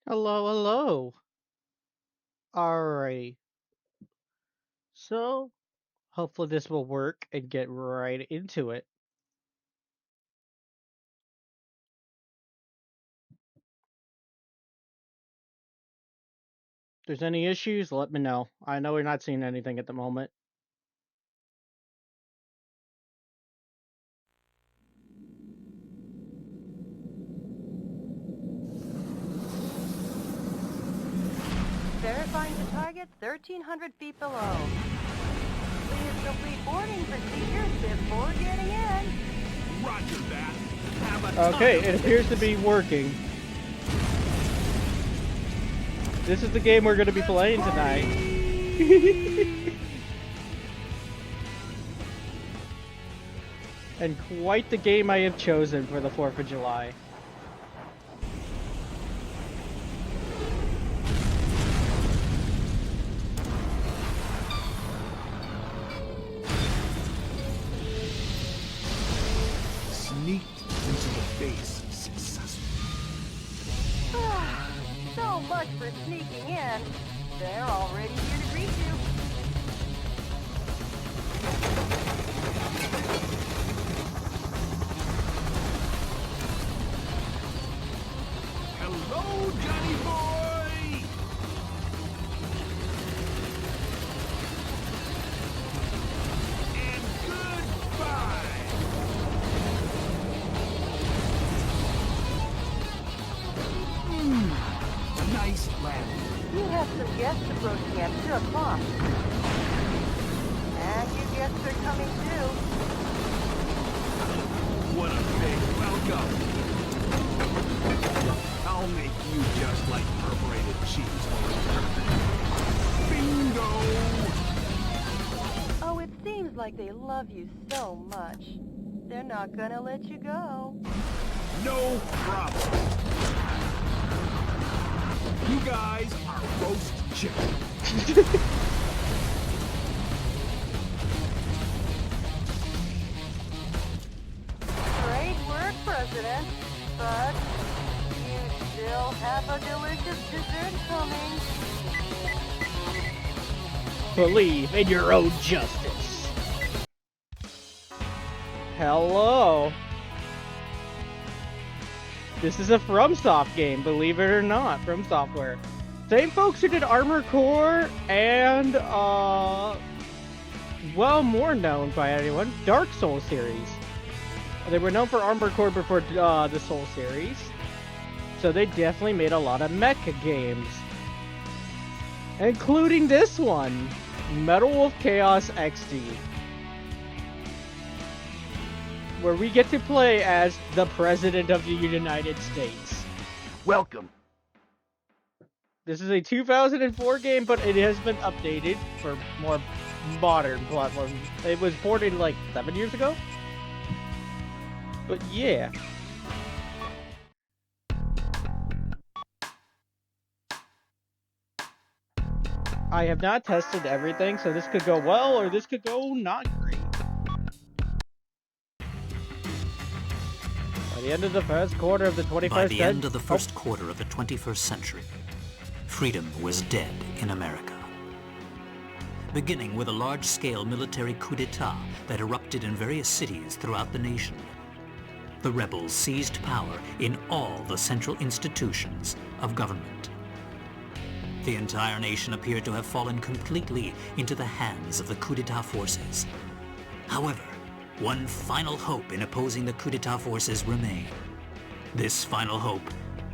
Hello, hello. Alrighty. So, hopefully this will work and get right into it. If there's any issues, let me know. I know we're not seeing anything at the moment. Verifying the target 1,300 feet below. Please complete boarding procedures before getting in. Roger that. Have a Okay, ton it of appears to patience. be working. This is the game we're going to be playing tonight. And quite the game I have chosen for the 4th of July. Sneaked into the base successfully. So much for sneaking in. They're already here to greet you. Hello, Johnny boy! And goodbye! Nice landing. You have some guests approaching at 2 o'clock. And you guests are coming too. What a big welcome. I'll make you just like perforated cheese for a Bingo! Oh, it seems like they love you so much. They're not gonna let you go. No problem. You guys are roast chicken. Great work, President. But you still have a delicious dessert coming. Believe in your own justice. Hello. This is a FromSoft game, believe it or not, From Software. Same folks who did Armored Core and, well, more known by anyone, Dark Souls series. They were known for Armored Core before the Soul series. So they definitely made a lot of mecha games. Including this one, Metal Wolf Chaos XD. Where we get to play as the President of the United States. Welcome. This is a 2004 game, but it has been updated for more modern platforms. It was ported like 7 years ago. But yeah. I have not tested everything, so this could go well or this could go not great. By the end of the first quarter of the 21st By the century. end of the first quarter of the 21st century, freedom was dead in America. Beginning with a large-scale military coup d'etat that erupted in various cities throughout the nation, the rebels seized power in all the central institutions of government. The entire nation appeared to have fallen completely into the hands of the coup d'etat forces. However, one final hope in opposing the coup d'etat forces remained. This final hope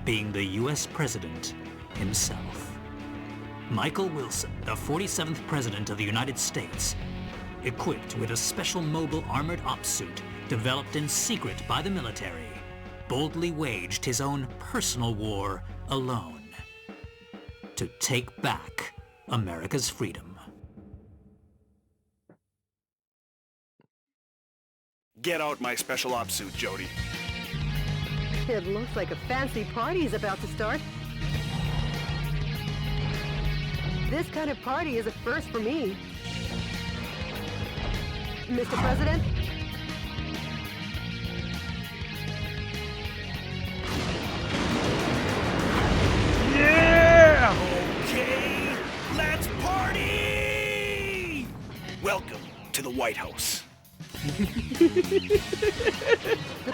being the U.S. President himself. Michael Wilson, the 47th President of the United States, equipped with a special mobile armored ops suit developed in secret by the military, boldly waged his own personal war alone to take back America's freedom. Get out my special ops suit, Jody. It looks like a fancy party is about to start. This kind of party is a first for me. Mr. President? White House. The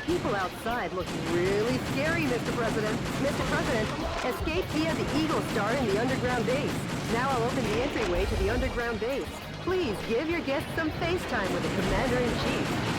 people outside look really scary, Mr. President. Mr. President, escape via the Eagle Star in the underground base. Now I'll open the entryway to the underground base. Please give your guests some face time with the Commander-in-Chief.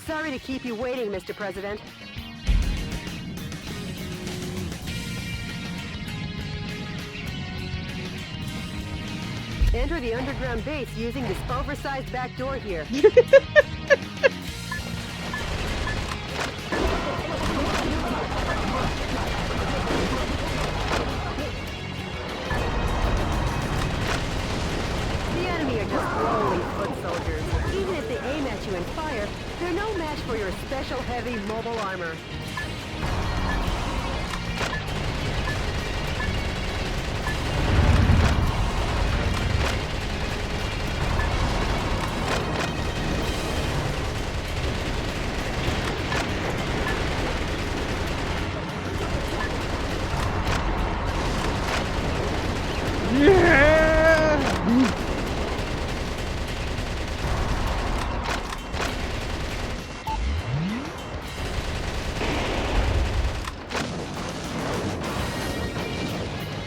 Sorry to keep you waiting, Mr. President. Enter the underground base using this oversized back door here. The enemy are just lowly foot soldiers. Even if they aim at you and fire, they're no match for your special heavy mobile armor.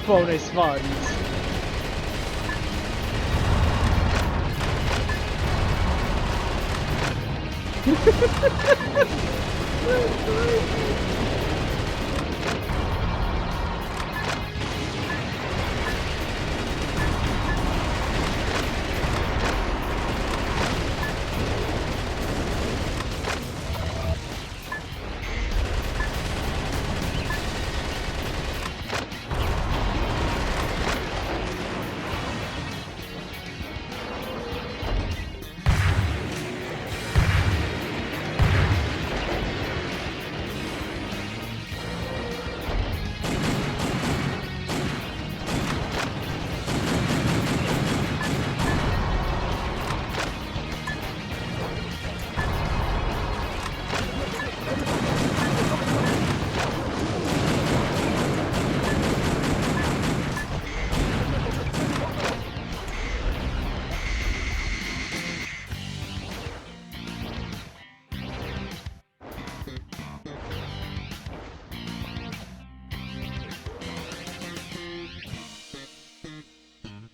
Bonus funds.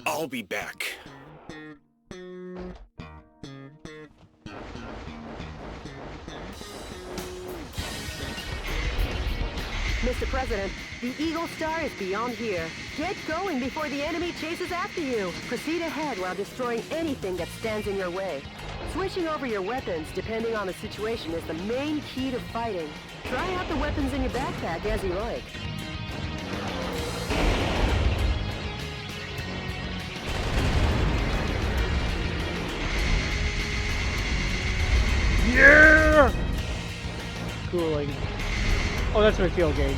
I'll be back. Mr. President, the Eagle Star is beyond here. Get going before the enemy chases after you. Proceed ahead while destroying anything that stands in your way. Switching over your weapons, depending on the situation, is the main key to fighting. Try out the weapons in your backpack as you like. Yeah! Cooling. Oh, that's my fuel gauge.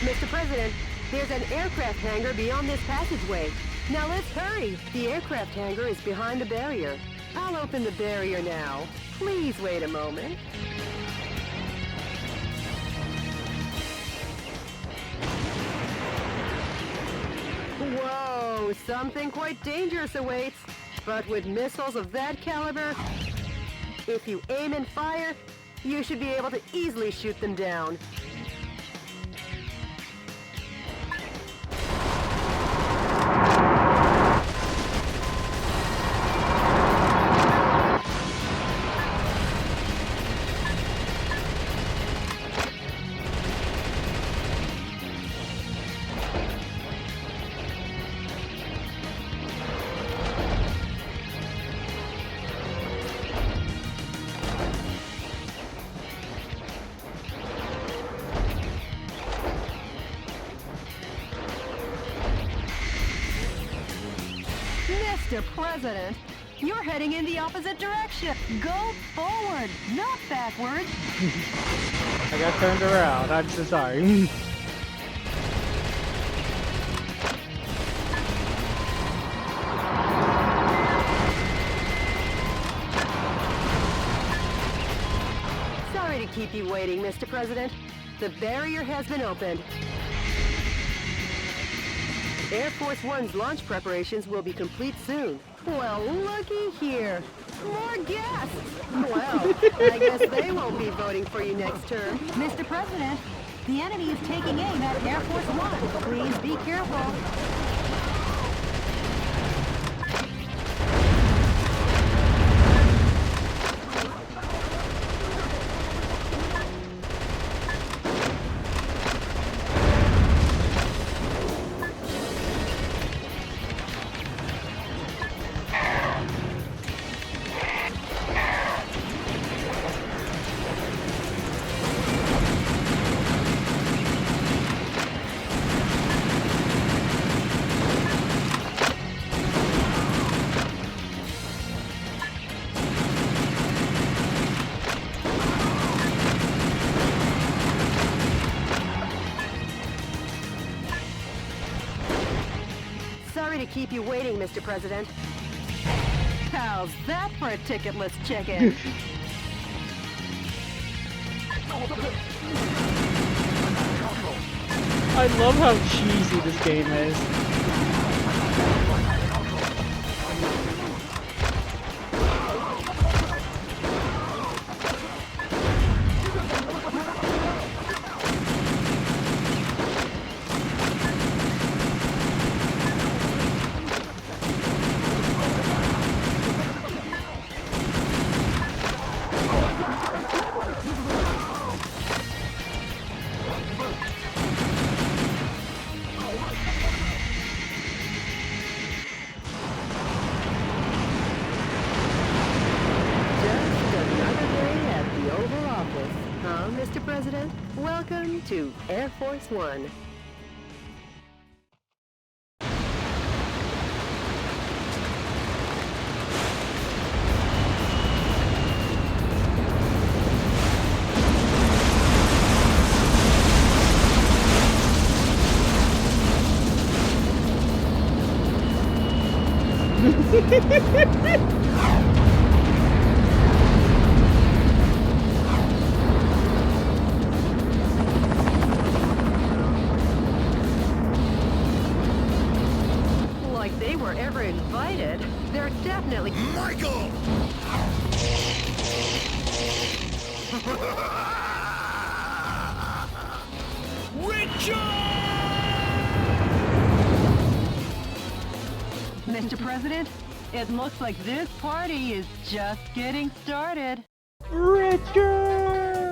Mr. President, there's an aircraft hangar beyond this passageway. Now let's hurry. The aircraft hangar is behind the barrier. I'll open the barrier now. Please wait a moment. Whoa, something quite dangerous awaits. But with missiles of that caliber, if you aim and fire, you should be able to easily shoot them down. Mr. President, you're heading in the opposite direction. Go forward, not backwards. I got turned around. I'm so sorry. Sorry to keep you waiting, Mr. President. The barrier has been opened. Air Force One's launch preparations will be complete soon. Well, looky here. More guests! Well, I guess they won't be voting for you next term. Mr. President, the enemy is taking aim at Air Force One. Please be careful. Sorry to keep you waiting, Mr. President. How's that for a ticketless check-in? I love how cheesy this game is. Mr. President, welcome to Air Force One. Like they were ever invited. They're definitely... Michael! Mr. President, it looks like this party is just getting started. Richard!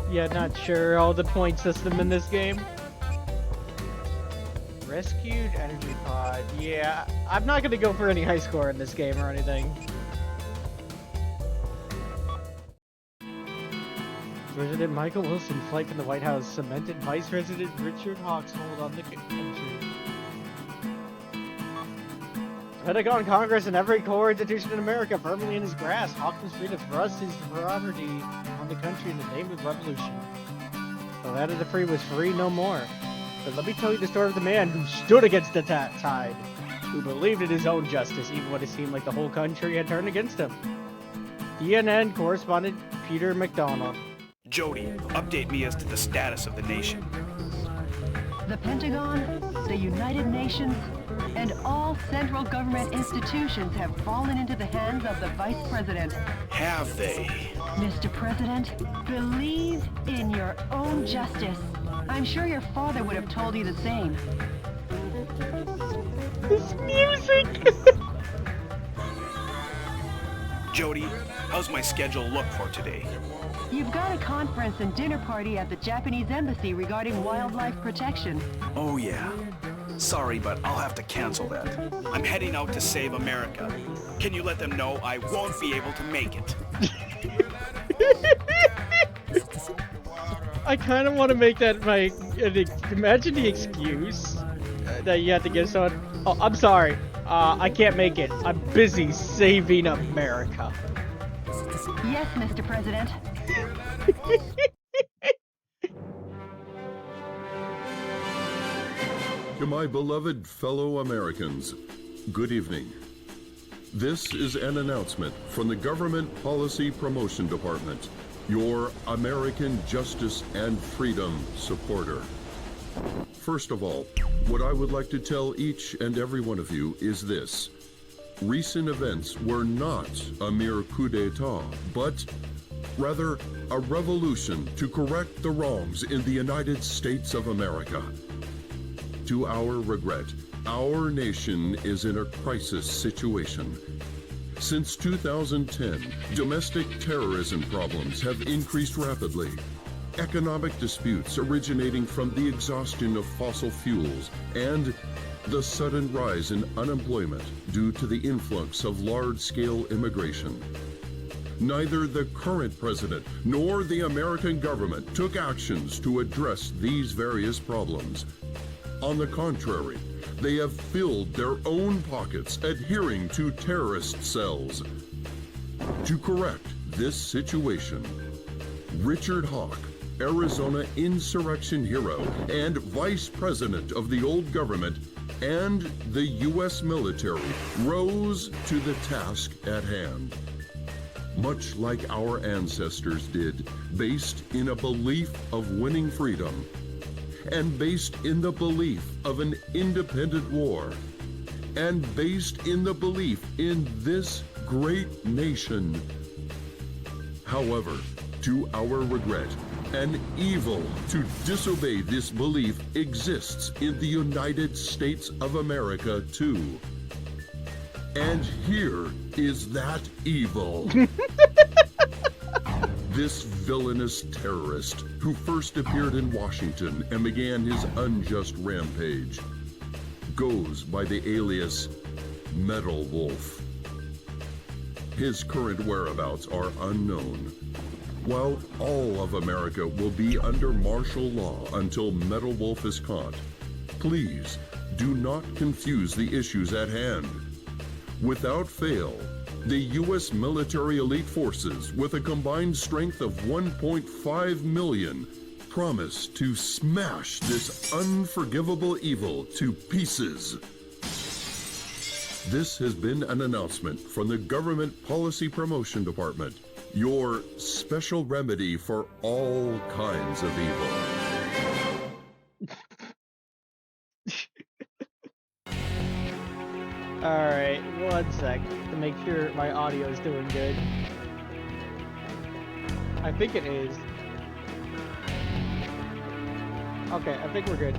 Yeah, not sure all the point system in this game. Rescued energy pod. Yeah, I'm not gonna go for any high score in this game or anything. President Michael Wilson flight from the White House cemented Vice President Richard Hawks' hold on the country. Pentagon, Congress, and every core institution in America firmly in his grasp. Hawks was free to thrust his property on the country in the name of revolution. The land of the free was free no more. But let me tell you the story of the man who stood against the tide, who believed in his own justice even when it seemed like the whole country had turned against him. CNN correspondent Peter McDonald. Jody, update me as to the status of the nation. The Pentagon, the United Nations, and all central government institutions have fallen into the hands of the Vice President. Have they? Mr. President, believe in your own justice. I'm sure your father would have told you the same. This music! Jody, how's my schedule look for today? You've got a conference and dinner party at the Japanese embassy regarding wildlife protection. Oh yeah. Sorry, but I'll have to cancel that. I'm heading out to save America. Can you let them know I won't be able to make it? I kind of want to make that my... Imagine the excuse that you have to give someone. Oh, I'm sorry. I can't make it. I'm busy saving America. Yes, Mr. President. To my beloved fellow Americans, good evening. This is an announcement from the Government Policy Promotion Department, your American justice and freedom supporter. First of all, what I would like to tell each and every one of you is this. Recent events were not a mere coup d'etat, but rather a revolution to correct the wrongs in the United States of America. To our regret, our nation is in a crisis situation. Since 2010, domestic terrorism problems have increased rapidly. Economic disputes originating from the exhaustion of fossil fuels and the sudden rise in unemployment due to the influx of large-scale immigration. Neither the current president nor the American government took actions to address these various problems. On the contrary, they have filled their own pockets adhering to terrorist cells. To correct this situation, Richard Hawk, Arizona insurrection hero and vice president of the old government, and the U.S. military rose to the task at hand. Much like our ancestors did, based in a belief of winning freedom, and based in the belief of an independent war, and based in the belief in this great nation. However, to our regret, an evil to disobey this belief exists in the United States of America too. And here is that evil. This villainous terrorist who first appeared in Washington and began his unjust rampage goes by the alias Metal Wolf. His current whereabouts are unknown. While all of America will be under martial law until Metal Wolf is caught, please do not confuse the issues at hand. Without fail, the U.S. military elite forces, with a combined strength of 1.5 million, promise to smash this unforgivable evil to pieces. This has been an announcement from the Government Policy Promotion Department, your special remedy for all kinds of evil. Alright, one sec to make sure my audio is doing good. I think it is. Okay, I think we're good.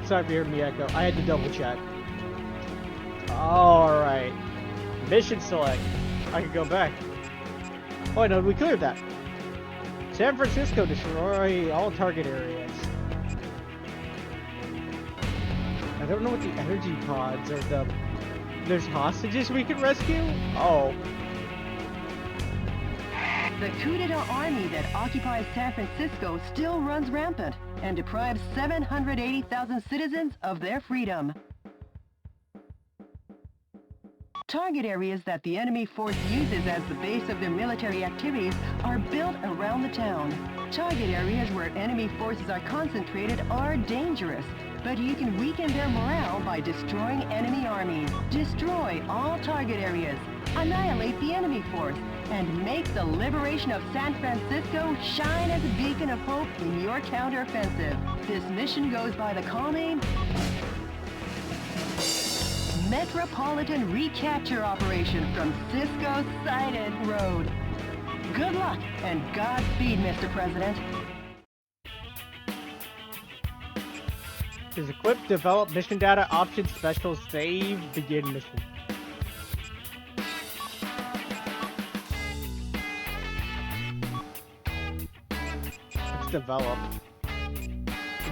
Sorry if you heard me echo. I had to double check. Alright. Mission select. I can go back. Oh, no, we cleared that. San Francisco, destroy all target areas. I don't know what the energy pods or there's hostages we can rescue? Oh. The coup d'etat army that occupies San Francisco still runs rampant and deprives 780,000 citizens of their freedom. Target areas that the enemy force uses as the base of their military activities are built around the town. Target areas where enemy forces are concentrated are dangerous, but you can weaken their morale by destroying enemy armies. Destroy all target areas, annihilate the enemy force, and make the liberation of San Francisco shine as a beacon of hope in your counteroffensive. This mission goes by the call name Metropolitan Recapture Operation from Cisco Sighted Road. Good luck and Godspeed, Mr. President. Is equip, develop, mission data, options, special, save, begin mission. develop.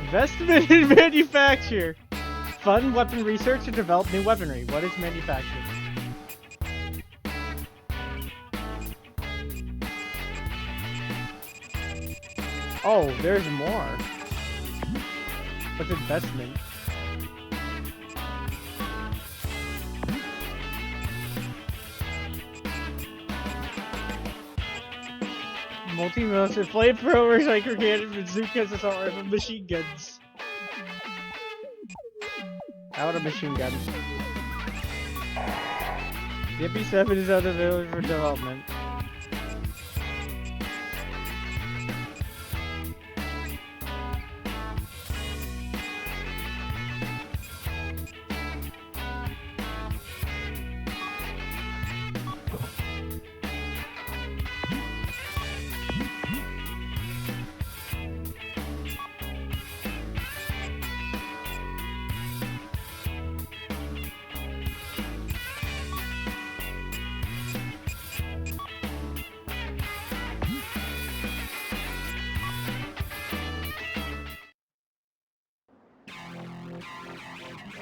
Investment in manufacture. Fund weapon research and develop new weaponry. What is manufacture? Oh, there's more. What's investment? Multi-military flamethrowers, hyper cannon, bazookas, assault rifle, machine guns. Out of machine guns. The MP7 is unavailable for development.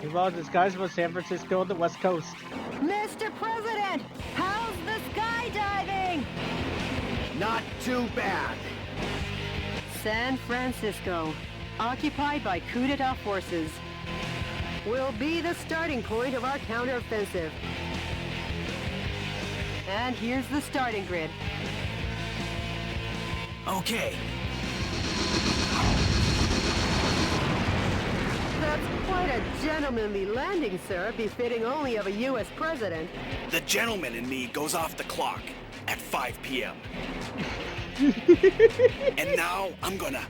Meanwhile, the skies above San Francisco and the West Coast. Mr. President, how's the skydiving? Not too bad. San Francisco, occupied by coup d'etat forces, will be the starting point of our counteroffensive. And here's the starting grid. Okay. That's quite a gentlemanly landing, sir, befitting only of a U.S. president. The gentleman in me goes off the clock at 5 p.m. And now I'm gonna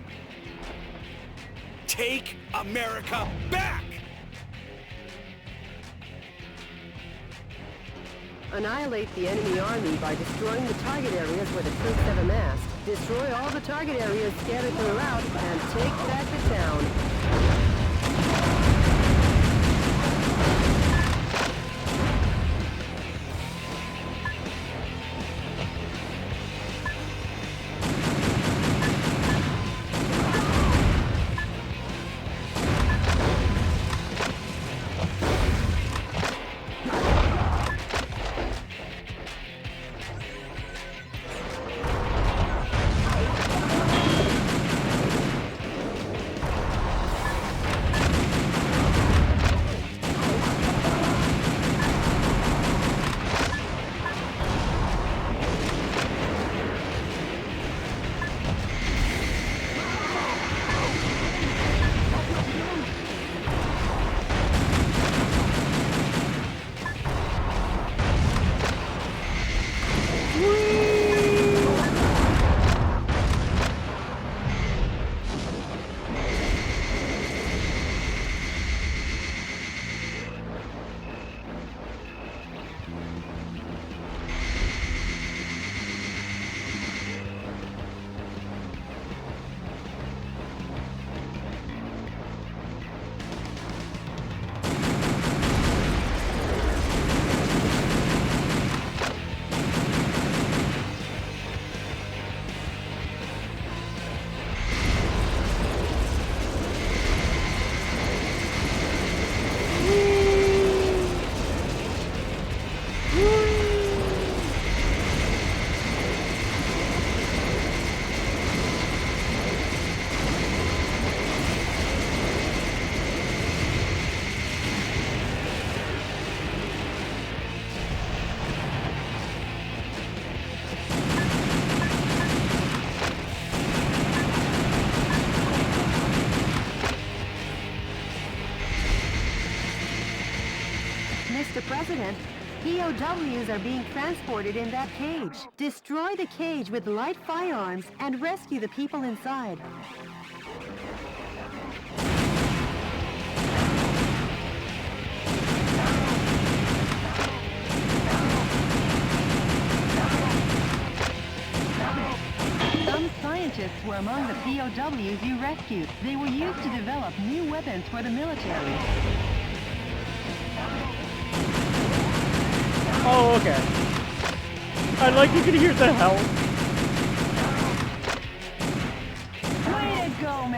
take America back! Annihilate the enemy army by destroying the target areas where the troops have amassed. Destroy all the target areas scattered throughout and take back the town. Mr. President, POWs are being transported in that cage. Destroy the cage with light firearms and rescue the people inside. Some scientists were among the POWs you rescued. They were used to develop new weapons for the military. Oh, okay. I like you can hear the hell.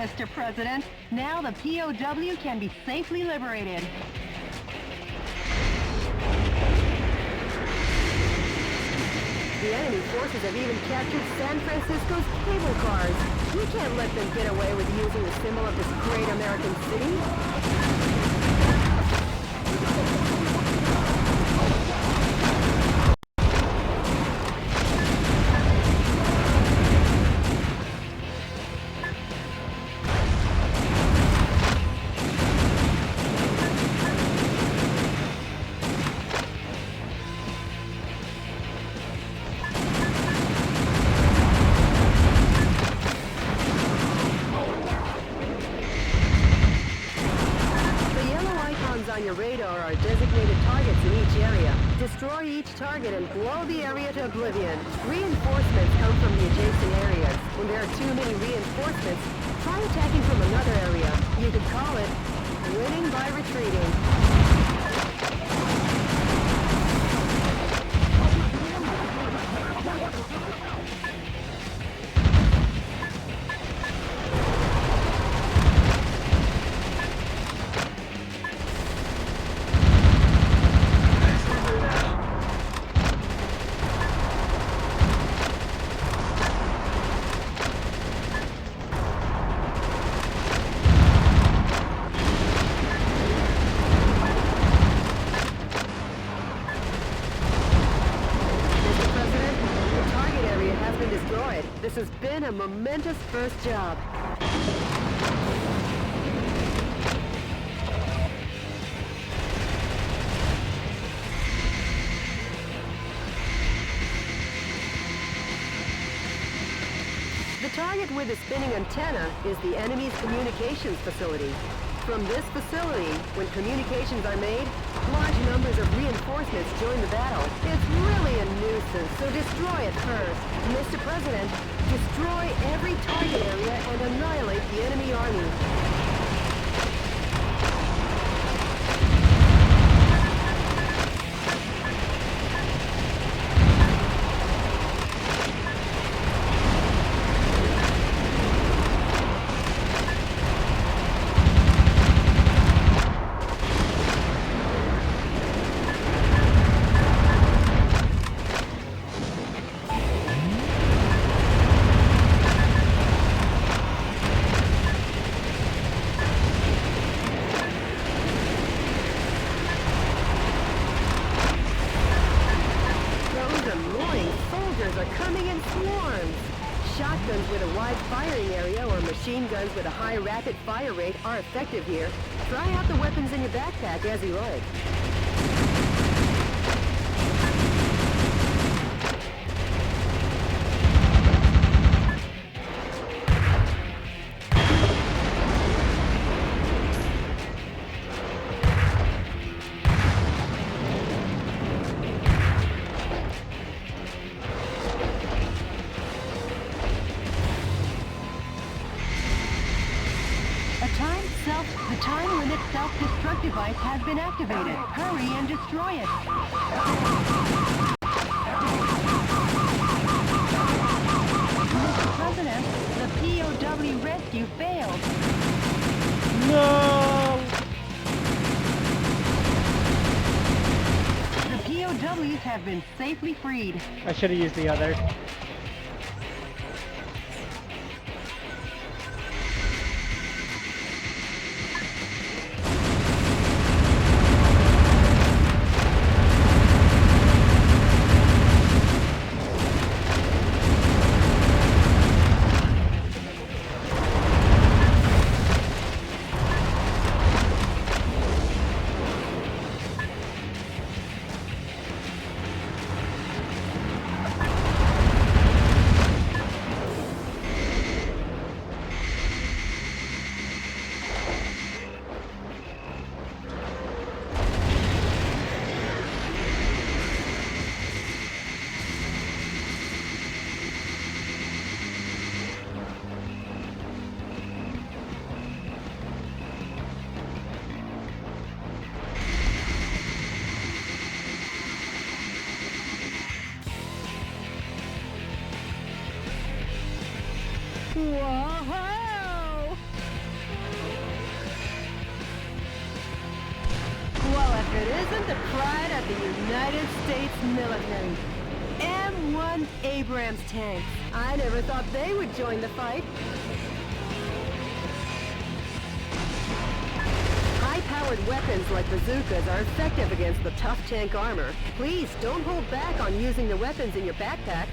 Mr. President. Now the POW can be safely liberated. The enemy forces have even captured San Francisco's cable cars. We can't let them get away with using the symbol of this great American city. On your radar are designated targets in each area. Destroy each target and blow the area to oblivion. Reinforcements come from the adjacent areas. When there are too many reinforcements, try attacking from another area. You could call it winning by retreating. This has been a momentous first job. The target with the spinning antenna is the enemy's communications facility. From this facility, when communications are made, large numbers of reinforcements join the battle. It's really a nuisance, so destroy it first. Mr. President, destroy every target area and annihilate the enemy army. Are coming in swarms. Shotguns with a wide firing area or machine guns with a high rapid fire rate are effective here. Try out the weapons in your backpack as you like. The time limit self-destruct device has been activated. Hurry and destroy it. Mr. President, the POW rescue failed. No! The POWs have been safely freed. I should have used the other. it isn't the pride of the United States military. M1 Abrams tanks. I never thought they would join the fight. High-powered weapons like bazookas are effective against the tough tank armor. Please don't hold back on using the weapons in your backpack.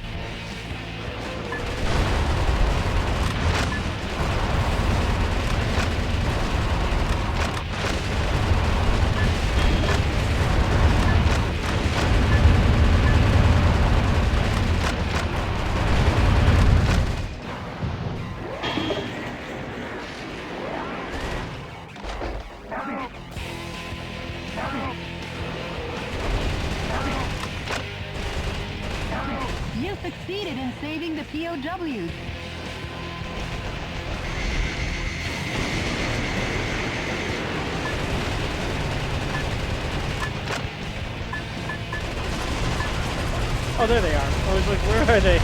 You succeeded in saving the POWs. Oh, there they are. I was like, where are they?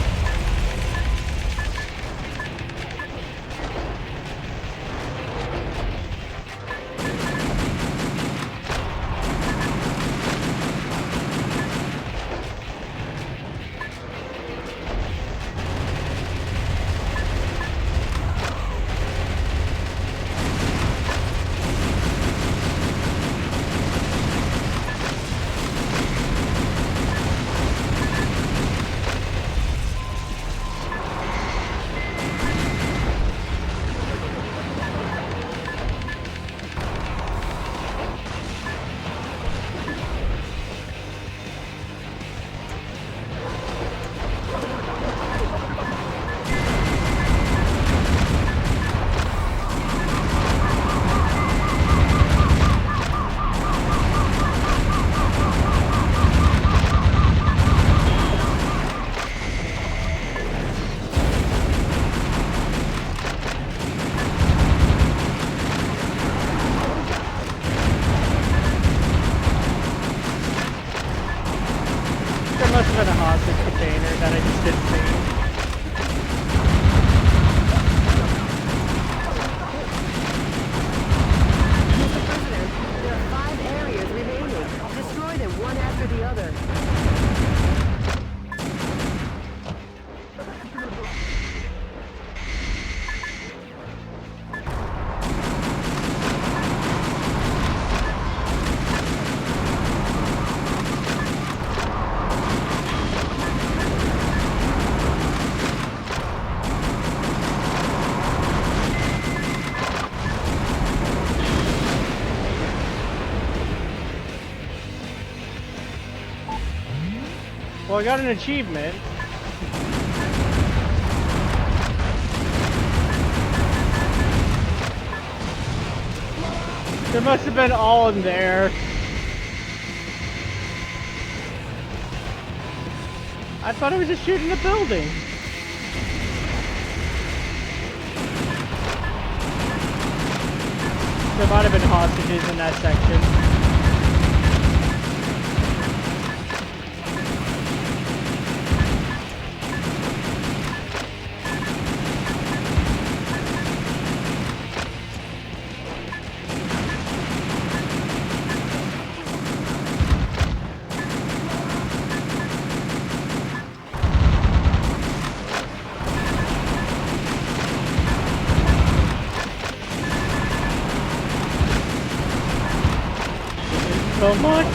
There must have been a hostage container that I just didn't see. Mr. President, there are 5 areas remaining. Destroy them one after the other. Well, I got an achievement. There must have been all in there. I thought I was just shooting the building. There might have been hostages in that section. So much.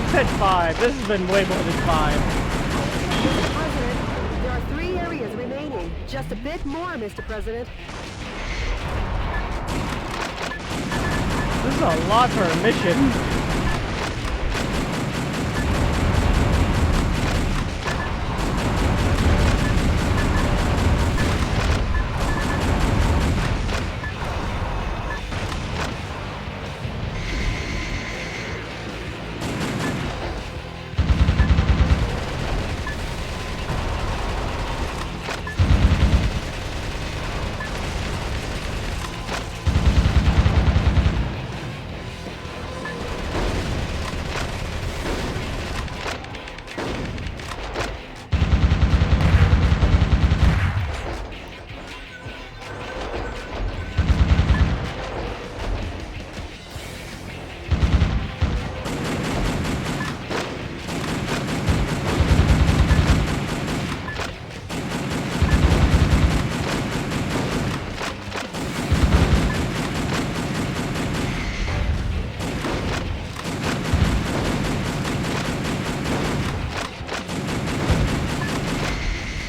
You said 5. This has been way more than 5. Mr. President, there are 3 areas remaining. Just a bit more, Mr. President. This is a lot for a mission.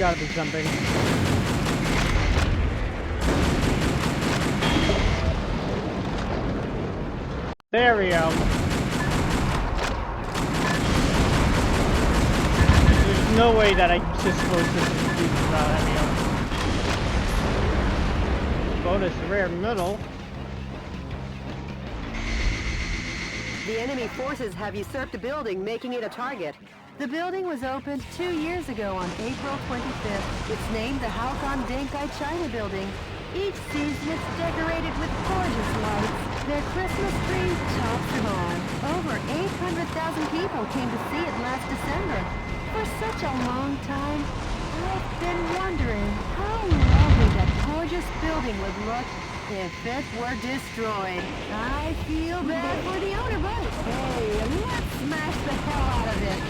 gotta be something. There we go. There's no way that I'm just supposed to do this without heavy ammo. Bonus rare middle. The enemy forces have usurped a building, making it a target. The building was opened 2 years ago on April 25th. It's named the Halcon Denkai China Building. Each season it's decorated with gorgeous lights. Their Christmas tree tops them all. Over 800,000 people came to see it last December. For such a long time, I've been wondering how lovely that gorgeous building would look if it were destroyed. I feel bad for the owner, but hey, let's smash the hell out of it.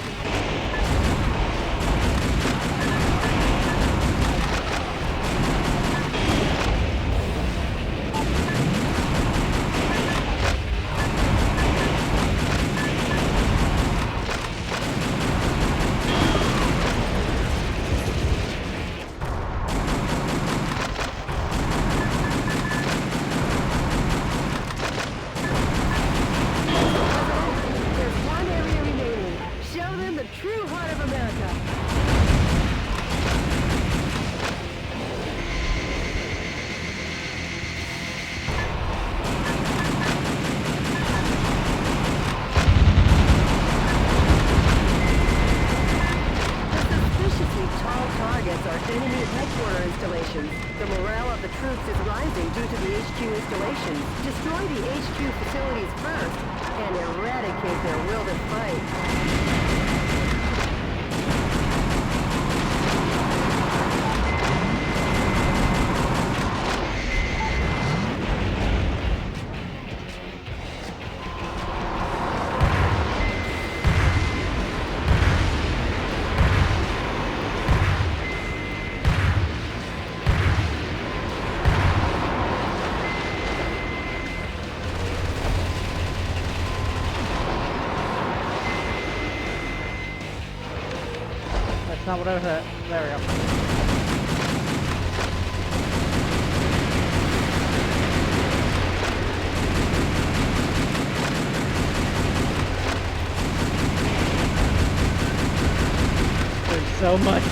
The morale of the troops is rising due to the HQ installations. Destroy the HQ facilities first and eradicate their will to fight. That's not what I was at. There we go. There's so much.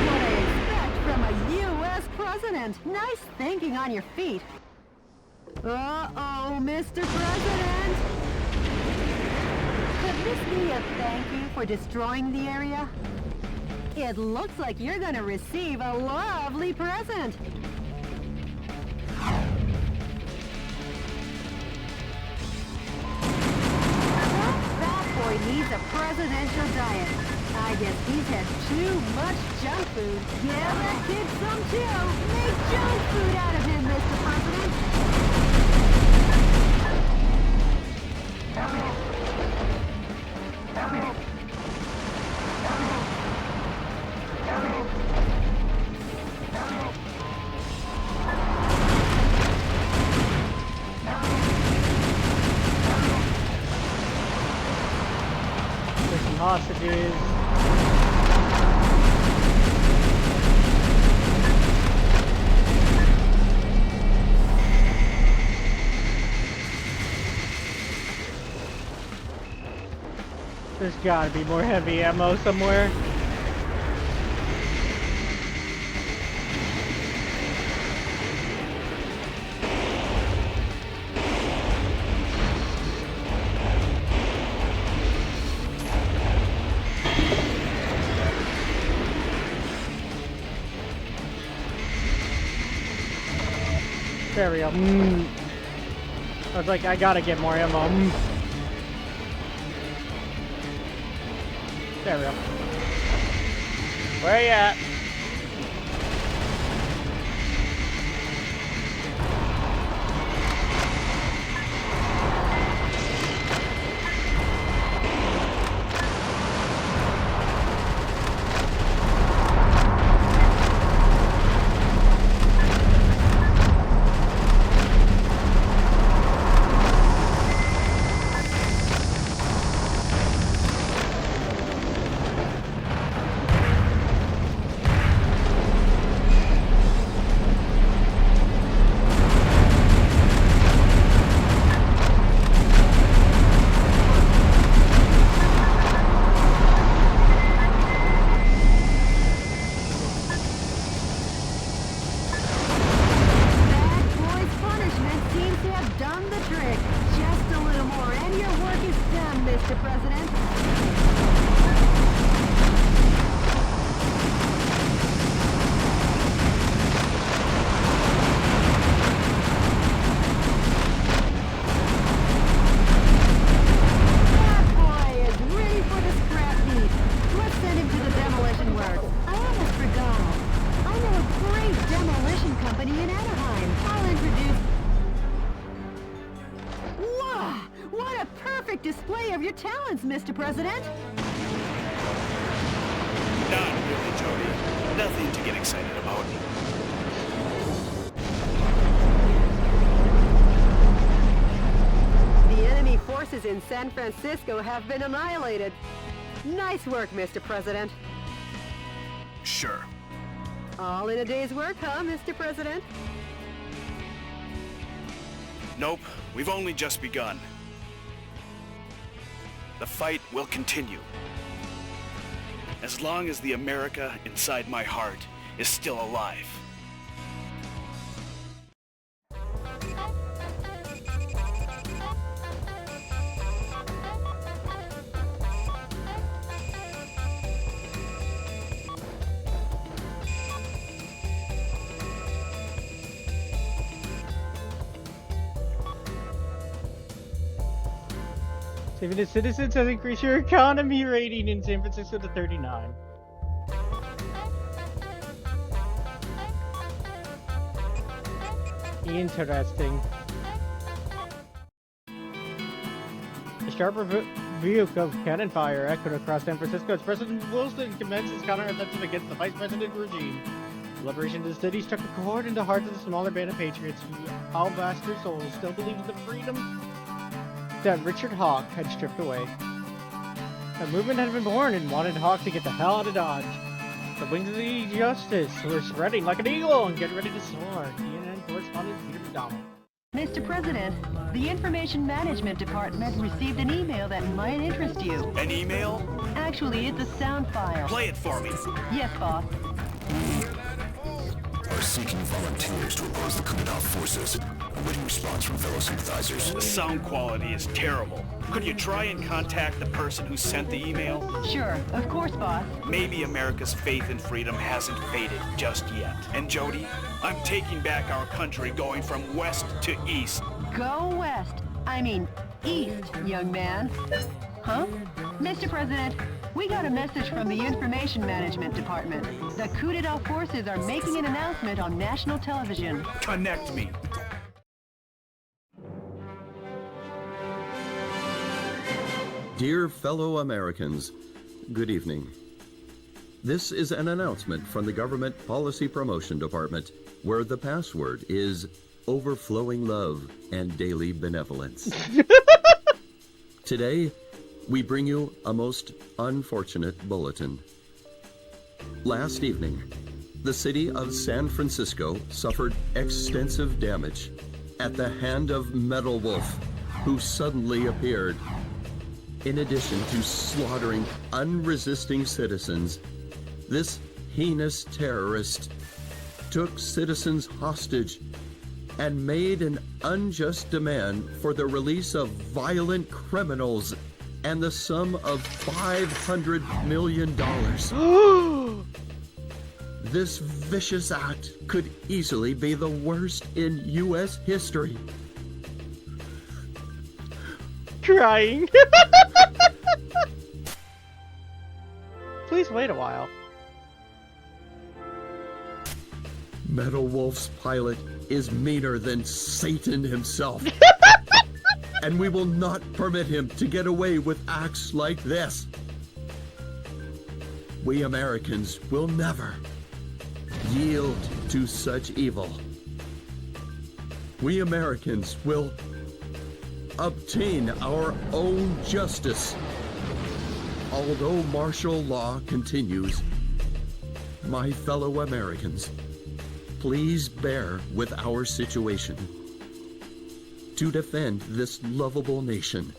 What I expect from a U.S. president. Nice thinking on your feet. Uh-oh, Mr. President! Could this be a thank you for destroying the area? It looks like you're gonna receive a lovely present! That boy needs a presidential diet. I guess he's had too much junk food. Give that kid some too! Make junk food out of him, Mr. President! There's some hostages. There's gotta be more heavy ammo somewhere. There we go. I was like, I gotta get more ammo. There we go. Where you at? talents, Mr. President. Not really, Jody. Nothing to get excited about. The enemy forces in San Francisco have been annihilated. Nice work, Mr. President. Sure. All in a day's work, huh, Mr. President? Nope, we've only just begun. The fight will continue. As long as the America inside my heart is still alive. Saving the citizens has increased your economy rating in San Francisco to 39. Interesting. A sharp rebuke of cannon fire echoed across San Francisco as President Wilson commences counteroffensive against the vice president regime. The liberation of the city struck a chord in the hearts of the smaller band of patriots who, alabaster souls, still believed in the freedom that Richard Hawk had stripped away. A movement had been born and wanted Hawk to get the hell out of Dodge. The wings of the justice were spreading like an eagle and getting ready to soar. CNN correspondent Peter McDonald. Mr. President, the Information Management Department received an email that might interest you. An email? Actually, it's a sound file. Play it for me. Yes, boss. Are seeking volunteers to oppose the coup d'etat forces. Awaiting response from fellow sympathizers. The sound quality is terrible. Could you try and contact the person who sent the email? Sure, of course, boss. Maybe America's faith in freedom hasn't faded just yet. And Jody, I'm taking back our country, going from west to east. Go west. I mean, east, young man. Huh? Mr. President, we got a message from the Information Management Department. The coup d'etat forces are making an announcement on national television. Connect me. Dear fellow Americans, good evening. This is an announcement from the Government Policy Promotion Department, where the password is overflowing love and daily benevolence. Today, we bring you a most unfortunate bulletin. Last evening, the city of San Francisco suffered extensive damage at the hand of Metal Wolf, who suddenly appeared. In addition to slaughtering unresisting citizens, this heinous terrorist took citizens hostage and made an unjust demand for the release of violent criminals and the sum of $500 million. This vicious act could easily be the worst in U.S. history. Crying. Please wait a while. Metal Wolf's pilot is meaner than Satan himself. And we will not permit him to get away with acts like this. We Americans will never yield to such evil. We Americans will obtain our own justice. Although martial law continues, my fellow Americans, please bear with our situation. To defend this lovable nation,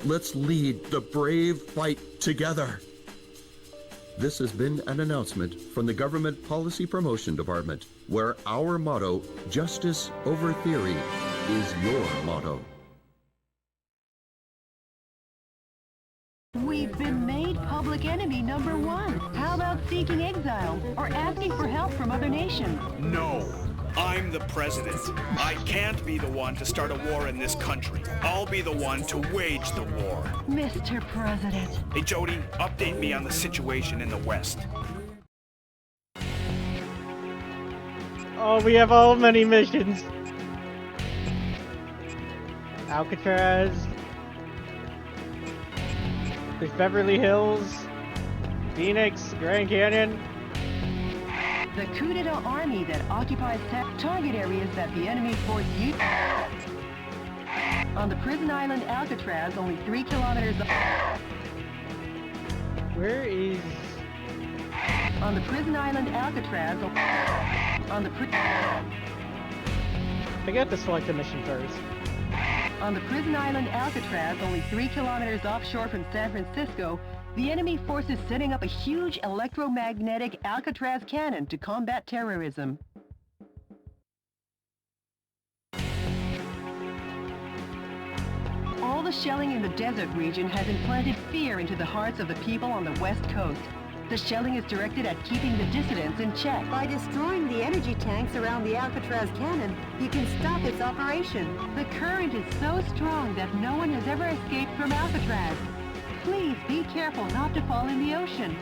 let's lead the brave fight together. This has been an announcement from the Government Policy Promotion Department, where our motto, justice over theory, is your motto. We've been made public enemy number one. How about seeking exile or asking for help from other nations? No. I'm the president. I can't be the one to start a war in this country. I'll be the one to wage the war. Mr. President. Hey, Jody, update me on the situation in the West. Oh, we have all many missions. There's Beverly Hills, Phoenix, Grand Canyon. The coup d'etat army that occupies target areas that the enemy force you. On the prison island Alcatraz, only 3 kilometers. Where is... On the prison island Alcatraz. On the I got to select a mission first. On the prison island Alcatraz, only 3 kilometers offshore from San Francisco, the enemy force is setting up a huge electromagnetic Alcatraz cannon to combat terrorism. All the shelling in the desert region has implanted fear into the hearts of the people on the West Coast. The shelling is directed at keeping the dissidents in check. By destroying the energy tanks around the Alcatraz cannon, you can stop its operation. The current is so strong that no one has ever escaped from Alcatraz. Please be careful not to fall in the ocean.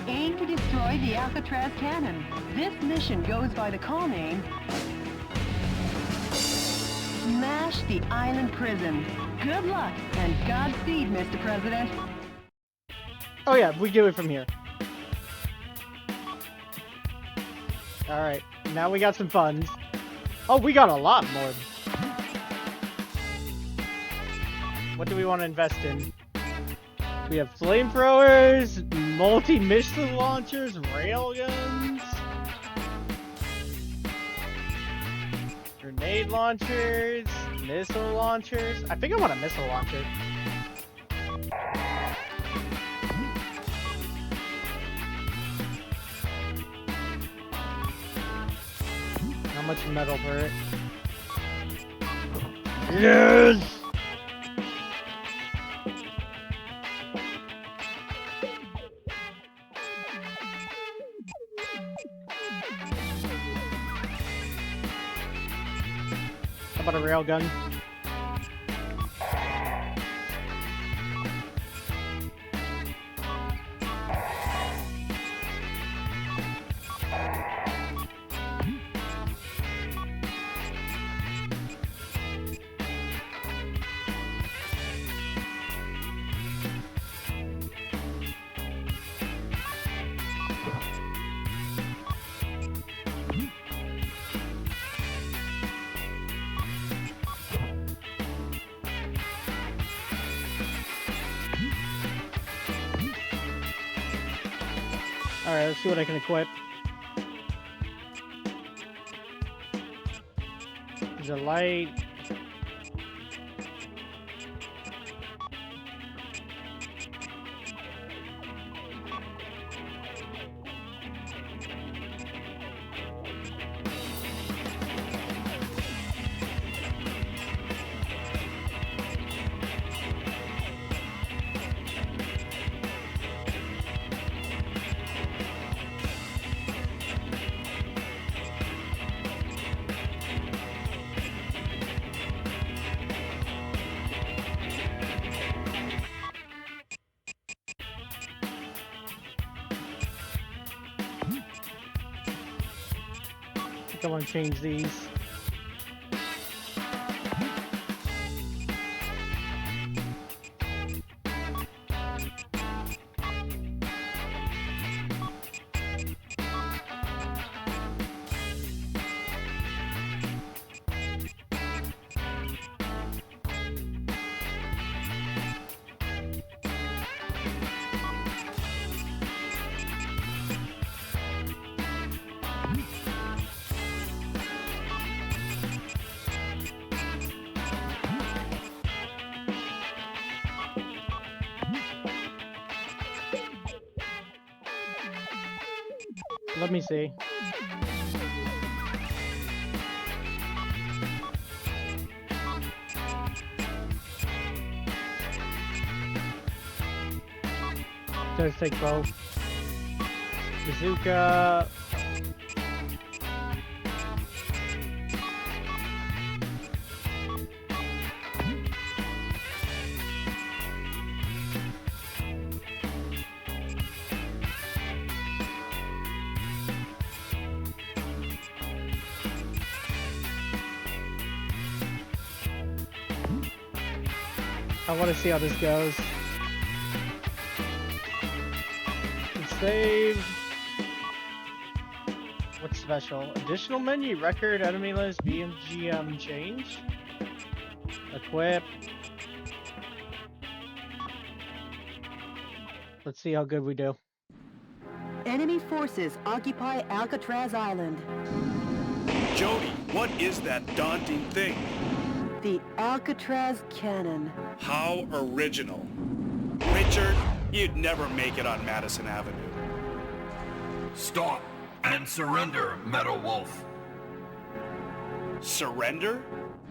Aim to destroy the Alcatraz cannon. This mission goes by the call name Smash the Island Prison. Good luck and Godspeed, Mr. President. Oh yeah, we do it from here. Alright, now we got some funds. Oh, we got a lot more. What do we want to invest in? We have flamethrowers, multi-missile launchers, railguns, grenade launchers, missile launchers. I think I want a missile launcher. How much metal for it? Yes! How about a railgun? Alright, let's see what I can equip. There's a light. I want to change these. Let me see. Let's take both. Bazooka. I want to see how this goes. Save. What's special? Additional menu, record, enemy list, BMGM change. Equip. Let's see how good we do. Enemy forces occupy Alcatraz Island. Jody, what is that daunting thing? The Alcatraz Cannon. How original. Richard, you'd never make it on Madison Avenue. Stop and surrender, Meadow Wolf. Surrender?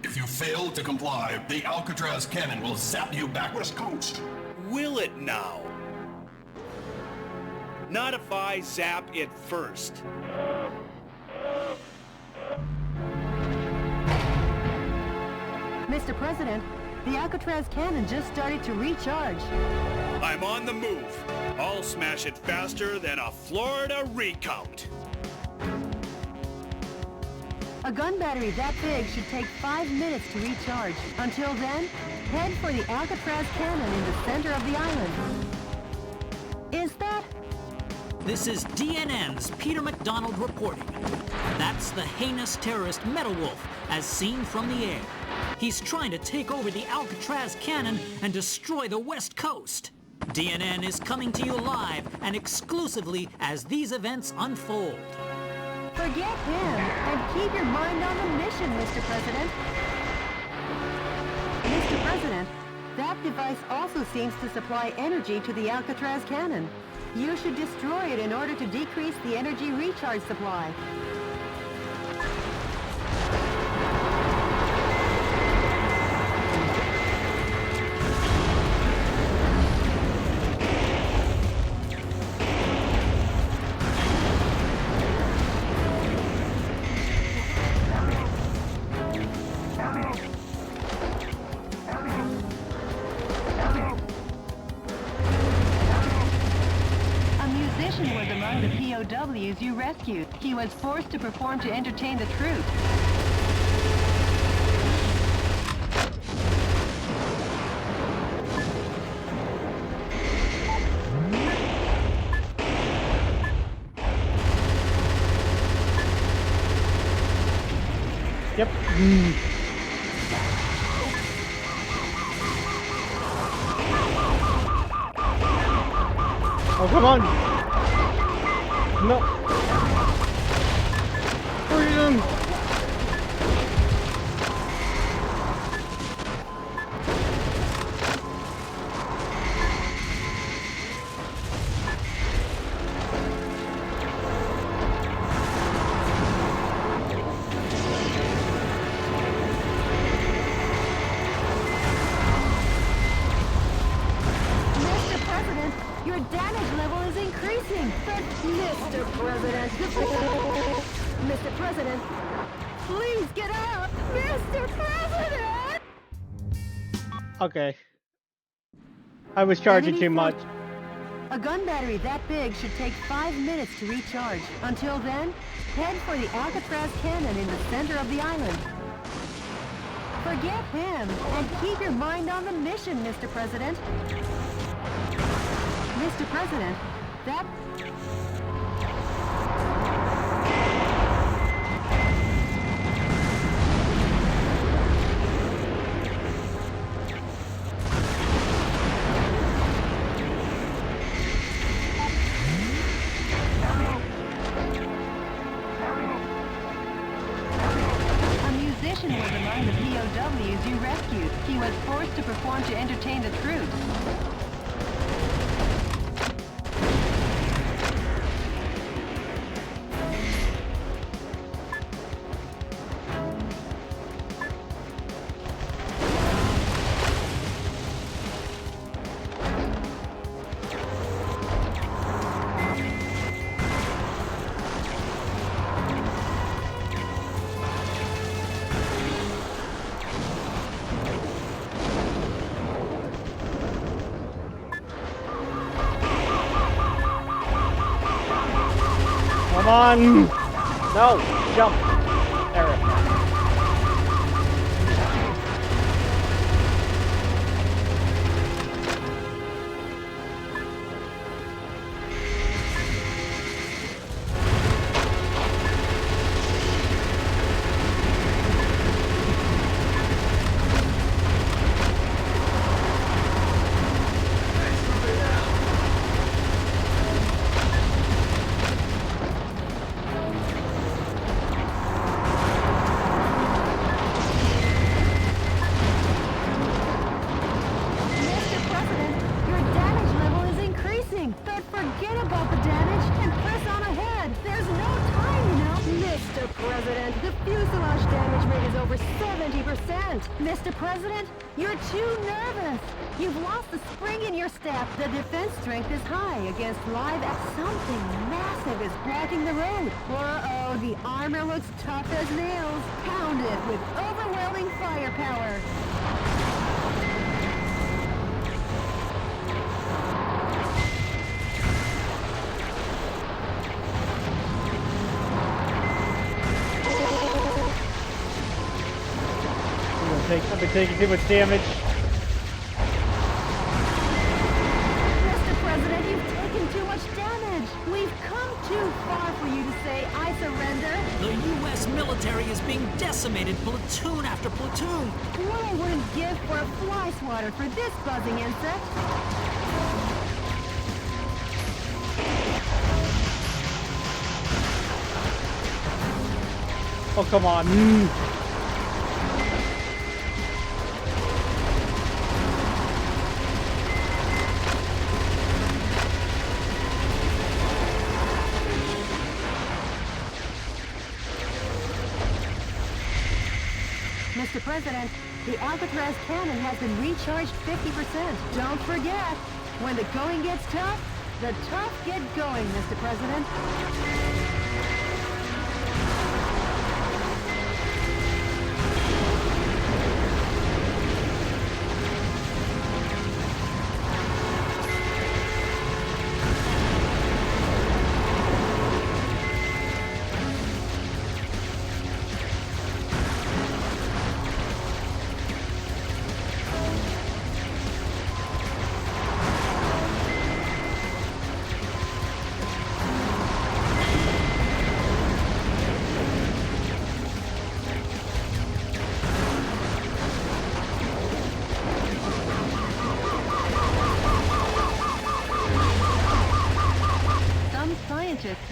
If you fail to comply, the Alcatraz cannon will zap you back west coast. Will it now? Not if I zap it first. Mr. President, the Alcatraz cannon just started to recharge. I'm on the move. I'll smash it faster than a Florida recount. A gun battery that big should take 5 minutes to recharge. Until then, head for the Alcatraz cannon in the center of the island. Is that? This is DNN's Peter McDonald reporting. That's the heinous terrorist Meadow Wolf, as seen from the air. He's trying to take over the Alcatraz cannon and destroy the West Coast. DNN is coming to you live and exclusively as these events unfold. Forget him and keep your mind on the mission, Mr. President. Mr. President, that device also seems to supply energy to the Alcatraz cannon. You should destroy it in order to decrease the energy recharge supply. POWs you rescued. He was forced to perform to entertain the troops. Yep. Oh, come on! No. Freedom! Mr. President, your damage level is increasing. But Mr. President, Mr. President, please get up, Mr. President. Okay. I was charging too much. A gun battery that big should take 5 minutes to recharge. Until then, head for the Alcatraz cannon in the center of the island. Forget him and keep your mind on the mission, Mr. President. Mr. President, that... A musician was among the POWs you rescued. He was forced to perform to entertain the troops. Come on! No! Jump! There. Mr. President, you're too nervous. You've lost the spring in your step. The defense strength is high against live something massive is blocking the road. Uh-oh, the armor looks tough as nails, pounded with overwhelming firepower. I've been taking too much damage. Mr. President, you've taken too much damage. We've come too far for you to say, I surrender. The U.S. military is being decimated platoon after platoon. What I wouldn't give for a fly swatter for this buzzing insect. Oh, come on. Mr. President, the Alcatraz cannon has been recharged 50%. Don't forget, when the going gets tough, the tough get going, Mr. President.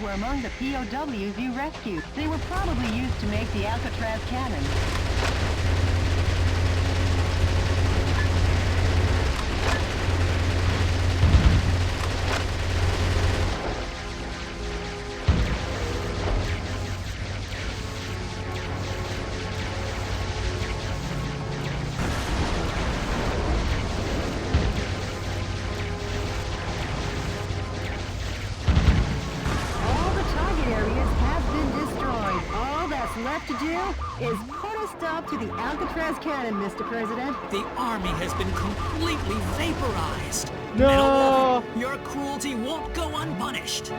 Were among the POWs you rescued. They were probably used to make the Alcatraz cannon. Left to do is put a stop to the Alcatraz cannon, Mr. President. The army has been completely vaporized. No! Metal, your cruelty won't go unpunished.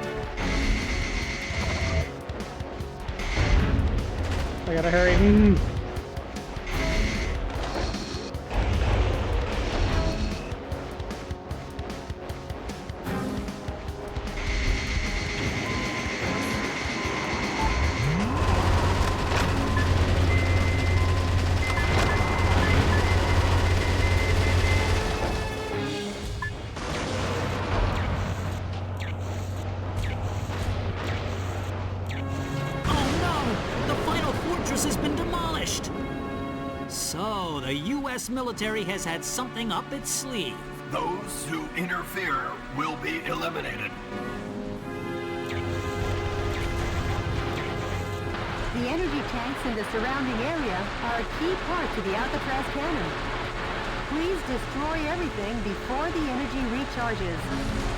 I gotta hurry. Has been demolished. So, the U.S. military has had something up its sleeve. Those who interfere will be eliminated. The energy tanks in the surrounding area are a key part to the Alcatraz cannon. Please destroy everything before the energy recharges.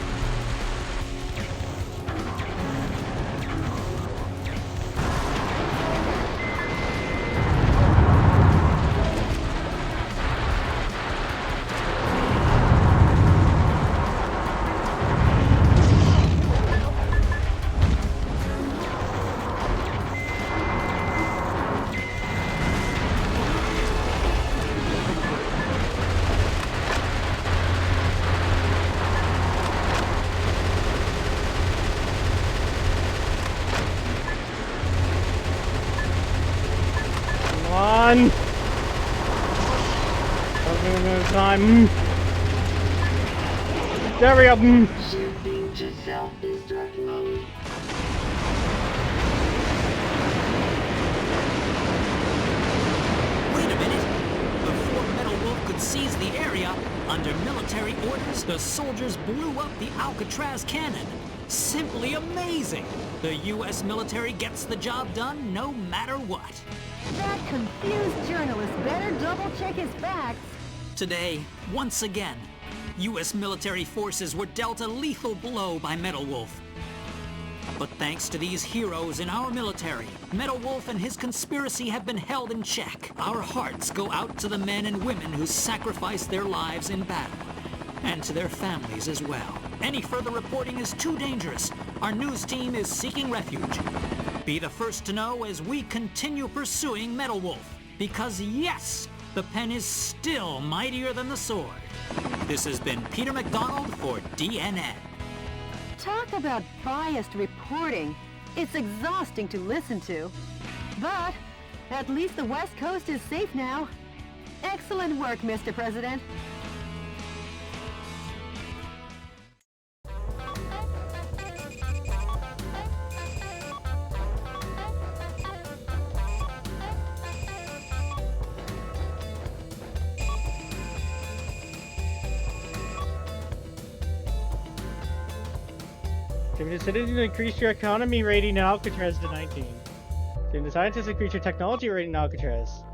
on. Time. There we go. Shifting to self-destruct mode. Wait a minute. Before Metal Wolf could seize the area, under military orders, the soldiers blew up the Alcatraz cannon. Simply amazing. The U.S. military gets the job done no matter what. That confused journalist better double-check his facts. Today, once again, U.S. military forces were dealt a lethal blow by Metal Wolf. But thanks to these heroes in our military, Metal Wolf and his conspiracy have been held in check. Our hearts go out to the men and women who sacrificed their lives in battle, and to their families as well. Any further reporting is too dangerous. Our news team is seeking refuge. Be the first to know as we continue pursuing Metal Wolf, because yes, the pen is still mightier than the sword. This has been Peter McDonald for DNN. Talk about biased reporting. It's exhausting to listen to. But at least the West Coast is safe now. Excellent work, Mr. President. Team the citizens increase your economy rating in Alcatraz to 19. Team the scientists increase your technology rating in Alcatraz.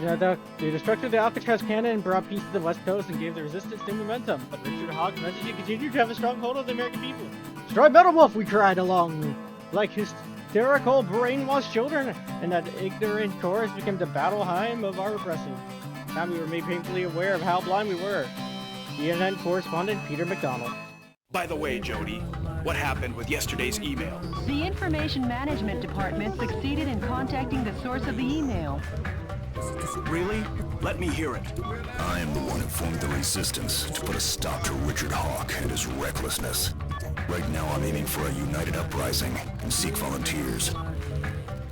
The destruction of the Alcatraz cannon brought peace to the West Coast and gave the resistance new momentum. But Richard Hawk's message continued to have a strong hold on the American people. Destroy Metal Wolf, we cried along like hysterical, brainwashed children, and that ignorant chorus became the Battleheim of our oppressors. Now we were made painfully aware of how blind we were. CNN correspondent Peter McDonald. By the way, Jody, what happened with yesterday's email? The Information Management Department succeeded in contacting the source of the email. Really? Let me hear it. I am the one who formed the resistance to put a stop to Richard Hawk and his recklessness. Right now I'm aiming for a united uprising and seek volunteers.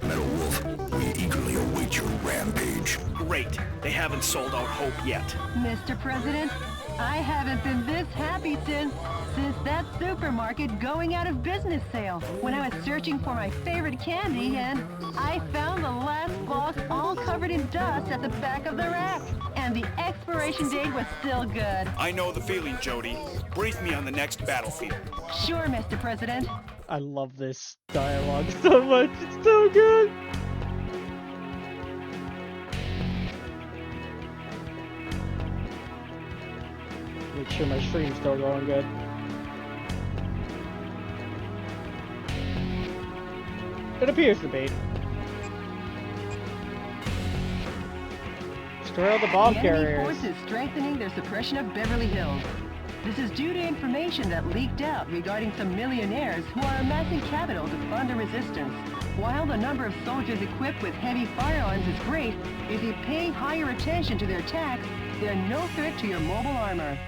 Metal Wolf, we eagerly await your rampage. Great. They haven't sold out hope yet. Mr. President, I haven't been this happy since that supermarket going out of business sale. When I was searching for my favorite candy and I found the last box all covered in dust at the back of the rack. And the expiration date was still good. I know the feeling, Jody. Brief me on the next battlefield. Sure, Mr. President. I love this dialogue so much. It's so good. Make sure my stream's still going good. It appears to be. Destroy all the bomb carriers. The enemy force is strengthening their suppression of Beverly Hills. This is due to information that leaked out regarding some millionaires who are amassing capital to fund a resistance. While the number of soldiers equipped with heavy firearms is great, if you pay higher attention to their attacks, they're no threat to your mobile armor.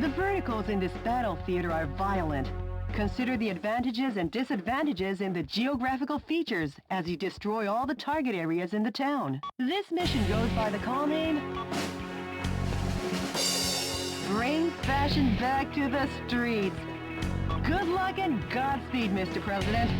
The verticals in this battle theater are violent. Consider the advantages and disadvantages in the geographical features as you destroy all the target areas in the town. This mission goes by the call name... Bring fashion back to the streets. Good luck and Godspeed, Mr. President.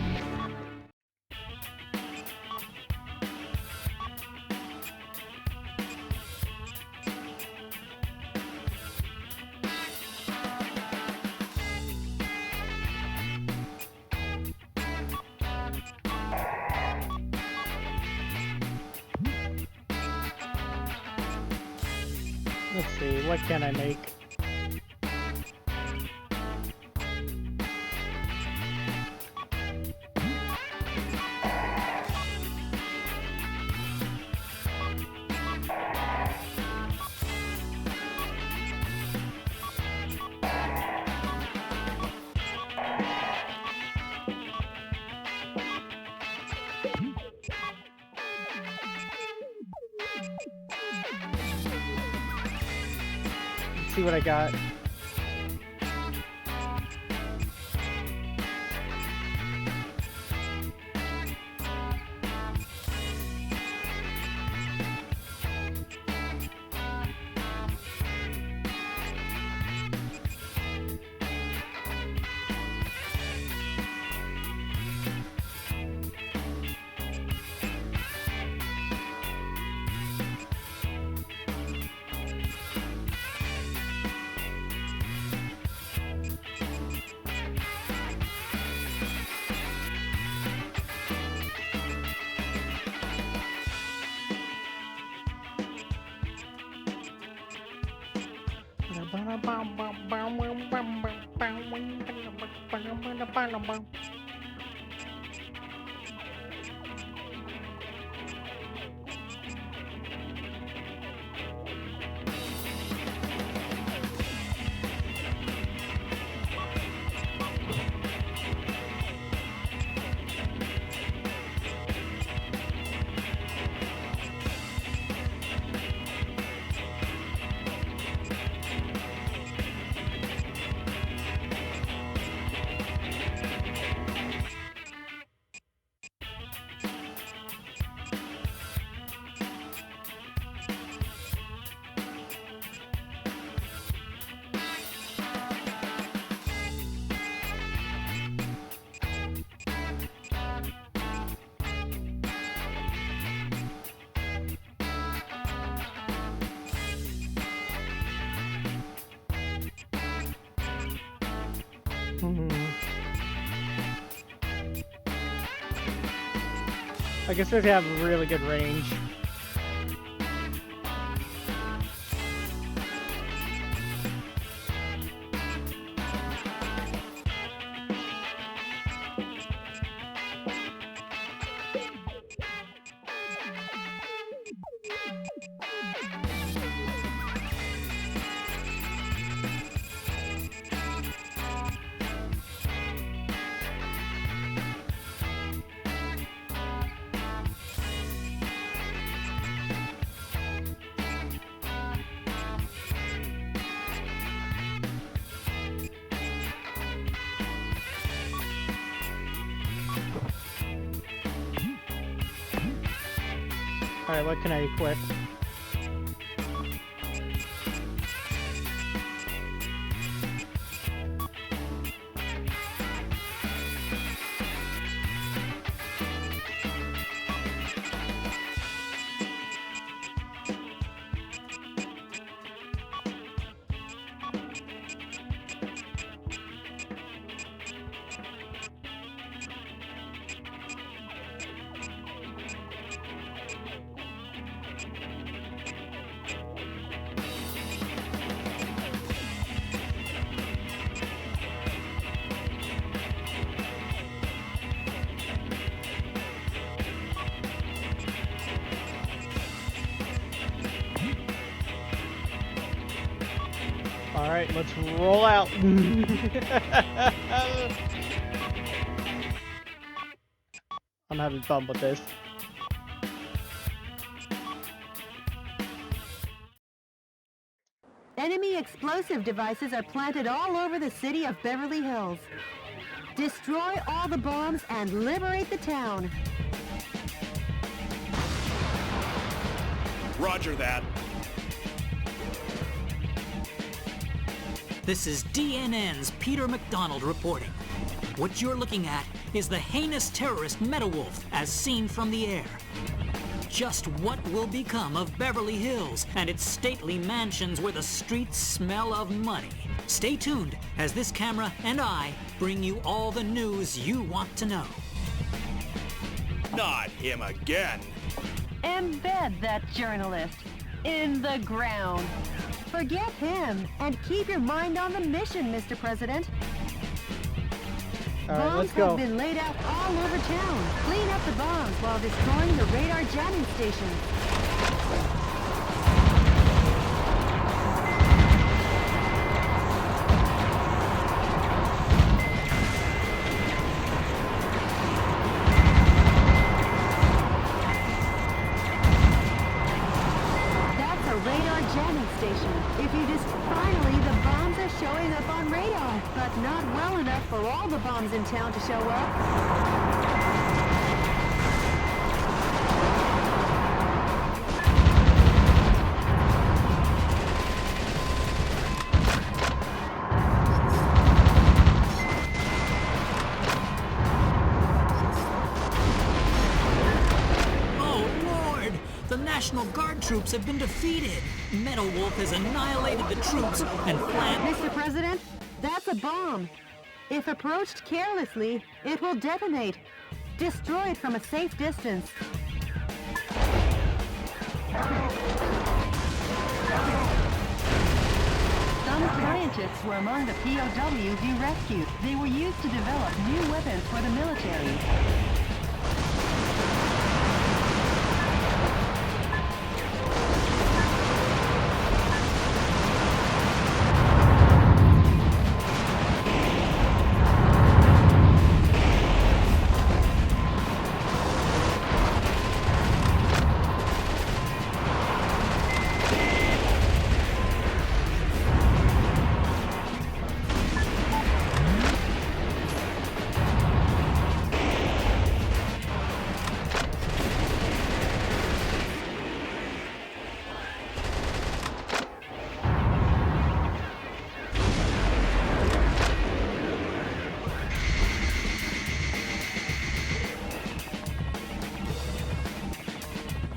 Let's see, what can I make? See what I got. I guess they have really good range. Alright, what can I equip? Alright, let's roll out. I'm having fun with this. Enemy explosive devices are planted all over the city of Beverly Hills. Destroy all the bombs and liberate the town. Roger that. This is DNN's Peter McDonald reporting. What you're looking at is the heinous terrorist Metawolf as seen from the air. Just what will become of Beverly Hills and its stately mansions where the streets smell of money? Stay tuned as this camera and I bring you all the news you want to know. Not him again. Embed that journalist in the ground. Forget him and keep your mind on the mission, Mr. President. Alright, Bombs let's go. have been laid out all over town. Clean up the bombs while destroying the radar jamming station. That's a radar jamming station. If you just finally, the bombs are showing up on radar, but not well enough for all the bombs in town to show up. Oh, Lord! The National Guard troops have been defeated. Metawolf has annihilated the troops and planned... Mr. President, that's a bomb. If approached carelessly, it will detonate. Destroy it from a safe distance. Young scientists were among the POWs you rescued. They were used to develop new weapons for the military.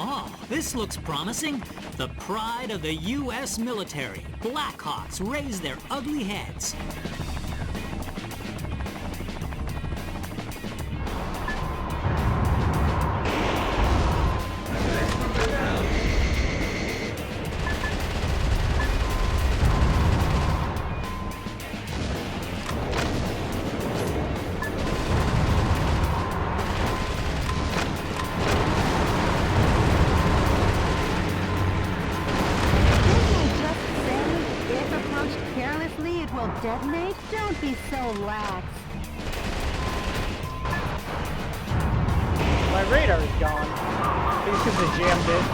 Oh, this looks promising. The pride of the U.S. military. Blackhawks raise their ugly heads. Detonate? Don't be so lax. My radar is gone. I think it's because they jammed it.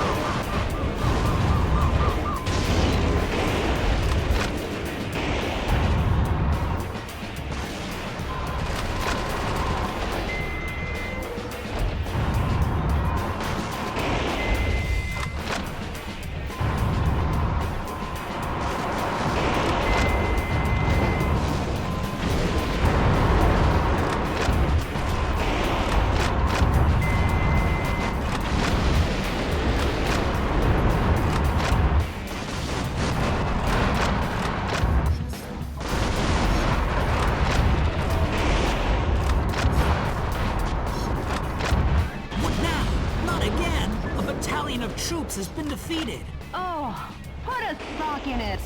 Troops has been defeated. Oh, put a sock in it.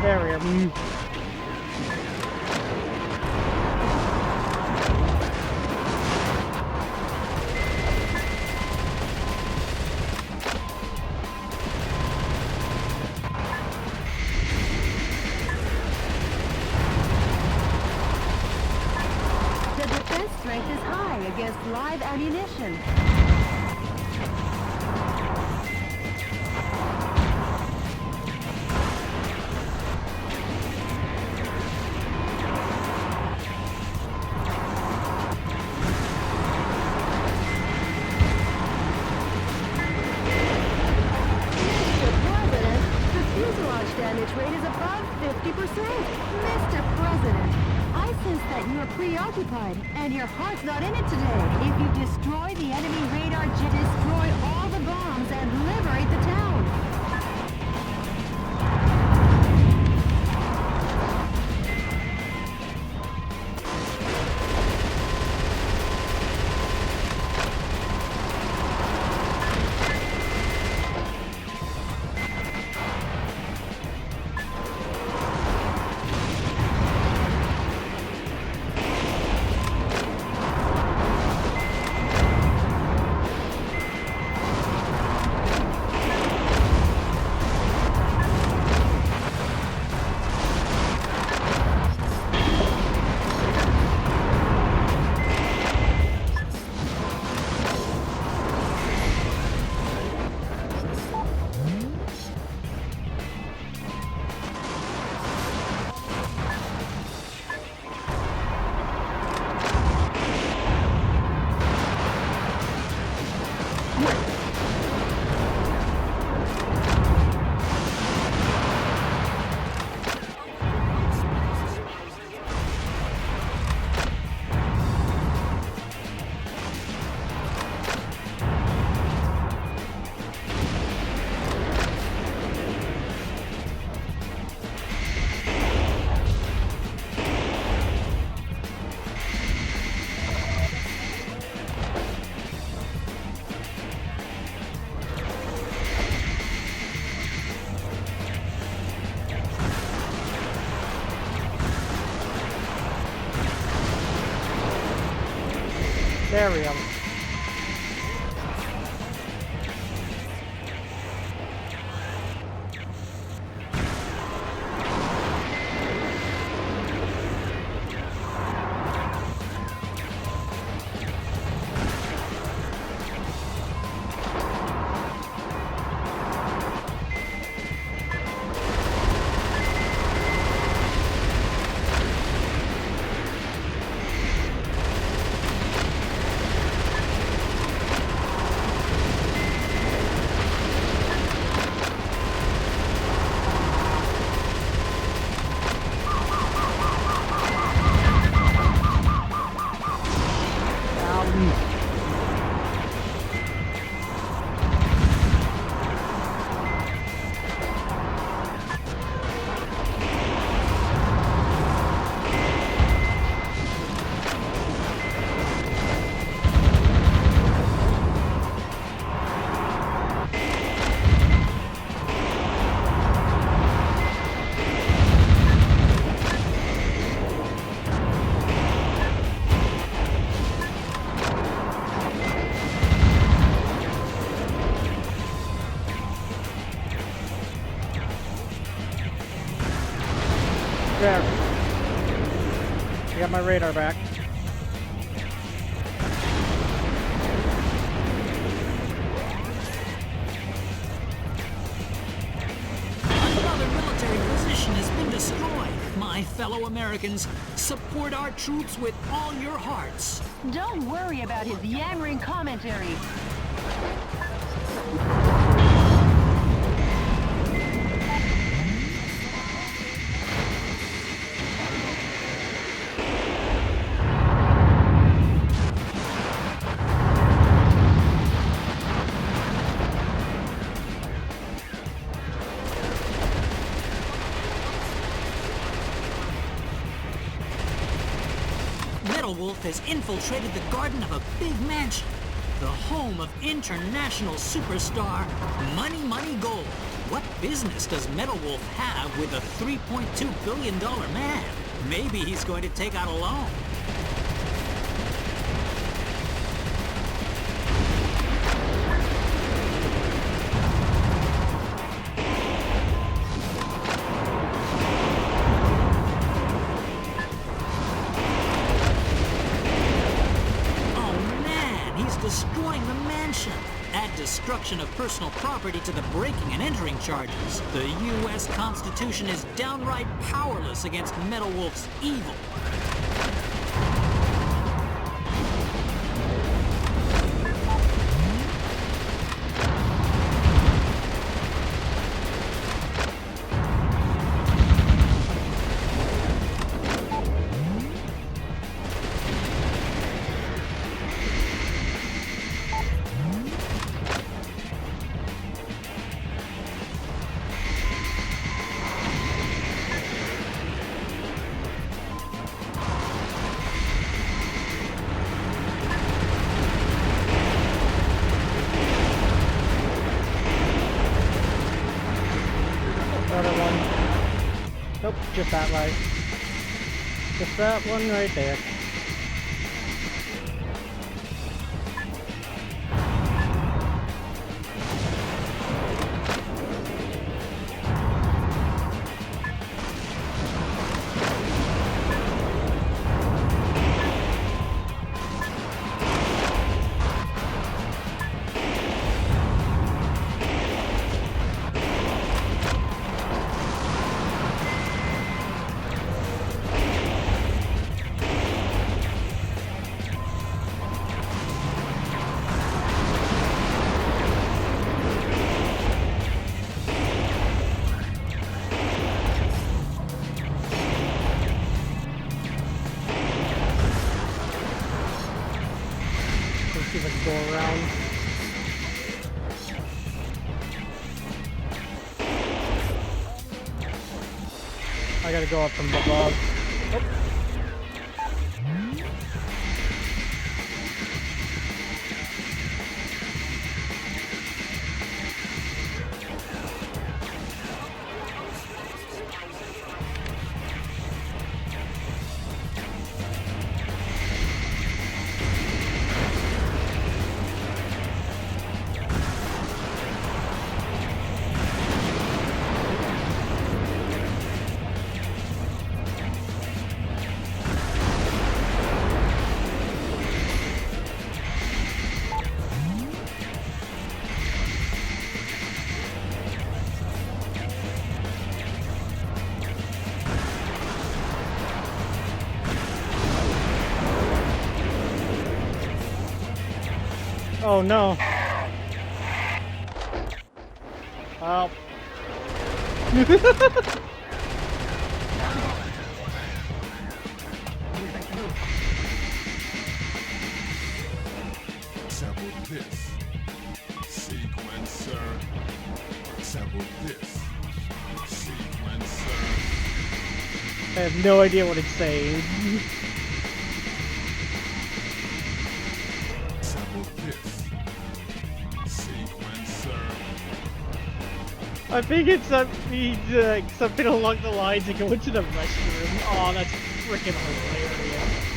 There we are. The defense strength is high against live ammunition. Damage rate is above 50%. Mr. President, I sense that you are preoccupied and your heart's not in it today. If you destroy the enemy radar jet, destroy all the bombs and liberate the town. There we go. There. I got my radar back. Another military position has been destroyed. My fellow Americans, support our troops with all your hearts. Don't worry about his yammering commentary. Metal Wolf has infiltrated the garden of a big mansion, the home of international superstar Money Money Gold. What business does Metal Wolf have with a $3.2 billion man? Maybe he's going to take out a loan. Destroying the mansion. Add destruction of personal property to the breaking and entering charges. The U.S. Constitution is downright powerless against Metal Wolf's evil. Nope, just that light. Just that one right there. See if I can go around. I gotta go up from above. Oh. Oh no. Help. Assemble this. Sequencer. Assemble this. Sequencer. I have no idea what it's saying. Assemble this. Sequencer. I think it's something along the lines of going to the restroom. Oh, that's freaking hilarious.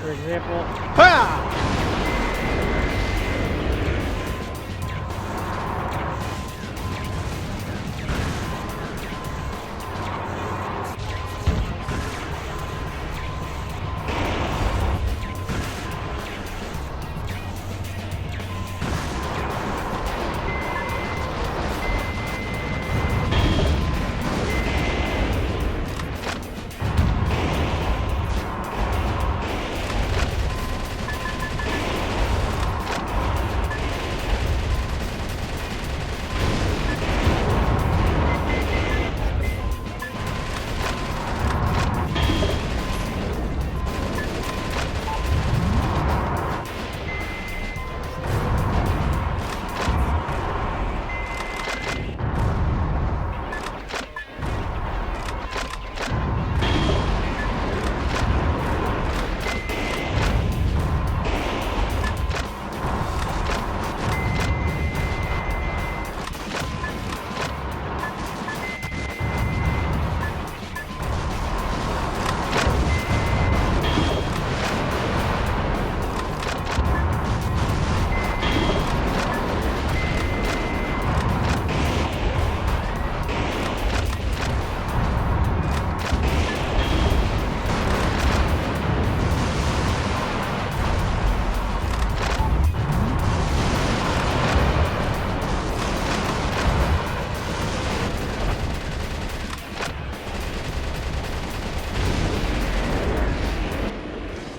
For example, ha!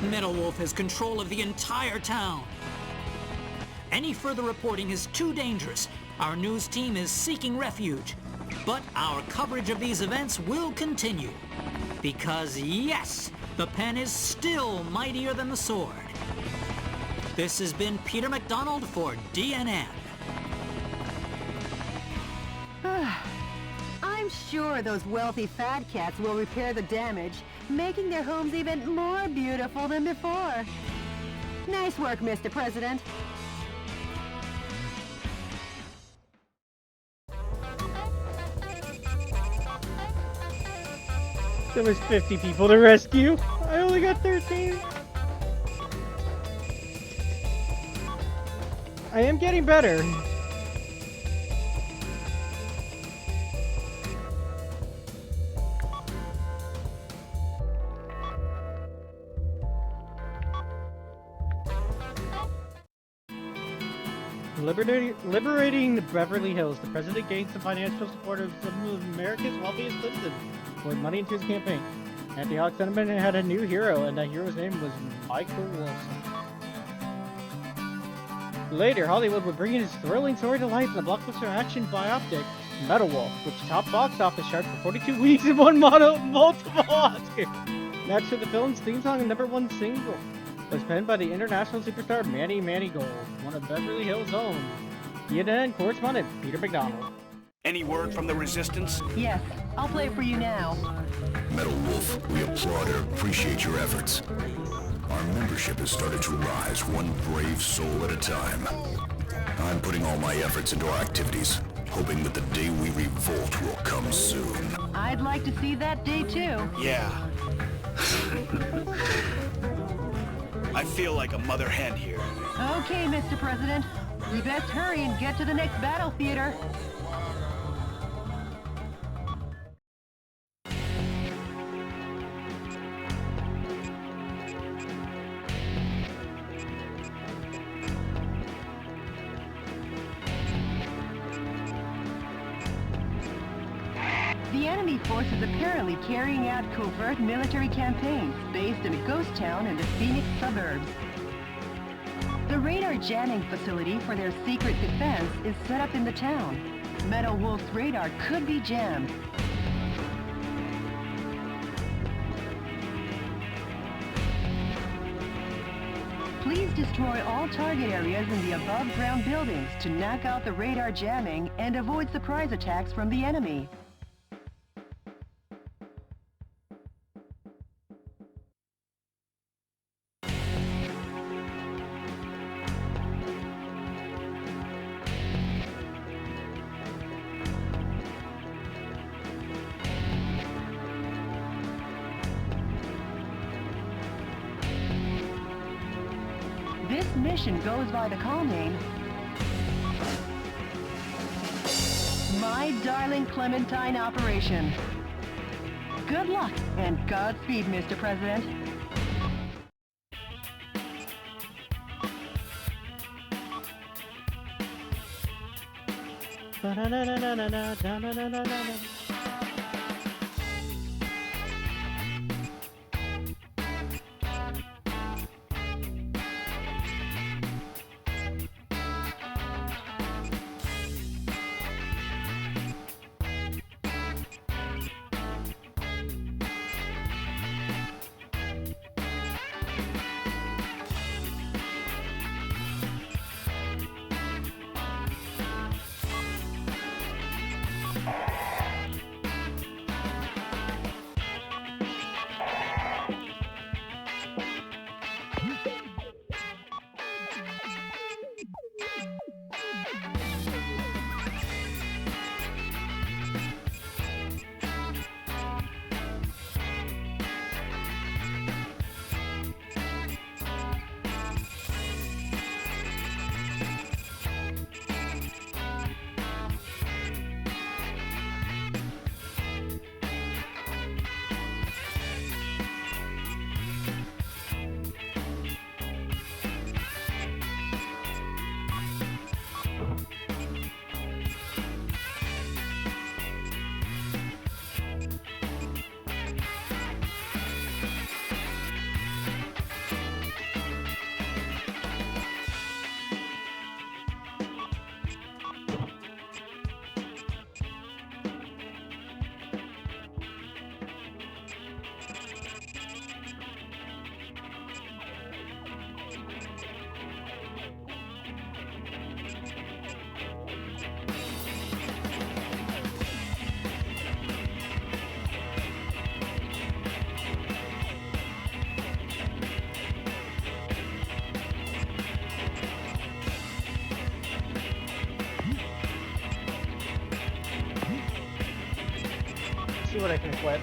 Metal Wolf has control of the entire town. Any further reporting is too dangerous. Our news team is seeking refuge. But our coverage of these events will continue. Because yes, the pen is still mightier than the sword. This has been Peter McDonald for DNN. I'm sure those wealthy fat cats will repair the damage, making their homes even more beautiful than before. Nice work, Mr. President. There was 50 people to rescue. I only got 13. I am getting better. Liberating Beverly Hills, the president gains the financial support of some of America's wealthiest citizens, poured money into his campaign. Anti-Hawk sentiment had a new hero, and that hero's name was Michael Wilson. Later, Hollywood would bring his thrilling story to life in the blockbuster action biopic Metal Wolf, which topped box office charts for 42 weeks and won multiple Oscars. Next to the film's theme song and #1 single was penned by the international superstar Manny Gold, one of Beverly Hills' own. CNN correspondent Peter McDonald. Any word from the Resistance? Yes, I'll play it for you now. Metal Wolf, we applaud and appreciate your efforts. Our membership has started to rise one brave soul at a time. I'm putting all my efforts into our activities, hoping that the day we revolt will come soon. I'd like to see that day too. Yeah. I feel like a mother hen here. Okay, Mr. President. We best hurry and get to the next battle theater. The enemy force is apparently carrying out covert military campaigns based in a ghost town in the Phoenix suburbs. The radar jamming facility for their secret defense is set up in the town. Metal Wolf's radar could be jammed. Please destroy all target areas in the above-ground buildings to knock out the radar jamming and avoid surprise attacks from the enemy. This mission goes by the call name My Darling Clementine Operation. Good luck and Godspeed, Mr. President. see what I can equip.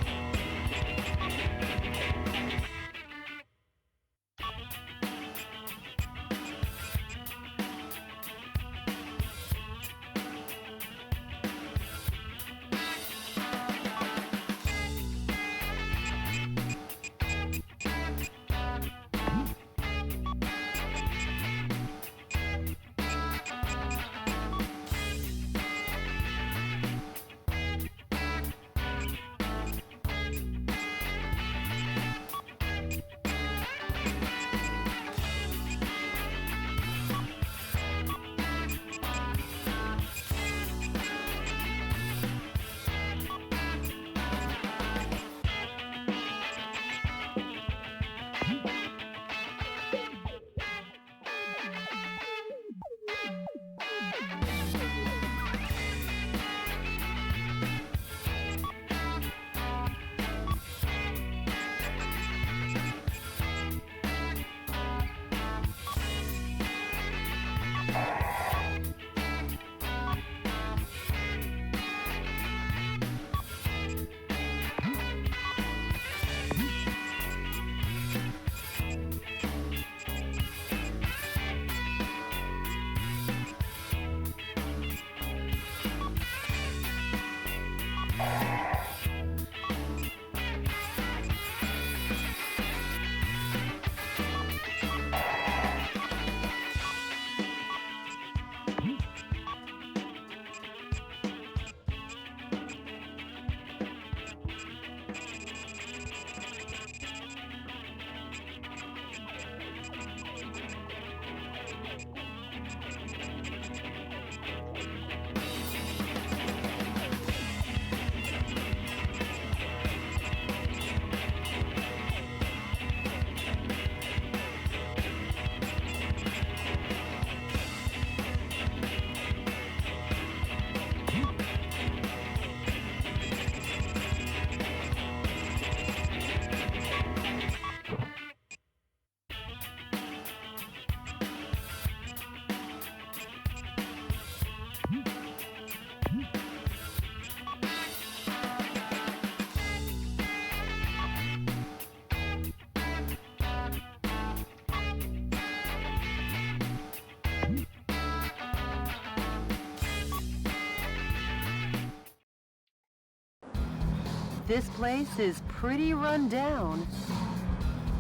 This place is pretty run down.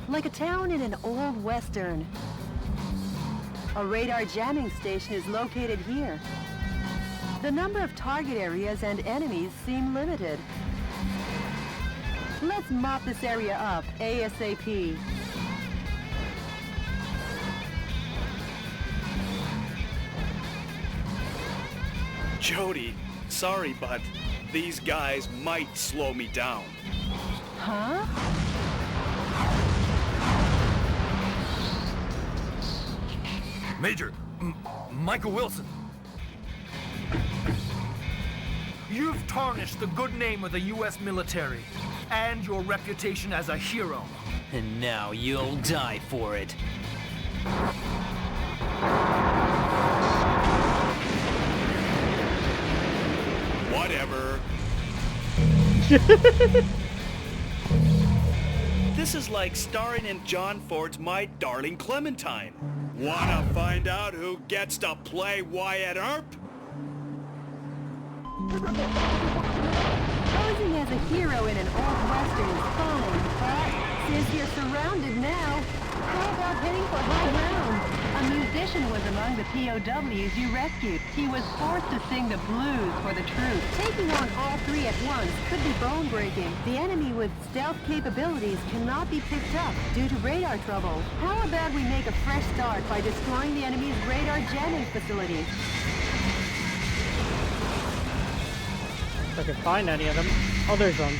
Like a town in an old western. A radar jamming station is located here. The number of target areas and enemies seem limited. Let's mop this area up ASAP. Jody, sorry, but these guys might slow me down. Huh? Major, Michael Wilson. You've tarnished the good name of the U.S. military and your reputation as a hero. And now you'll die for it. Whatever. This is like starring in John Ford's My Darling Clementine. Wanna find out who gets to play Wyatt Earp? Posing as a hero in an old western is fine, but since you're surrounded now, how about heading for high ground? A musician was among the POWs you rescued. He was forced to sing the blues for the troops. Taking on all three at once could be bone-breaking. The enemy with stealth capabilities cannot be picked up due to radar trouble. How about we make a fresh start by destroying the enemy's radar jamming facilities? If I can find any of them. Oh, there's some.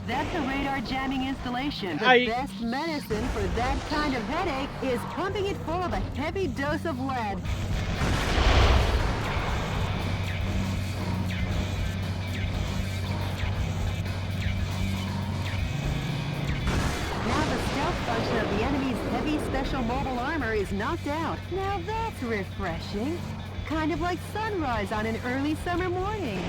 That's a radar jamming installation. The best medicine for that kind of headache is pumping it full of a heavy dose of lead. Now the stealth malfunction of the enemy's heavy special mobile armor is knocked out. Now that's refreshing. Kind of like sunrise on an early summer morning.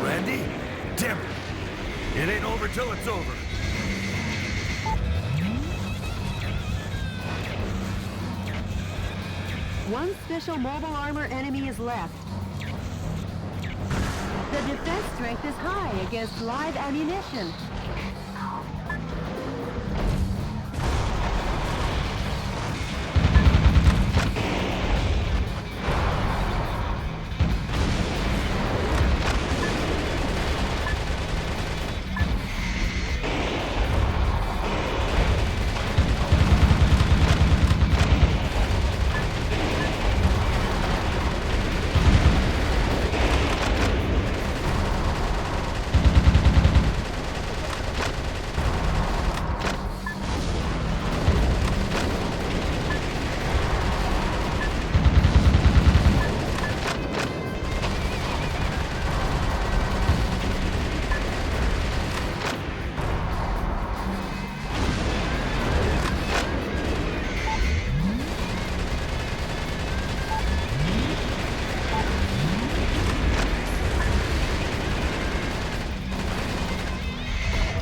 Randy? Damn it! It ain't over till it's over. One special mobile armor enemy is left. The defense strength is high against live ammunition.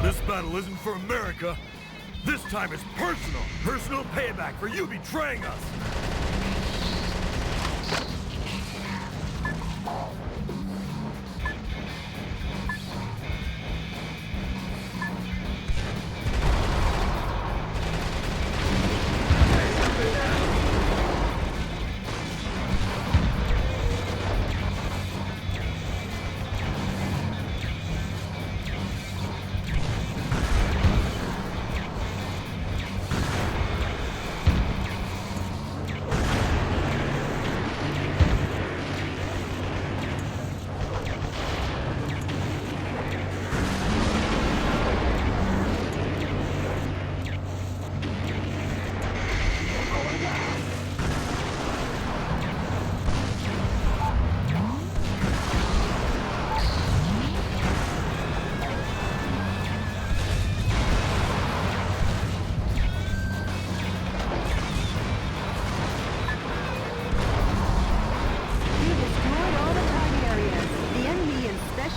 This battle isn't for America. This time it's personal. Personal payback for you betraying us.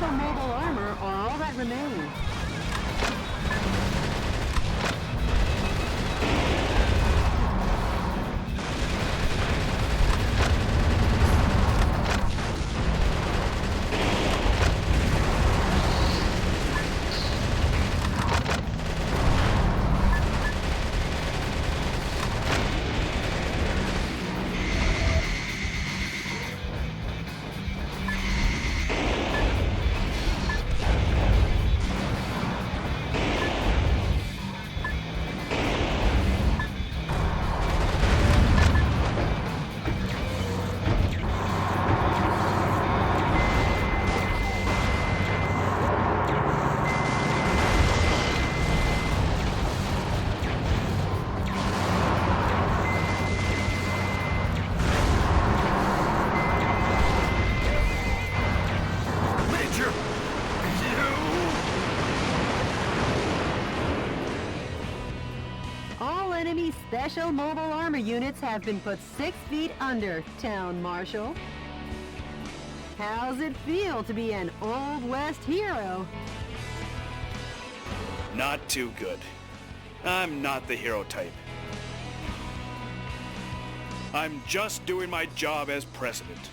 Mobile armor are all that remain. enemy special mobile armor units have been put 6 feet under, Town Marshal. How's it feel to be an Old West hero? Not too good. I'm not the hero type. I'm just doing my job as president.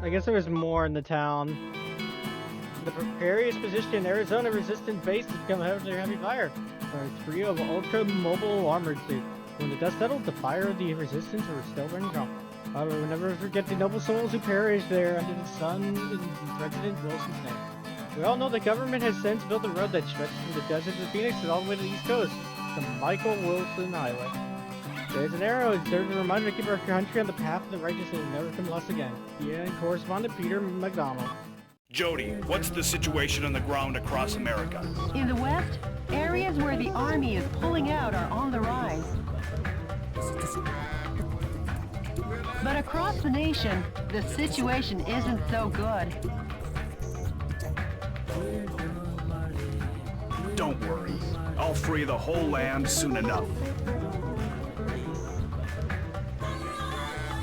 I guess there was more in the town. The precarious position in Arizona resistant base has become under heavy fire by a trio of ultra-mobile armored suits. When the dust settled, the fire of the resistance were still burning strong. However, we'll never forget the noble souls who perished there under the sun in President Wilson's name. We all know the government has since built a road that stretches from the deserts of Phoenix and all the way to the East Coast, the Michael Wilson Highway. There's an arrow. It serves as a reminder to keep our country on the path of the righteous and will never come lost again. Yeah, and correspondent Peter McDonald. Jody, what's the situation on the ground across America? In the West, areas where the Army is pulling out are on the rise. But across the nation, the situation isn't so good. Don't worry. I'll free the whole land soon enough.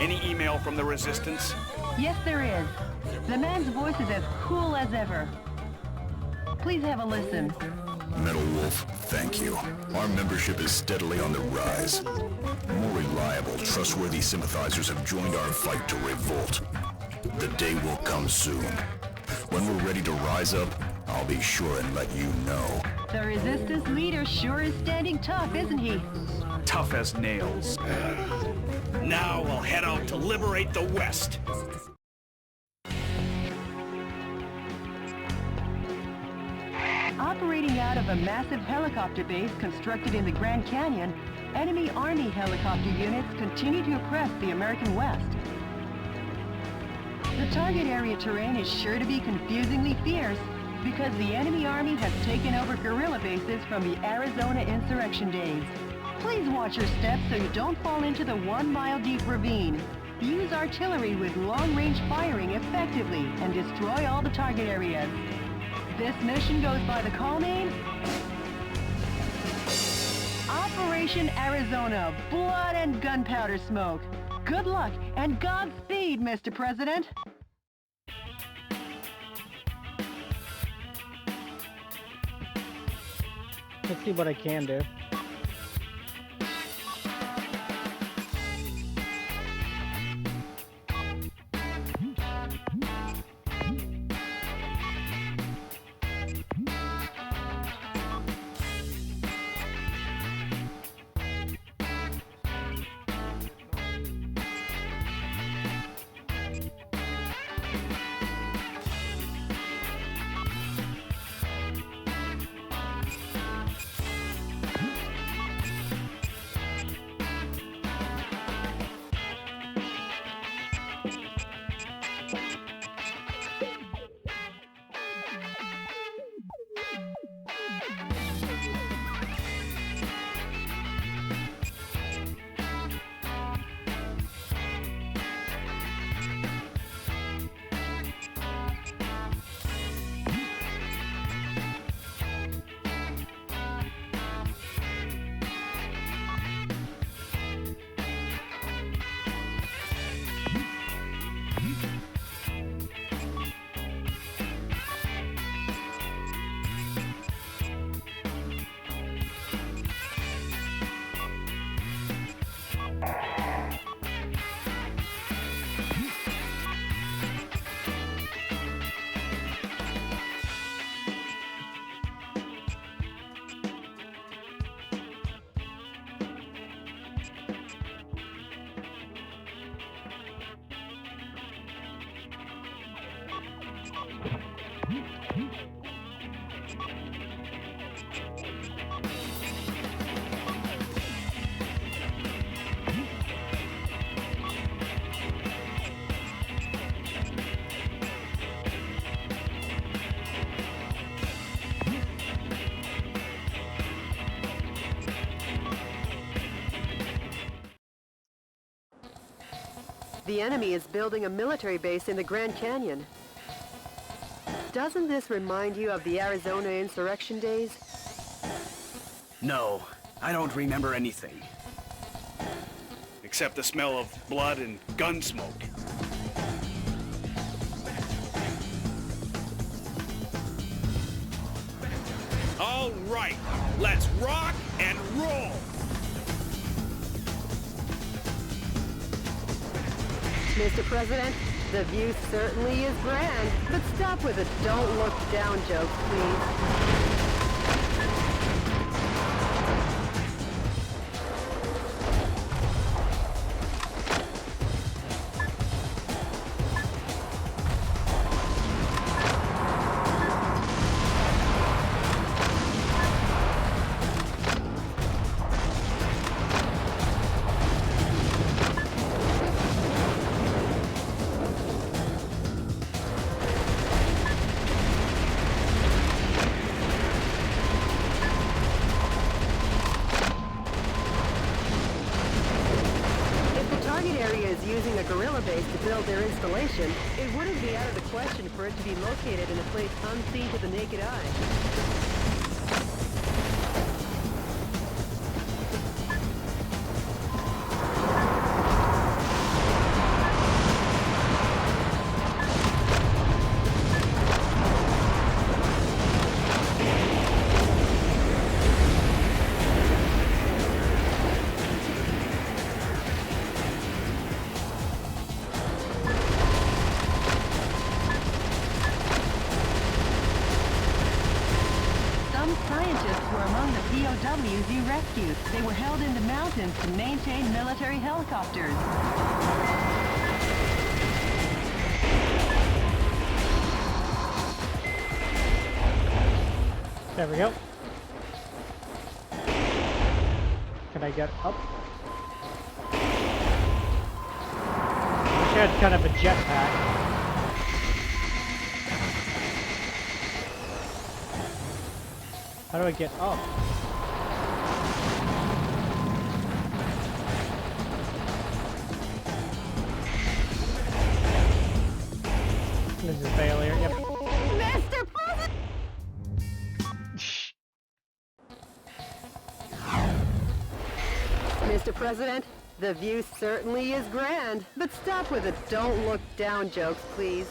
Any email from the Resistance? Yes, there is. The man's voice is as cool as ever. Please have a listen. Metal Wolf, thank you. Our membership is steadily on the rise. More reliable, trustworthy sympathizers have joined our fight to revolt. The day will come soon. When we're ready to rise up, I'll be sure and let you know. The Resistance leader sure is standing tough, isn't he? Tough as nails. Now I'll head out to liberate the West. Operating out of a massive helicopter base constructed in the Grand Canyon, enemy Army helicopter units continue to oppress the American West. The target area terrain is sure to be confusingly fierce because the enemy Army has taken over guerrilla bases from the Arizona insurrection days. Please watch your steps so you don't fall into the 1-mile-deep ravine. Use artillery with long-range firing effectively and destroy all the target areas. This mission goes by the call name Operation Arizona, Blood and Gunpowder Smoke. Good luck and Godspeed, Mr. President. Let's see what I can do. The enemy is building a military base in the Grand Canyon. Doesn't this remind you of the Arizona insurrection days? No, I don't remember anything. Except the smell of blood and gun smoke. All right, let's rock and roll! Mr. President, the view certainly is grand, but stop with the don't look down jokes, please. Using a guerrilla base to build their installation, it wouldn't be out of the question for it to be located in a place unseen to the naked eye. POWs you rescued. They were held in the mountains to maintain military helicopters. There we go. Can I get up? She had kind of a jetpack. How do I get up? This is failure. Yep. Mr. President! Mr. President, the view certainly is grand, but stop with the don't look down jokes, please.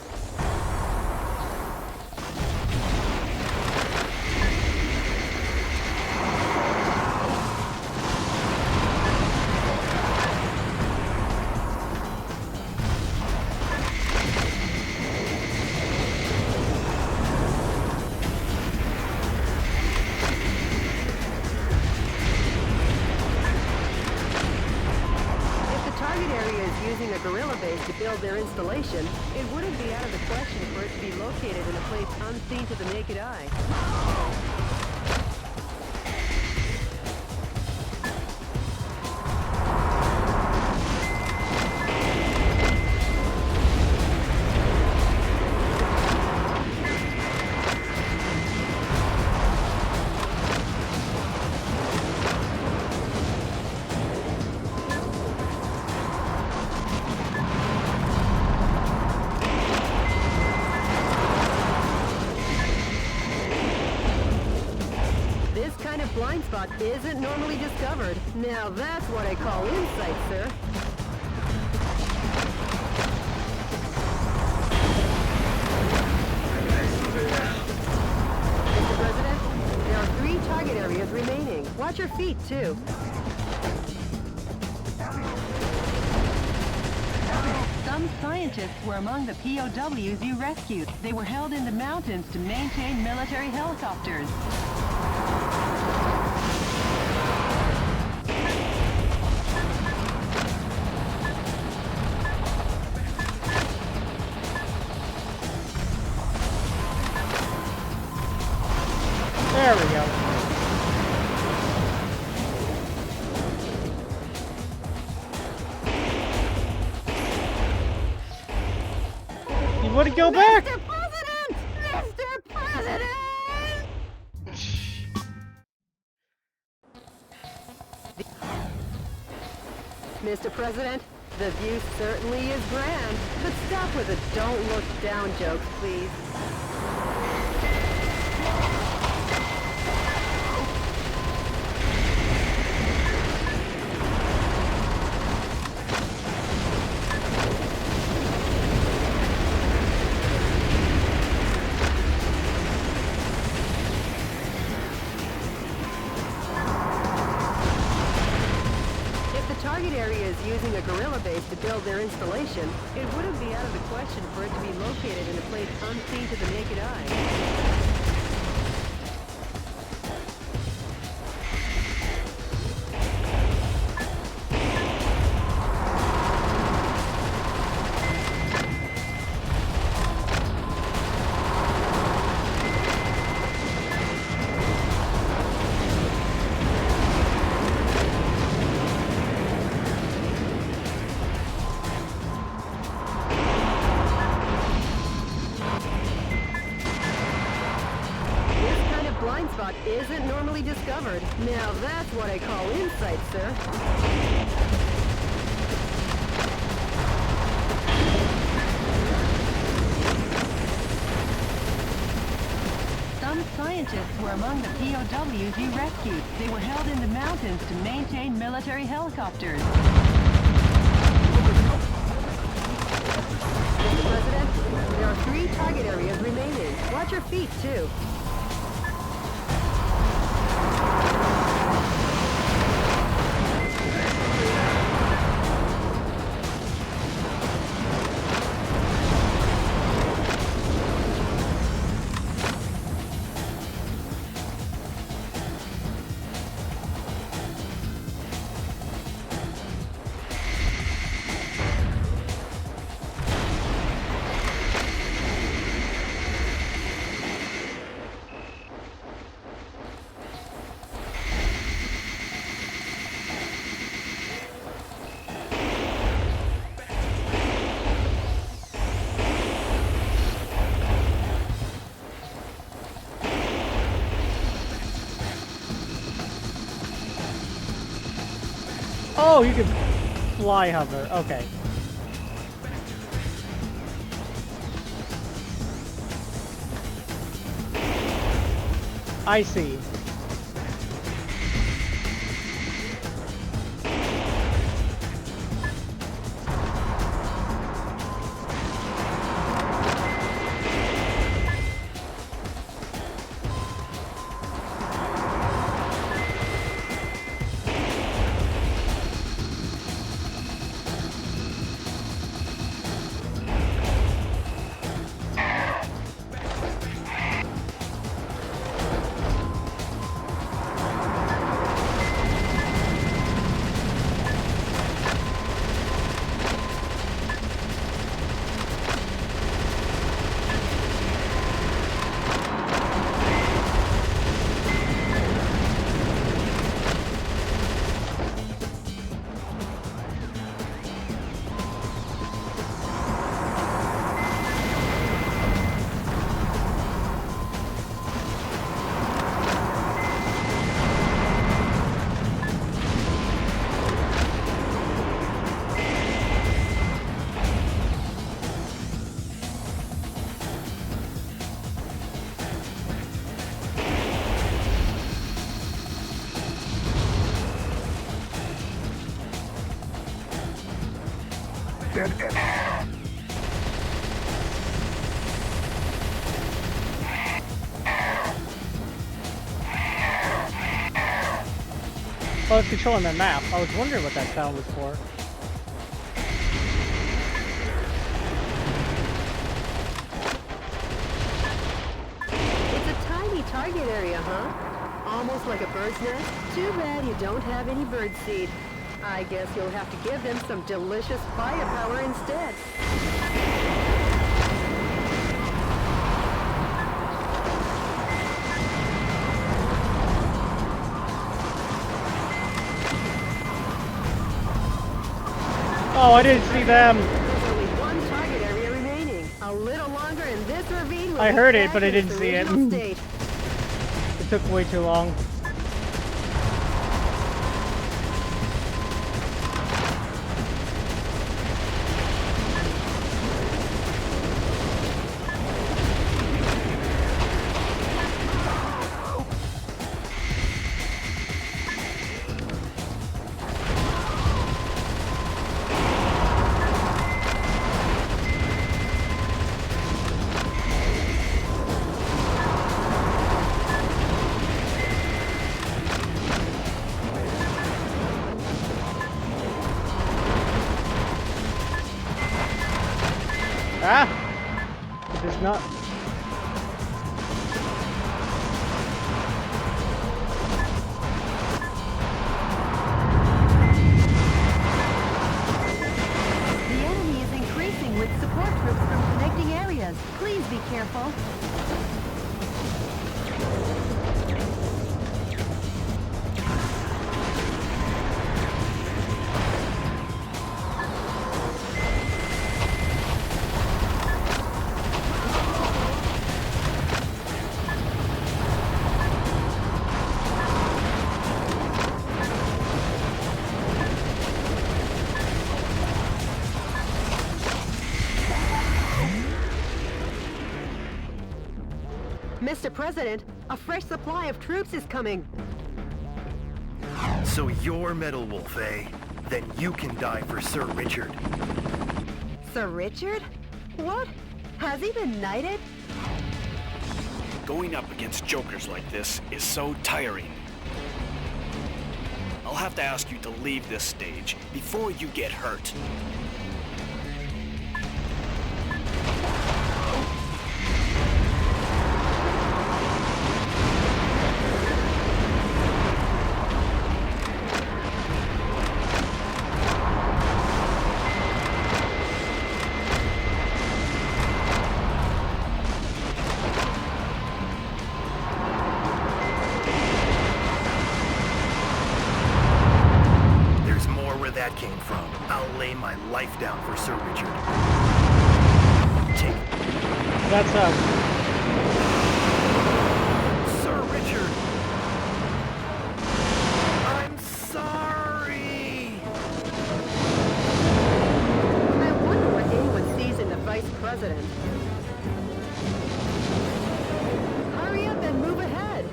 Using a guerrilla base to build their installation, it wouldn't be out of the question for it to be located in a place unseen to the naked eye. Blind spot isn't normally discovered. Now that's what I call insight, sir. Mr. President, there are 3 target areas remaining. Watch your feet, too. Some scientists were among the POWs you rescued. They were held in the mountains to maintain military helicopters. There we go. You want to go back? Mr. President! Mr. President! Mr. President, The view certainly is grand, but stop with the don't look down jokes, please. Using a guerrilla base to build their installation, it wouldn't be out of the question for it to be located in a place unseen to the naked eye. Isn't normally discovered. Now that's what I call insight, sir. Some scientists were among the POWs you rescued. They were held in the mountains to maintain military helicopters. Mr. President, there are 3 target areas remaining. Watch your feet, too. Oh, you can fly hover. Okay. I see. Oh, it's controlling the map. I was wondering what that sound was for. It's a tiny target area, huh? Almost like a bird's nest. Too bad you don't have any bird seed. I guess you'll have to give them some delicious firepower instead. Oh, I didn't see them. There's only one target area remaining. A little longer and this ravine will I be heard it, back but I in didn't its see it. original state. It took way too long. Ah! It does not. The enemy is increasing with support troops from connecting areas. Please be careful. Mr. President, a fresh supply of troops is coming. So you're Metal Wolf, eh? Then you can die for Sir Richard. Sir Richard? What? Has he been knighted? Going up against jokers like this is so tiring. I'll have to ask you to leave this stage before you get hurt. That came from. I'll lay my life down for Sir Richard. Take it. That's Sir Richard! I'm sorry! I wonder what anyone sees in the Vice President. Hurry up and move ahead!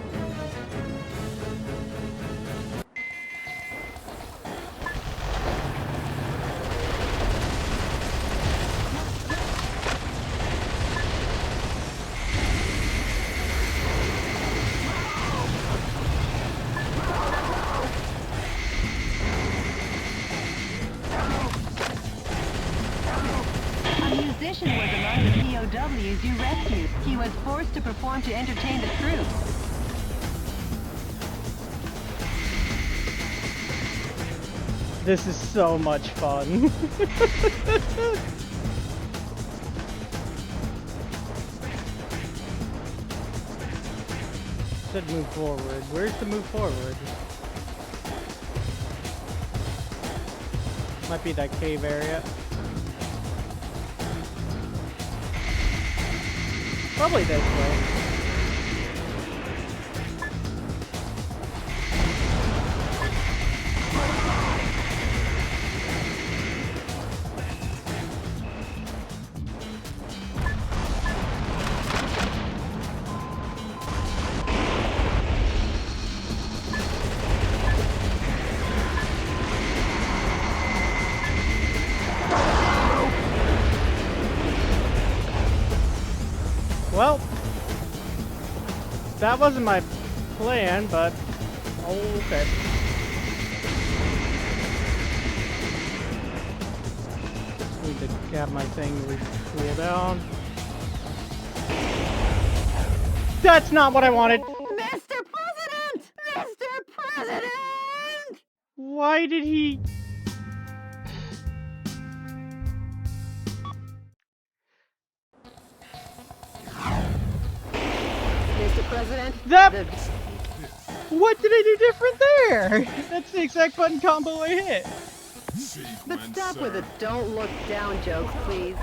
Was among the POWs you rescued. He was forced to perform to entertain the troops. This is so much fun. Said move forward. Where's the move forward? Might be that cave area. Probably this way. Well, that wasn't my plan, but okay. Just need to have my thing cool down. That's not what I wanted! Mr. President! Mr. President! Why did he... President? What did I do different there? That's the exact button combo I hit. But stop with the don't look down jokes, please.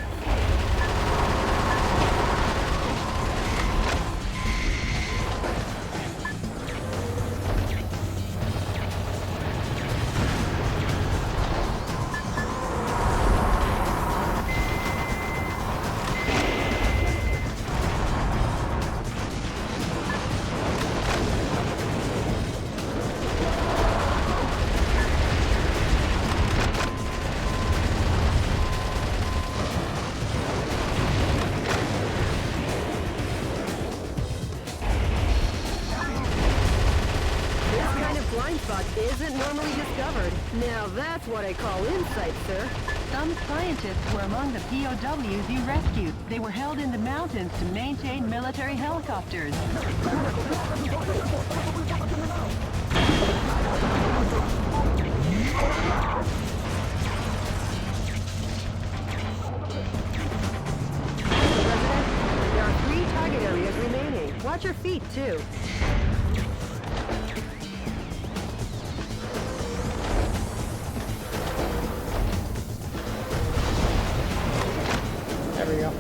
discovered. Now that's what I call insight, sir. Some scientists were among the POWs you rescued. They were held in the mountains to maintain military helicopters. There are 3 target areas remaining. Watch your feet, too. There we go.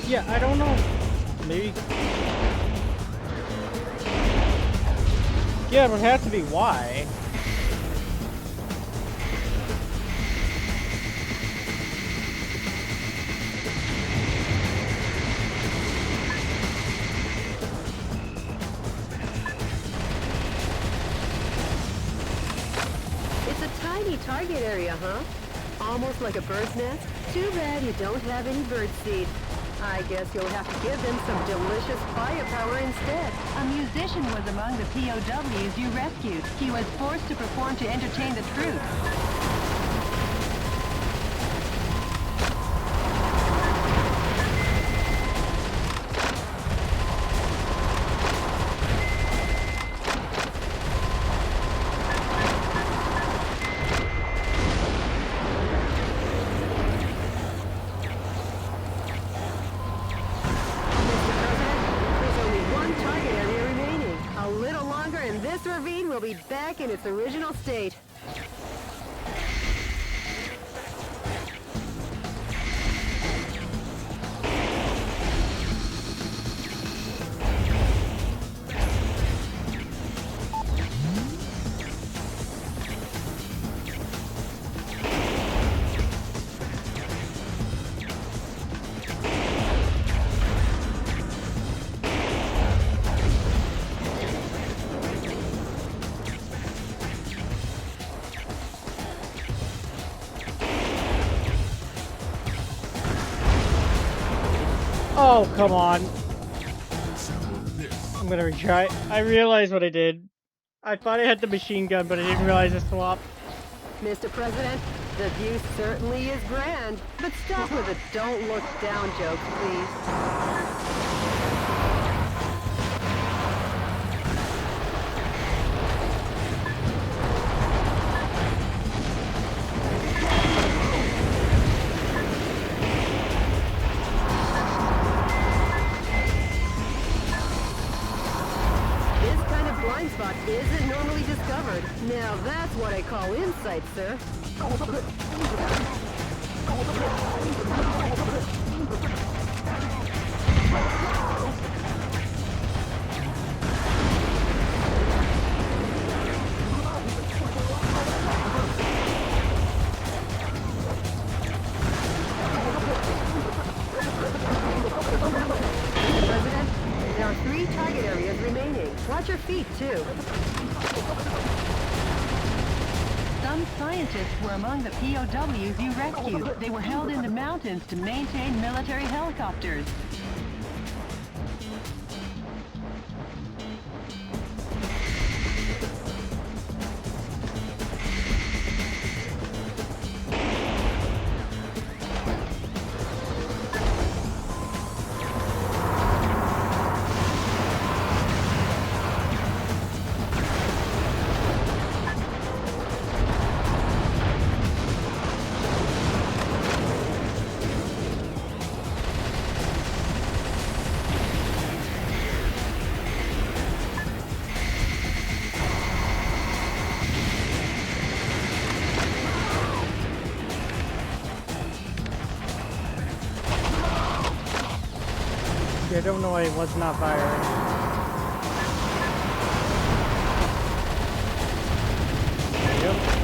Yeah, I don't know. Maybe. Yeah, it would have to be why. It's a tiny target area, huh? Almost like a bird's nest? Too bad you don't have any bird seed. I guess you'll have to give them some delicious firepower instead. A musician was among the POWs you rescued. He was forced to perform to entertain the troops. This ravine will be back in its original state. Oh, come on. I'm gonna retry. I realized what I did. I thought I had the machine gun, but I didn't realize the swap. Mr. President, the view certainly is grand, but stop with the don't look down jokes, please. Spot isn't normally discovered. Now that's what I call insight, sir. President, there are 3 target areas remaining. Watch your feet, too. Some scientists were among the POWs you rescued. They were held in the mountains to maintain military helicopters. I don't know why it was not firing. Yep.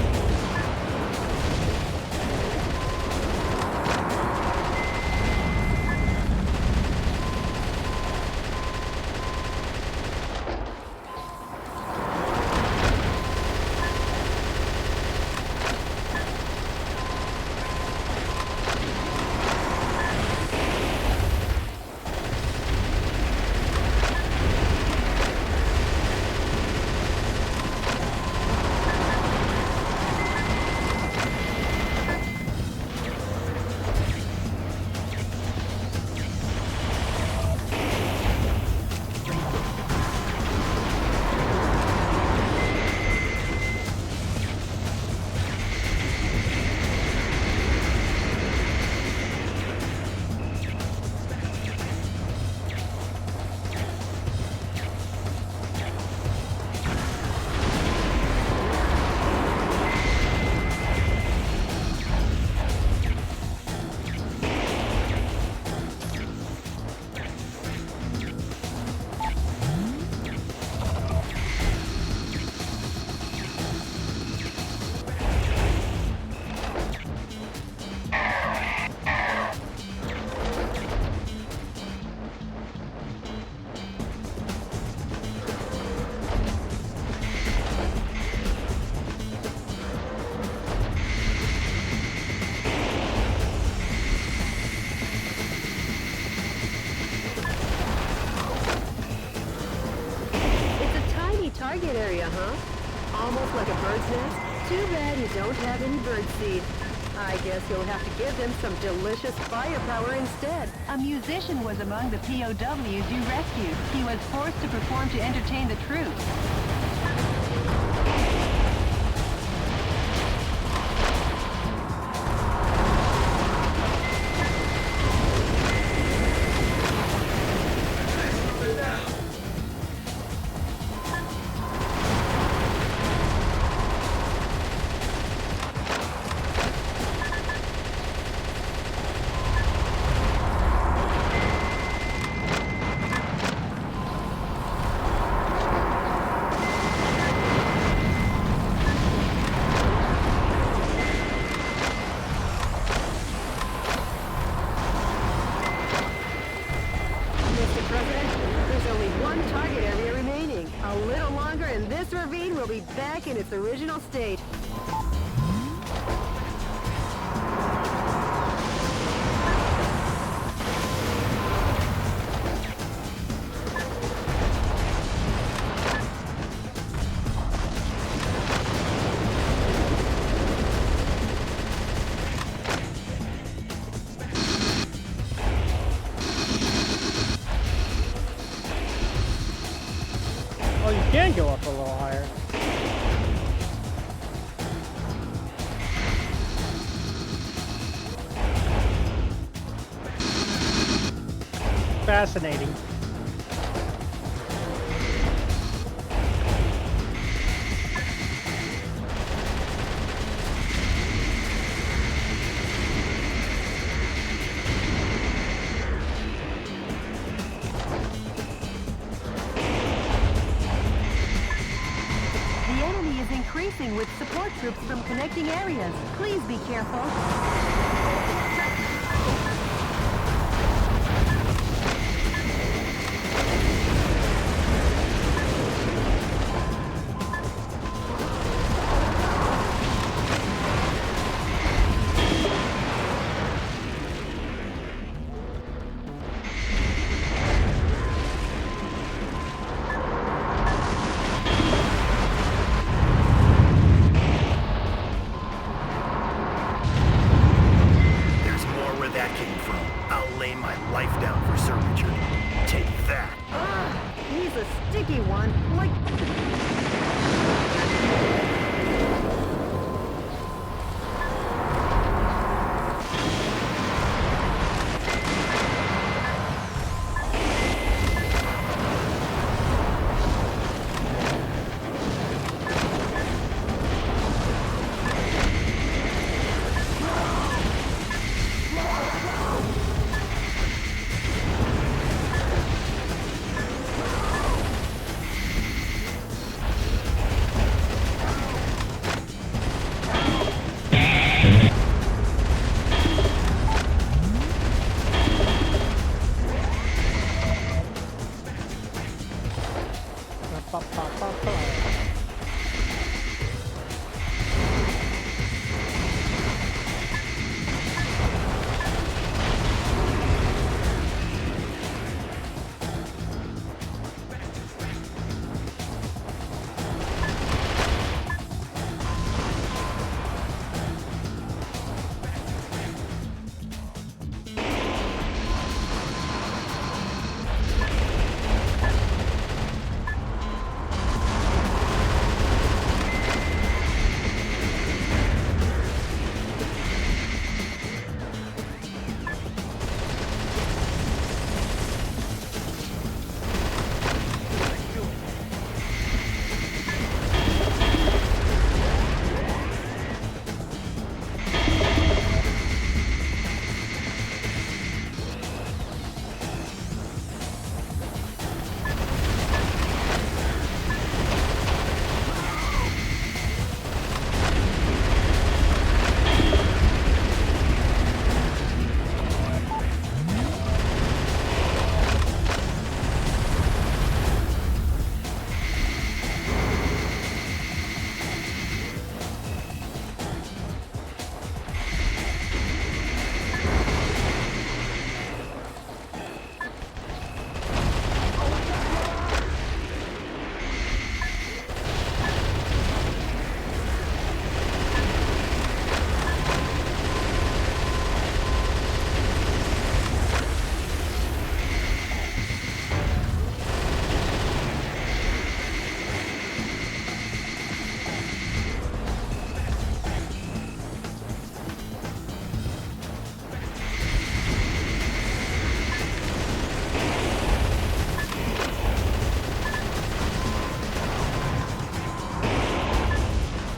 Target area, huh? Almost like a bird's nest? Too bad you don't have any birdseed. I guess you'll have to give them some delicious firepower instead. A musician was among the POWs you rescued. He was forced to perform to entertain the troops. Back in its original state. Oh, you can go up a little higher. Fascinating. support troops from connecting areas. Please be careful.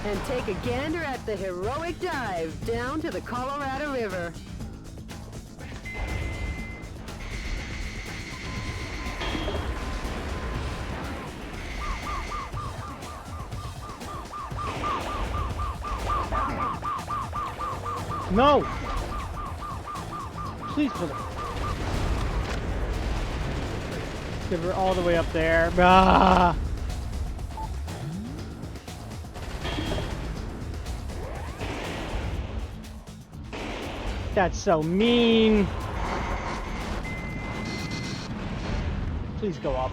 And take a gander at the heroic dive down to the Colorado River. No! Please, brother. Give her all the way up there. Ah! That's so mean. Please go up.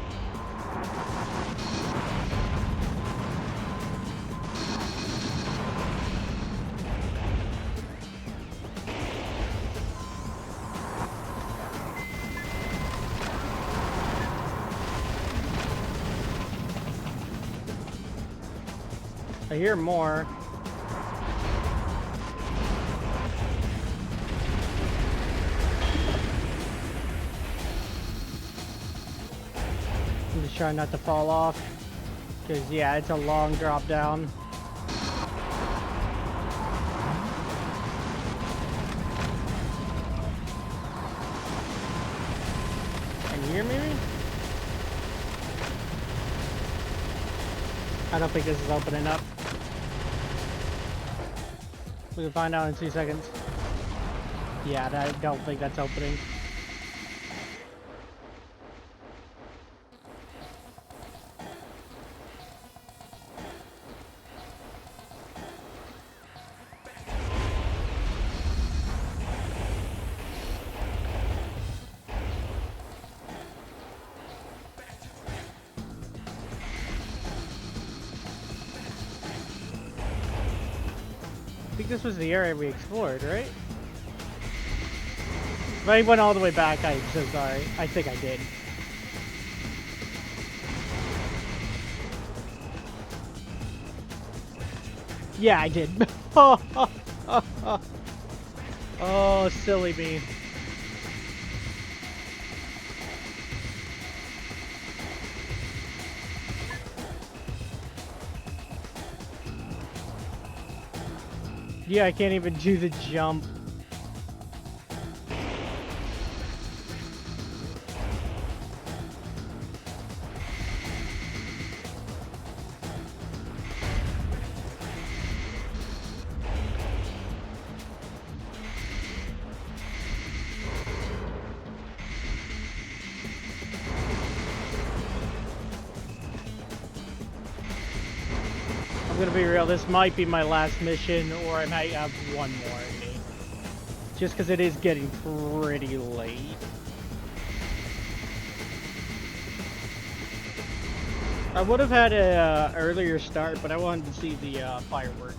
I hear more. I'm just trying not to fall off. Because, yeah, it's a long drop down. Can you hear me? I don't think this is opening up. We'll find out in 2 seconds. Yeah, I don't think that's opening. I think this was the area we explored, right? If I went all the way back, I'm so sorry. I think I did. Yeah, I did. Oh, silly me. Yeah, I can't even do the jump. I'm gonna be real, this might be my last mission, or I might have one more in me. Just because it is getting pretty late. I would have had a earlier start, but I wanted to see the fireworks.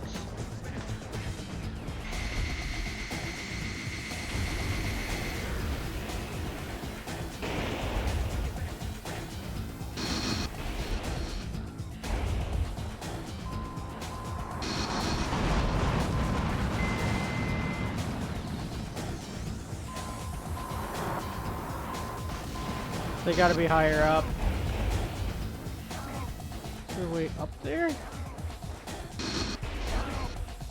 They gotta be higher up. Is there a way up there?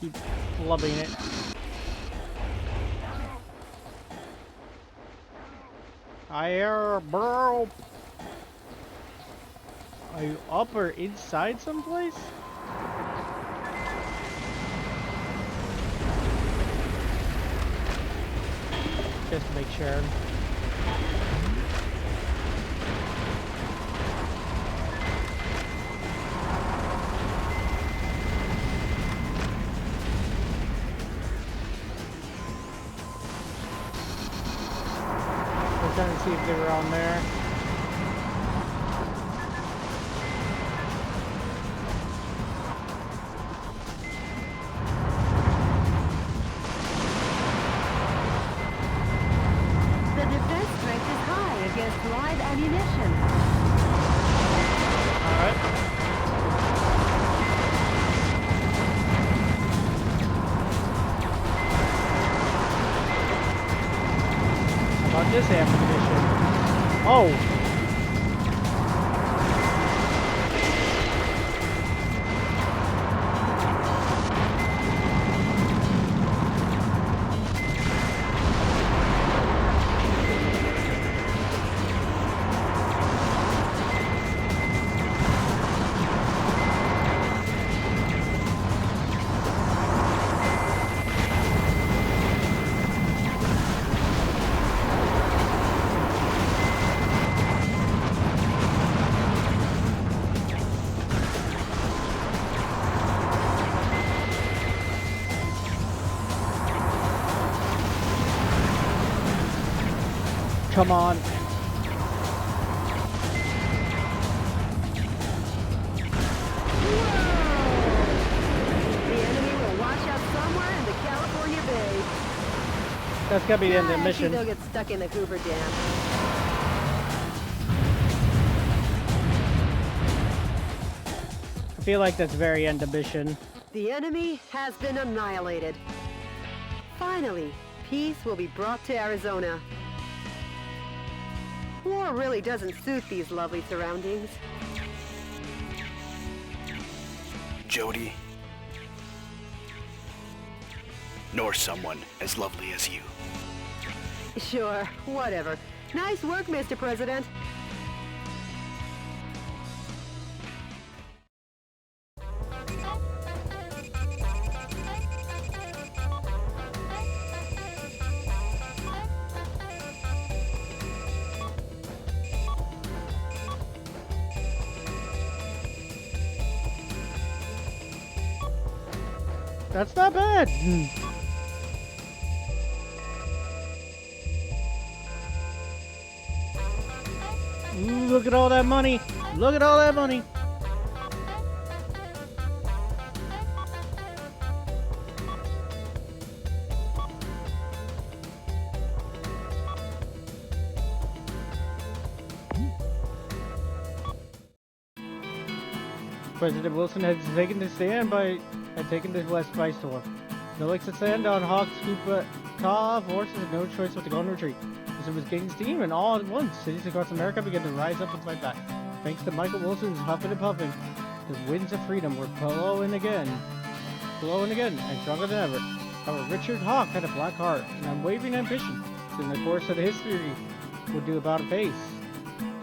Keep flubbing it. Higher, bro. Are you up or inside someplace? Just to make sure. Trying to see if they were on there. The defense strength is high against live ammunition. Alright. How about this ammunition? Oh! Come on. The enemy will wash up somewhere in the California Bay. That's gotta be the end of the mission. They'll get stuck in the Hoover Dam. I feel like that's very end of mission. The enemy has been annihilated. Finally, peace will be brought to Arizona. War really doesn't suit these lovely surroundings. Jody. Nor someone as lovely as you. Sure, whatever. Nice work, Mr. President. That's not bad. Ooh, look at all that money. Look at all that money. President Wilson has taken the stand taken the West by storm. No likes to stand on Hawk's Kupa forces have no choice but to go on retreat. This was gaining steam, and all at once, cities across America began to rise up and fight back. Thanks to Michael Wilson's huffing and puffing, the winds of freedom were blowing again, and stronger than ever. However, Richard Hawk had a black heart and unwavering ambition, so in the course of history would do about a face.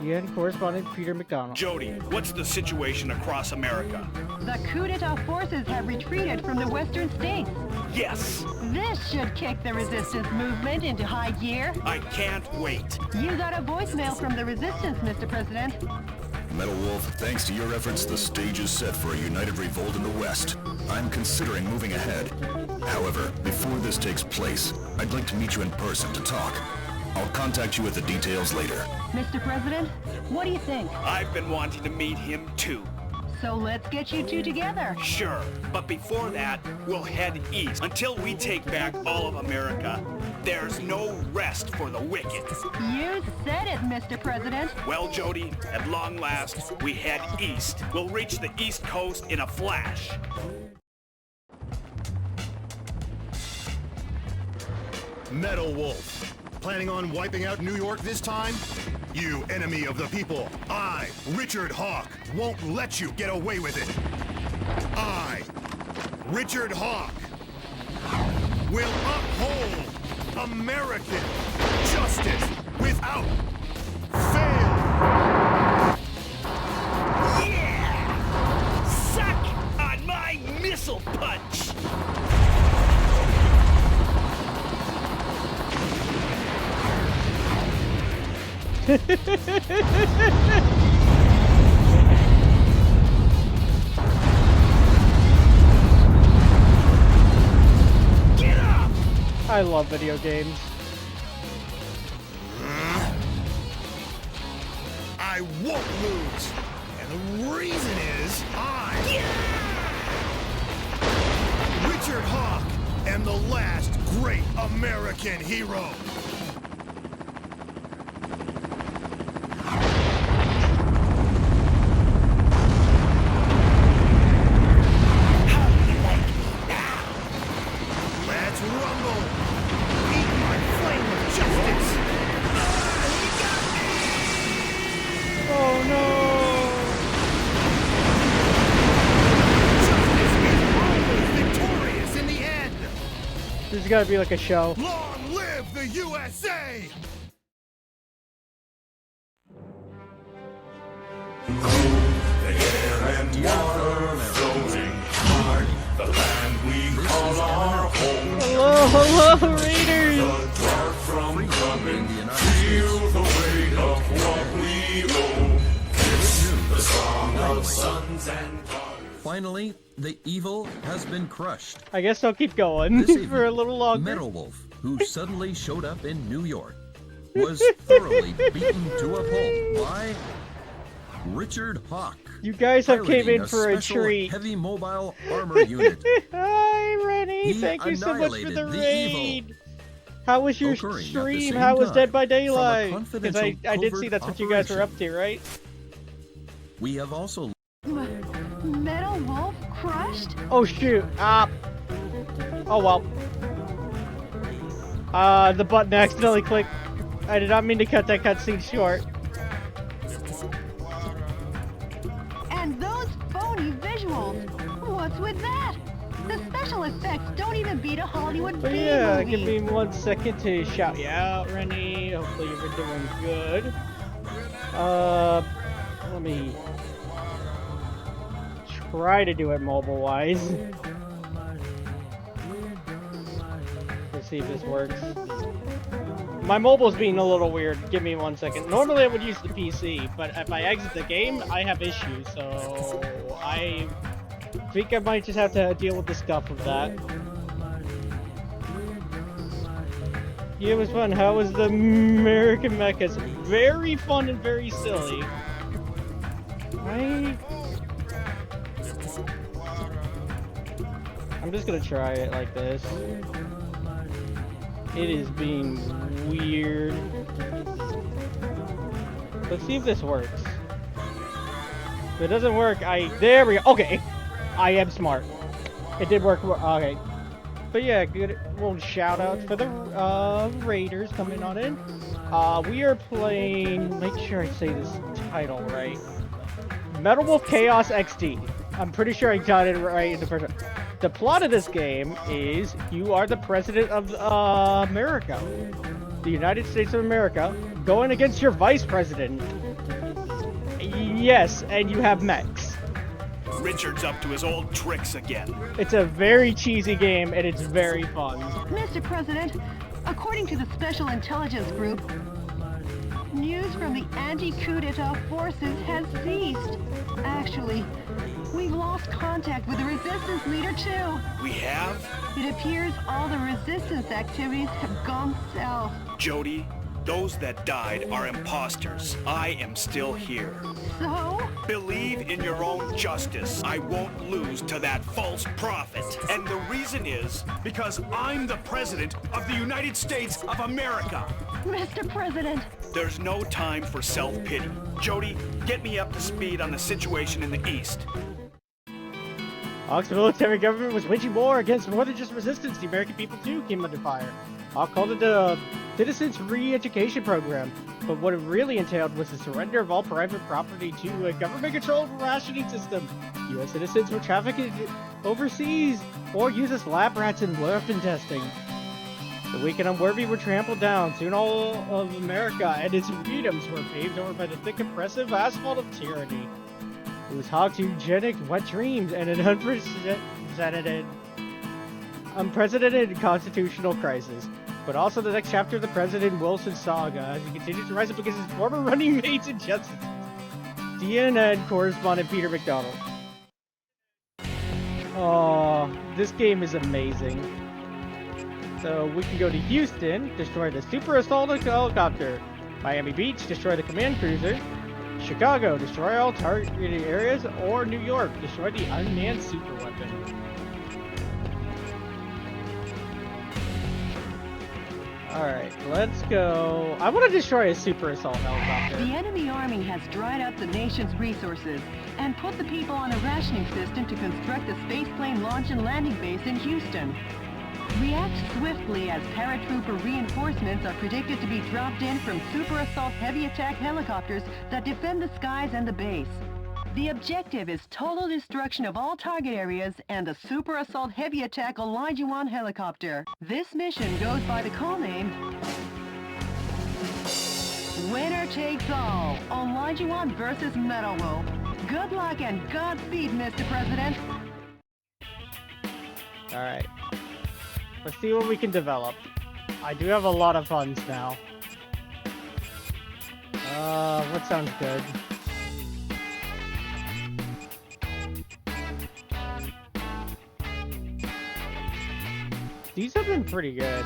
UN correspondent Peter McDonald. Jody, what's the situation across America? The coup d'etat forces have retreated from the western states. Yes! This should kick the resistance movement into high gear. I can't wait. You got a voicemail from the resistance, Mr. President. Metal Wolf, thanks to your efforts, the stage is set for a united revolt in the West. I'm considering moving ahead. However, before this takes place, I'd like to meet you in person to talk. I'll contact you with the details later. Mr. President, what do you think? I've been wanting to meet him too. So let's get you two together. Sure, but before that, we'll head east. Until we take back all of America, there's no rest for the wicked. You said it, Mr. President. Well, Jody, at long last, we head east. We'll reach the East Coast in a flash. Metal Wolf. Planning on wiping out New York this time? You enemy of the people, I, Richard Hawk, won't let you get away with it. I, Richard Hawk, will uphold American justice without fail. Yeah! Suck on my missile punch! Get up! I love video games. I won't lose. And the reason is Richard Hawk am the last great American hero. There's gotta be like a show. Long live the USA! The air and water floating hard, the land we call our home. Hello, readers! The dark from coming, feel the weight of what we owe. It's the song of sons and daughters. Finally, the evil has been crushed. I guess I'll keep going for a little longer. Metal Wolf, who suddenly showed up in New York, was thoroughly beaten to a pulp by Richard Hawk. You guys have came in for a treat. Heavy mobile armor unit. Hi, Rennie. Thank you so much for the raid. How was your stream? How was Dead by Daylight? Because I did see that's what you guys were up to, right? We have also... Metal Wolf crushed? Oh shoot. Oh well. The button accidentally clicked. I did not mean to cut that cutscene short. And those phony visuals. What's with that? The special effects don't even beat a Hollywood But yeah, give me 1 second to shout you out, Rennie. Hopefully you're doing good. Let me try to do it mobile-wise. Let's see if this works. My mobile's being a little weird. Give me 1 second. Normally I would use the PC, but if I exit the game, I have issues, so think I might just have to deal with the stuff of that. Yeah, it was fun. How was the American Mechas? Very fun and very silly. I'm just gonna try it like this. It is being weird. Let's see if this works. If it doesn't work, there we go. Okay, I am smart. It did work. Okay, but yeah, good little shout outs for the Raiders coming on in. We are playing. Make sure I say this title right. Metal Wolf Chaos XD. I'm pretty sure I got it right in the first one. The plot of this game is you are the president of America, the United States of America, going against your vice president. Yes, and you have mechs. Richard's up to his old tricks again. It's a very cheesy game, and it's very fun. Mr. President, according to the Special Intelligence Group, news from the anti-coup d'etat forces has ceased. Actually, we've lost contact with the resistance leader, too. We have? It appears all the resistance activities have gone south. Jody, those that died are imposters. I am still here. So? Believe in your own justice. I won't lose to that false prophet. And the reason is because I'm the president of the United States of America. Mr. President. There's no time for self-pity. Jody, get me up to speed on the situation in the East. Hawk's military government was waging war against more than just resistance. The American people, too, came under fire. Hawk called it the Citizens Re-Education Program, but what it really entailed was the surrender of all private property to a government-controlled rationing system. U.S. citizens were trafficked overseas or used as lab rats in weapon testing. The weak and unworthy were trampled down. Soon all of America and its freedoms were paved over by the thick, oppressive asphalt of tyranny. It was Hawk's eugenic wet dreams and an unprecedented constitutional crisis, but also the next chapter of the President Wilson saga as he continues to rise up against his former running mates and justices. CNN correspondent Peter McDonald. Oh, this game is amazing. So we can go to Houston, destroy the Super Assault Helicopter. Miami Beach, destroy the Command Cruiser. Chicago, destroy all targeted areas. Or New York, destroy the unmanned super weapon. Alright, let's go. I want to destroy a Super Assault Helicopter. The enemy army has dried up the nation's resources and put the people on a rationing system to construct a spaceplane launch and landing base in Houston. React swiftly as paratrooper reinforcements are predicted to be dropped in from Super Assault heavy attack helicopters that defend the skies and the base. The objective is total destruction of all target areas and the Super Assault heavy attack Olajuwon helicopter. This mission goes by the call name Winner Takes All, Olajuwon versus Metal Wolf. Good luck and Godspeed, Mr. President. Alright. Let's see what we can develop. I do have a lot of funds now. What sounds good? These have been pretty good.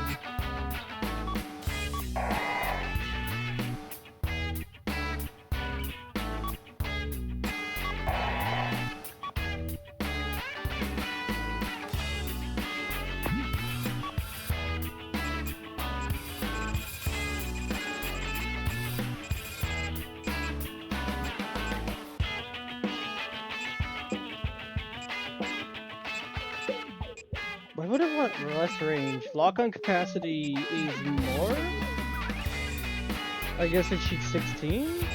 Why would it want less range? Lock-on capacity is more? I guess it shoots 16?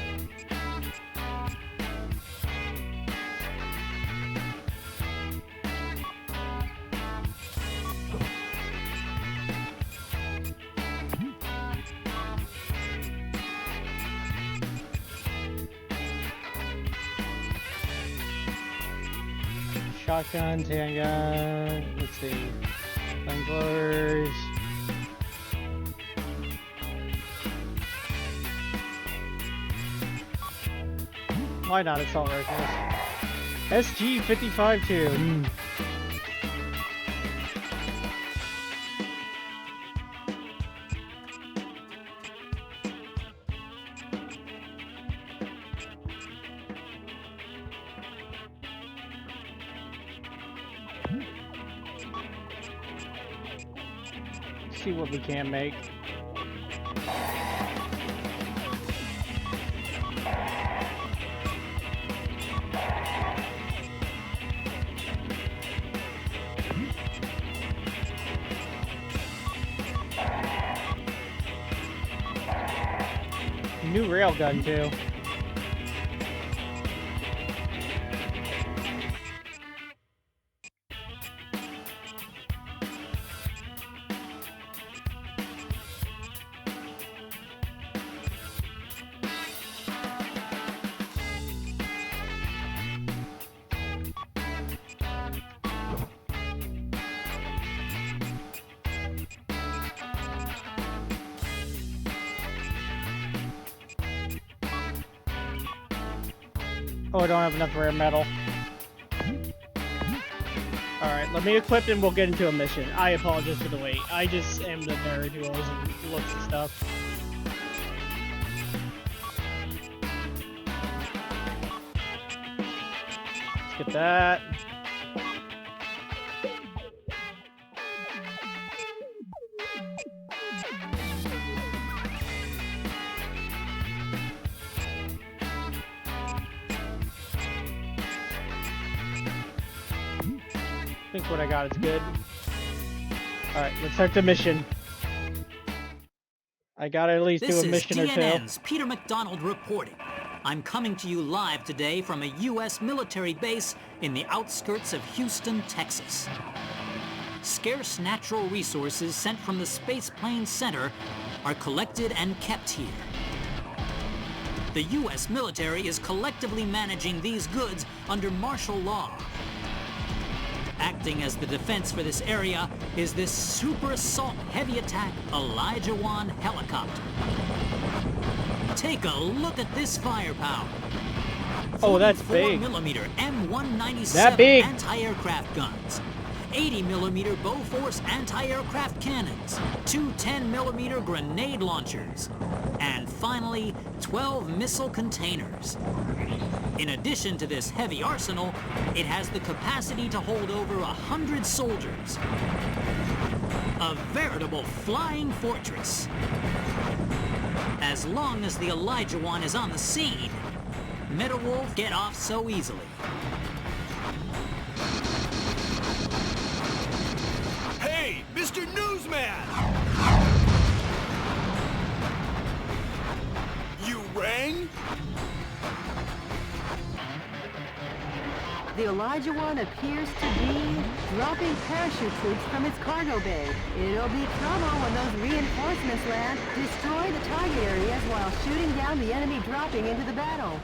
Shotgun, handgun, let's see, flamethrowers. Why not assault rifles? SG-55 too. See what we can make. New railgun too. Oh, I don't have enough rare metal. Alright, let me equip and we'll get into a mission. I apologize for the wait. I just am the nerd who always looks at stuff. Let's get that. I think what I got is good. Alright, let's start the mission. I gotta at least do a mission or two. This is TNN's Peter McDonald reporting. I'm coming to you live today from a U.S. military base in the outskirts of Houston, Texas. Scarce natural resources sent from the Space Plane Center are collected and kept here. The U.S. military is collectively managing these goods under martial law. Acting as the defense for this area is this Super Assault Heavy Attack Elijah 1 helicopter. Take a look at this firepower. Oh, that's big. 44mm M197 that big. Anti-aircraft guns. 80mm Bofors anti-aircraft cannons, 2 10mm grenade launchers, and finally 12 missile containers. In addition to this heavy arsenal, it has the capacity to hold over 100 soldiers. A veritable flying fortress. As long as the Elijah 1 is on the scene, Metal Wolf get off so easily. Hey, Mr. Newsman! You rang? The Elijah 1 appears to be dropping parachute troops from its cargo bay. It'll be trouble when those reinforcements land. Destroy the target areas while shooting down the enemy dropping into the battle.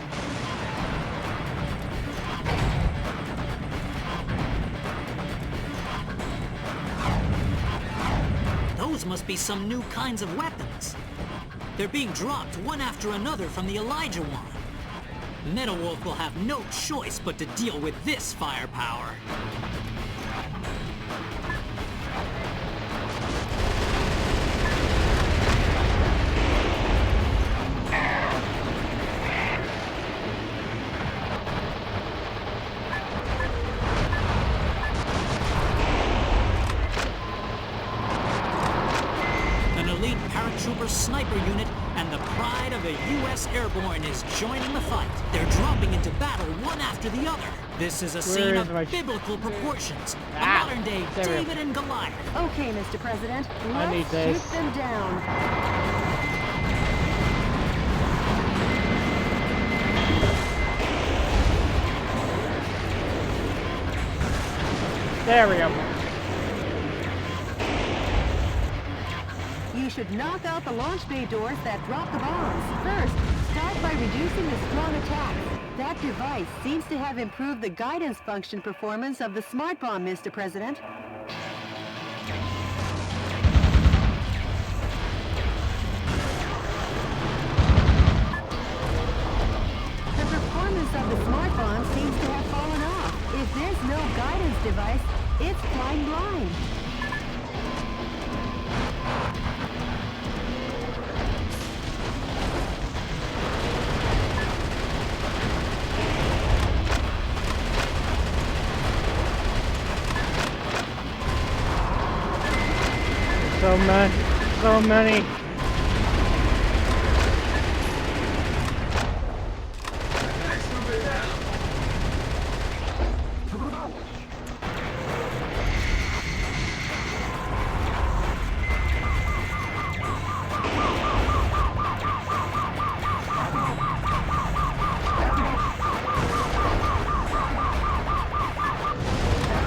Those must be some new kinds of weapons. They're being dropped one after another from the Elijah 1. Metal Wolf will have no choice but to deal with this firepower. An elite paratrooper sniper unit and the pride of the U.S. Airborne is joining the fight. They're dropping into battle one after the other. This is a scene of biblical proportions. A modern-day David and Goliath. Okay, Mr. President, I need let's this. shoot them down. There we go. You should knock out the launch bay doors that drop the bombs. First, start by reducing the strong attacks. That device seems to have improved the guidance function performance of the smart bomb, Mr. President. The performance of the smart bomb seems to have fallen off. So many. So many.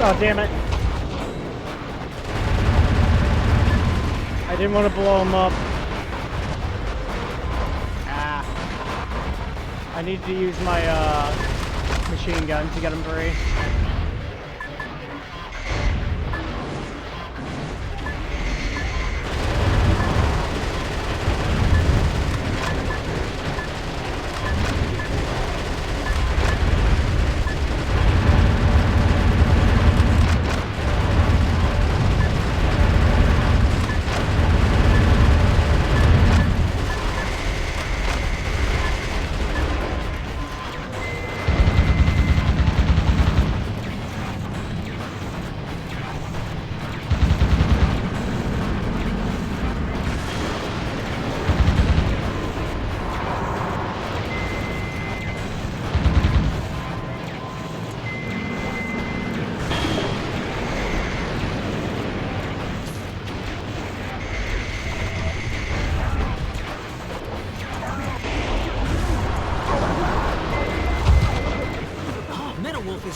Oh, damn it. I didn't want to blow him up. Ah. I need to use my machine gun to get him free.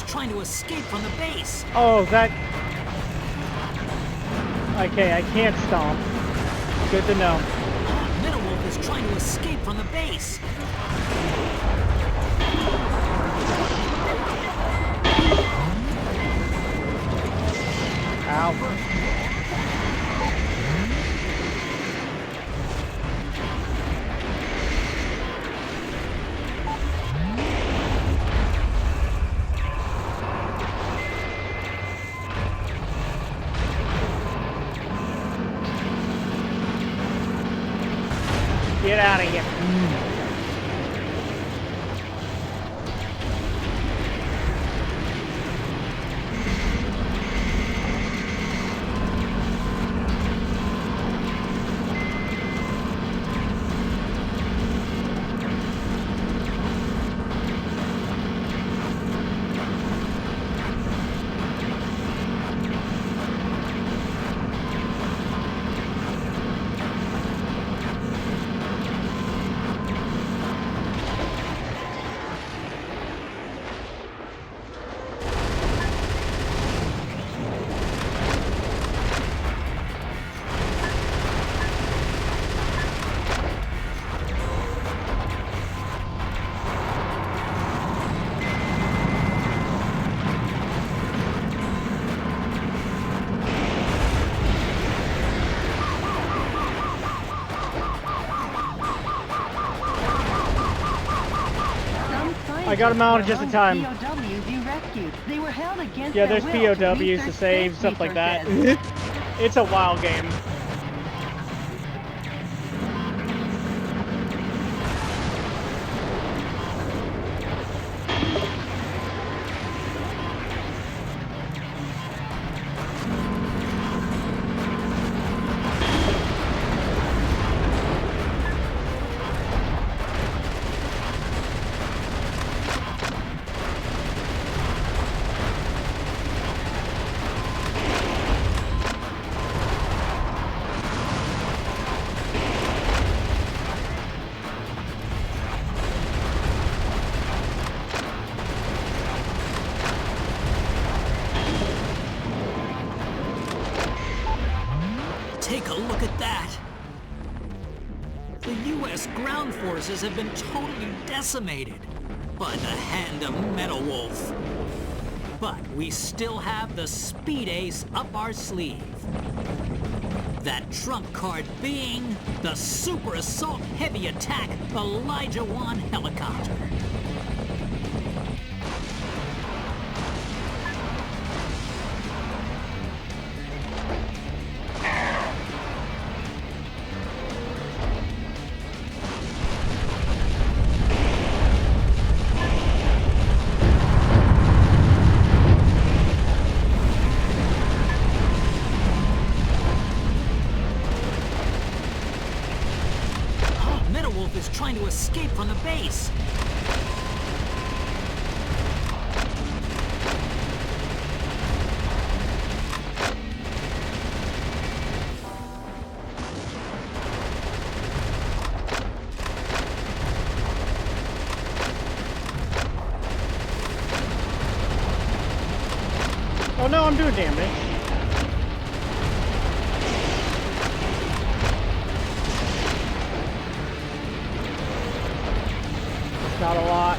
Trying to escape from the base. Oh, that... Okay, I can't stomp. Good to know. Metal Wolf is trying to escape from the base. Ow. Get out of here. I got him out just in time. POWs you rescued. They were held against Yeah, their there's will to POWs meet to their save, safety stuff like that. purposes. It's a wild game. Take a look at that. The U.S. ground forces have been totally decimated by the hand of Metal Wolf. But we still have the Speed Ace up our sleeve. That trump card being the Super Assault Heavy Attack Elijah 1 helicopter. Wolf is trying to escape from the base. Oh no, I'm doing damage. That's not a lot.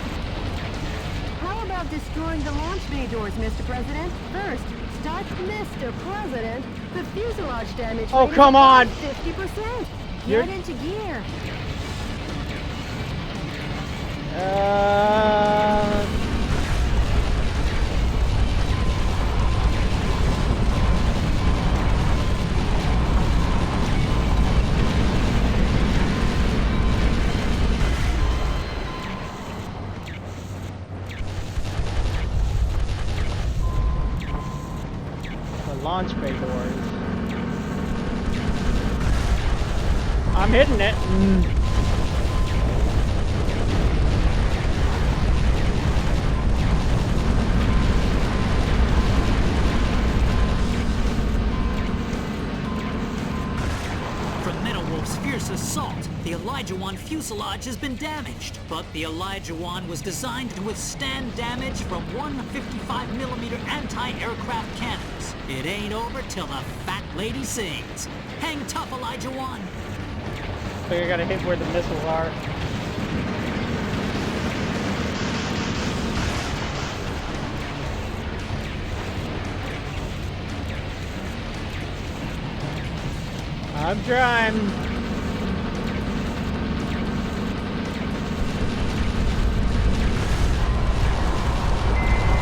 How about destroying the launch bay doors, Mr. President? First, start Mr. President. The fuselage damage. Oh, rate is come on! 50%. You're- Get into gear. The launch bay doors. I'm hitting it. From Metal Wolf's fierce assault, the Elijah One fuselage has been damaged, but the Elijah One was designed to withstand damage from 155mm anti-aircraft cannons. It ain't over till the fat lady sings. Hang tough, Elijah One. I think I gotta hit where the missiles are. I'm trying.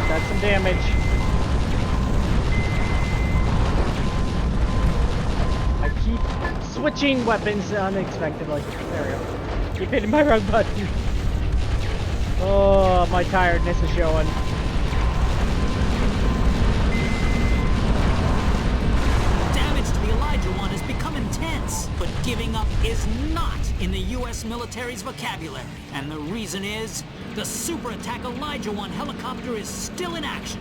Got some damage. I keep switching weapons unexpectedly. There we go. Keep hitting my wrong button. Oh, my tiredness is showing. Damage to the Elijah One has become intense, but giving up is not in the U.S. military's vocabulary. And the reason is, the Super Attack Elijah One helicopter is still in action.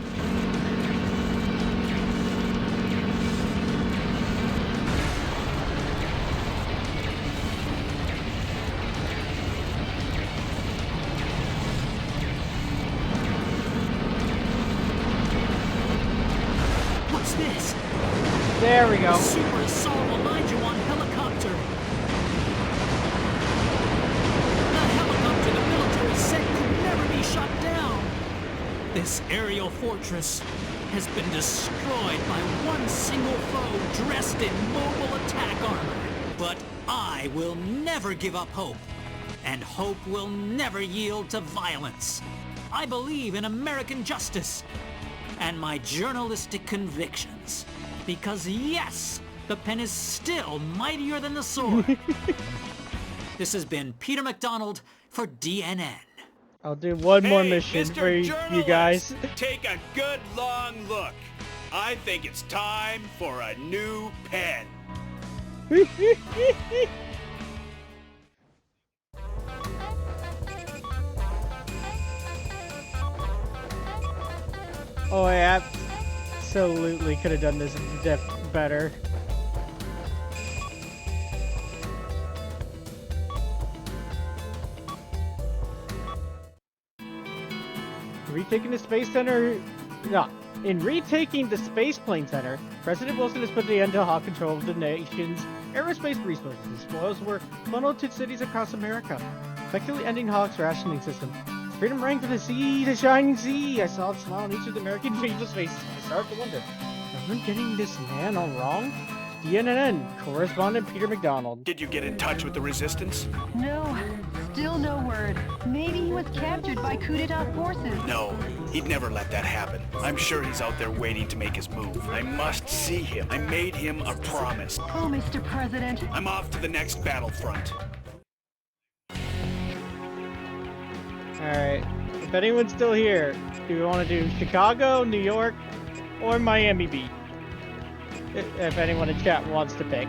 What's this? There we go. Super Assault Elijah One helicopter. The helicopter the military said could never be shot down. This aerial fortress has been destroyed by one single foe dressed in mobile attack armor. But I will never give up hope. And hope will never yield to violence. I believe in American justice and my journalistic convictions. Because yes, the pen is still mightier than the sword. This has been Peter McDonald for DNN. I'll do one more mission Mr. for you guys. Take a good long look. I think it's time for a new pen. Oh, I absolutely could have done this better. Retaking the Space Center... No. In retaking the Space Plane Center, President Wilson has put the end to hawk control of the nation's aerospace resources. Spoils were funneled to cities across America, effectively ending Hawk's rationing system. Freedom rang from the sea, the shining sea. I saw a smile on each of the American people's faces. I started to wonder, am I getting this man all wrong? DNN, correspondent Peter McDonald. Did you get in touch with the resistance? No, still no word. Maybe he was captured by coup d'etat forces. No, he'd never let that happen. I'm sure he's out there waiting to make his move. I must see him. I made him a promise. Oh, Mr. President. I'm off to the next battlefront. Alright, if anyone's still here, do we want to do Chicago, New York, or Miami Beach? If anyone in chat wants to pick.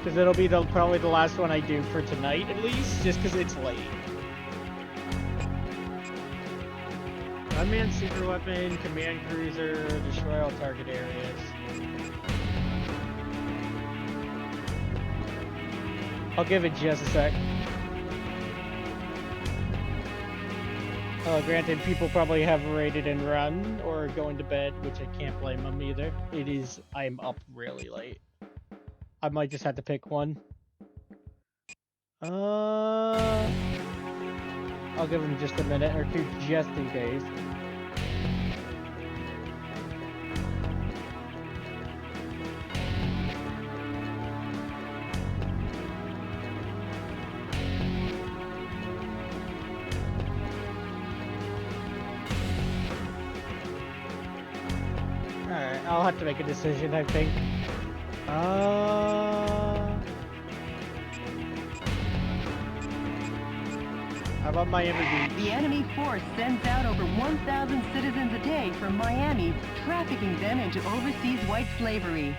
Because it'll be probably the last one I do for tonight, at least, just because it's late. Unmanned super weapon, command cruiser, destroy all target areas. I'll give it just a sec. Granted, people probably have raided and run or going to bed, which I can't blame them either. I'm up really late. I might just have to pick one. I'll give them just a minute or two just in case. Alright, I'll have to make a decision, I think. How about Miami Beach? The enemy force sends out over 1,000 citizens a day from Miami, trafficking them into overseas white slavery.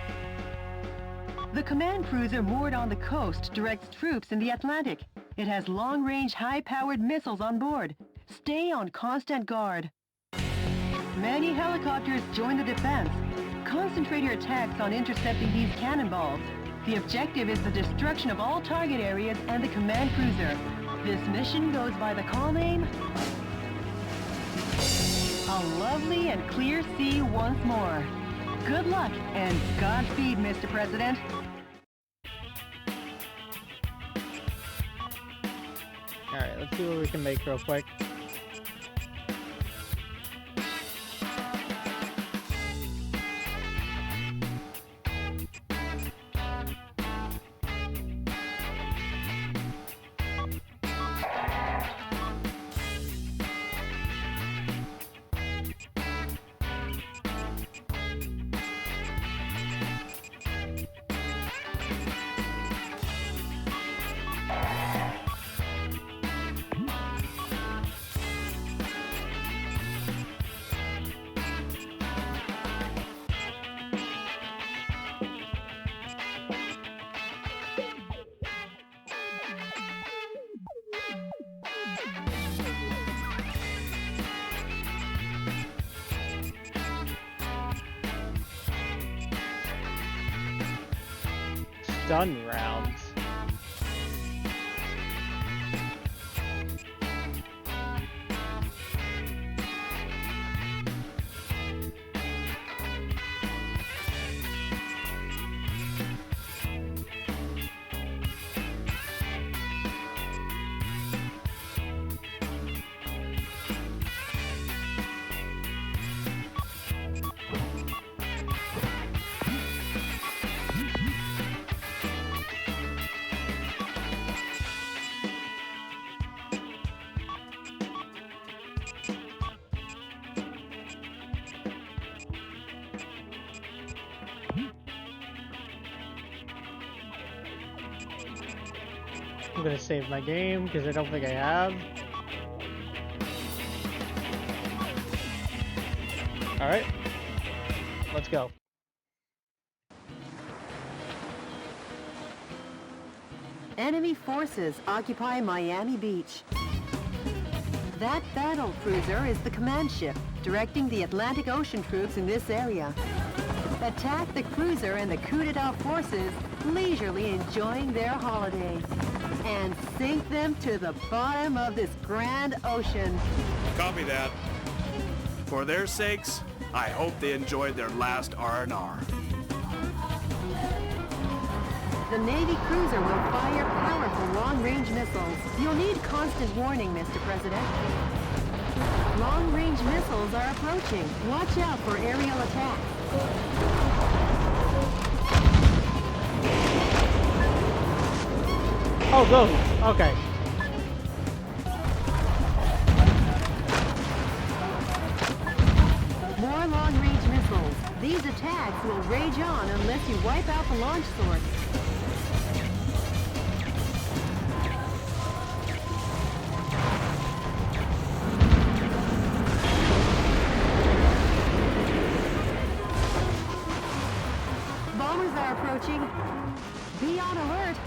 The command cruiser moored on the coast directs troops in the Atlantic. It has long-range, high-powered missiles on board. Stay on constant guard. Many helicopters join the defense. Concentrate your attacks on intercepting these cannonballs. The objective is the destruction of all target areas and the command cruiser. This mission goes by the call name... A lovely and clear sea once more. Good luck and Godspeed, Mr. President. Alright, let's see what we can make real quick. Stun rounds. I'm gonna save my game because I don't think I have. Alright. Let's go. Enemy forces occupy Miami Beach. That battle cruiser is the command ship, directing the Atlantic Ocean troops in this area. Attack the cruiser and the coup d'etat forces, leisurely enjoying their holiday. And sink them to the bottom of this grand ocean. Copy that. For their sakes, I hope they enjoyed their last R&R. The Navy cruiser will fire powerful long-range missiles. You'll need constant warning, Mr. President. Long-range missiles are approaching. Watch out for aerial attacks. Oh, those. Okay. More long-range missiles. These attacks will rage on unless you wipe out the launch source. Bombers are approaching. Be on alert.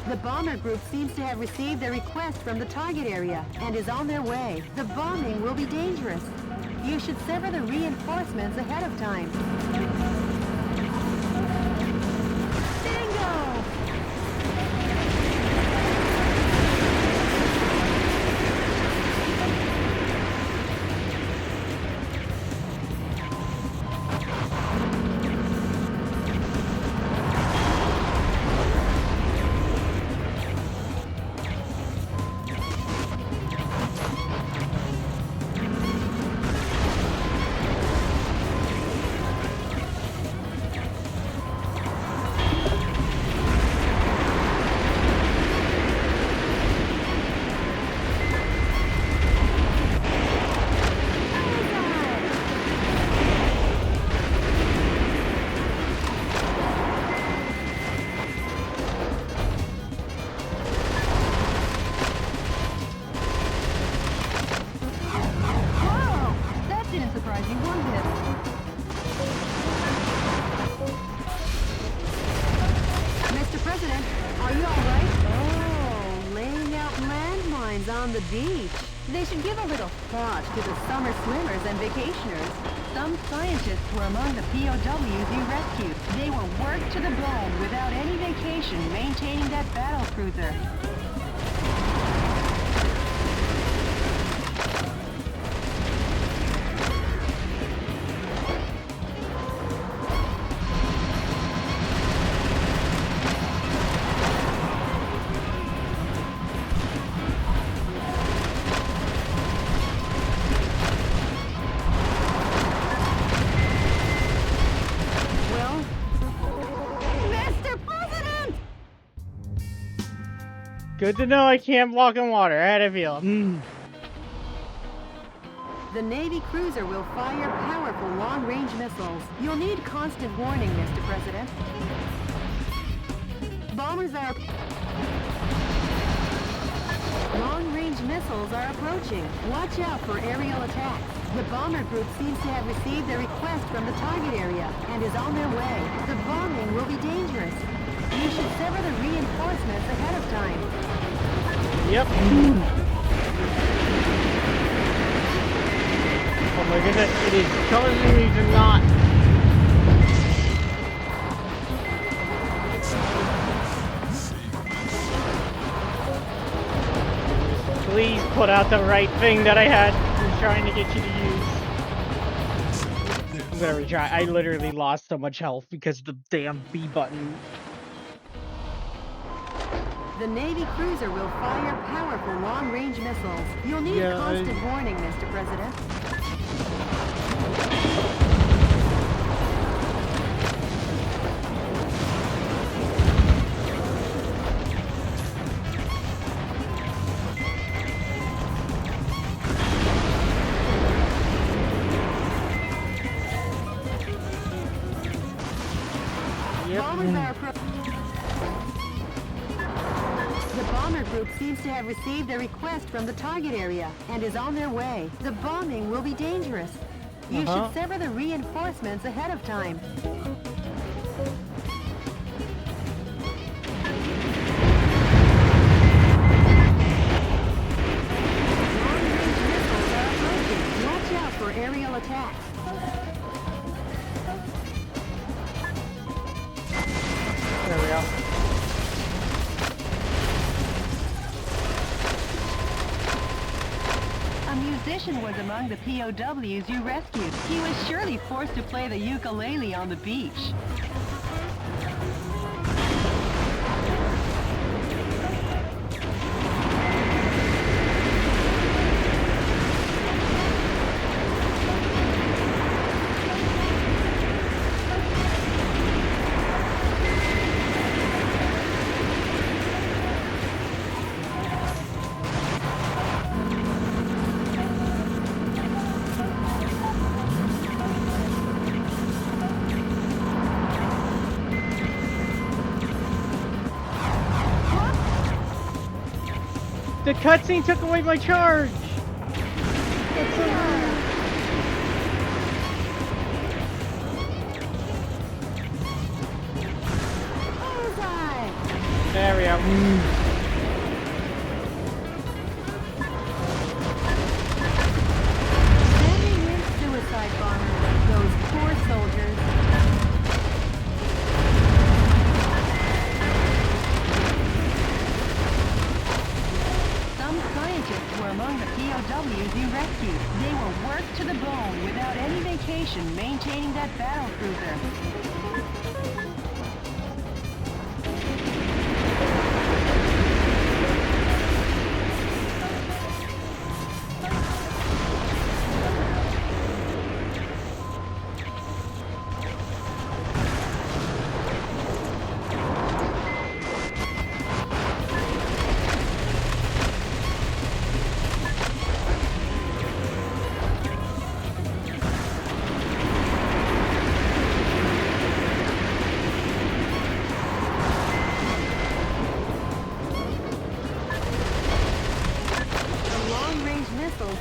The bomber group seems to have received a request from the target area and is on their way. The bombing will be dangerous. You should sever the reinforcements ahead of time. Bingo! On the beach. They should give a little thought to the summer swimmers and vacationers. Some scientists were among the POWs you rescued. They were worked to the bone without any vacation maintaining that battle cruiser. Good to know I can't walk in water. I had a feel. The Navy cruiser will fire powerful long-range missiles. You'll need constant warning, Mr. President. Bombers are... Long-range missiles are approaching. Watch out for aerial attacks. The bomber group seems to have received a request from the target area and is on their way. The bombing will be dangerous. You should sever the reinforcements ahead of time. Yep. Oh my goodness, it is causing me to not. Please put out the right thing that I had been trying to get you to use. I'm gonna retry. I literally lost so much health because of the damn B button. The Navy cruiser will fire powerful long-range missiles. You'll need constant warning, Mr. President. Bombers are approaching. The bomber group seems to have received a request from the target area and is on their way. The bombing will be dangerous. You should sever the reinforcements ahead of time. Long-range missiles are approaching. Watch out for aerial attacks. There we go. A musician was among the POWs you rescued. He was surely forced to play the ukulele on the beach. The cutscene took away my charge! That's so rude. There we go. Sending in suicide bombers, those poor soldiers. Some scientists were among the POWs you rescued. They were worked to the bone without any vacation maintaining that battle cruiser.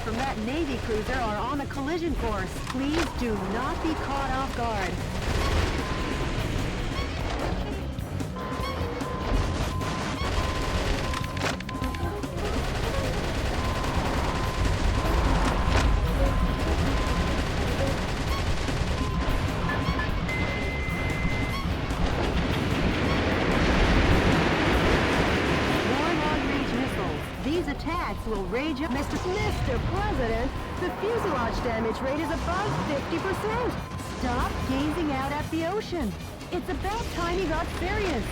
From that Navy cruiser are on a collision course. Please do not be caught off guard. Will rage up. Mr. President, the fuselage damage rate is above 50%. Stop gazing out at the ocean. It's about time you got serious.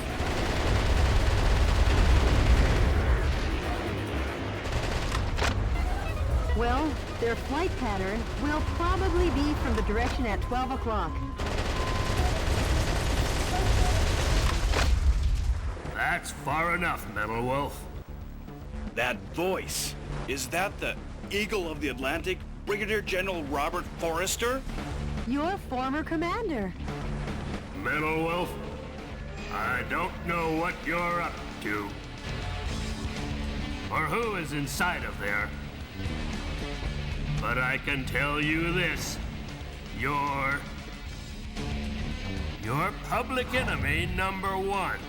Well, their flight pattern will probably be from the direction at 12 o'clock. That's far enough, Metal Wolf. That voice, is that the Eagle of the Atlantic, Brigadier General Robert Forrester? Your former commander. Metal Wolf, I don't know what you're up to, or who is inside of there. But I can tell you this, you're public enemy #1.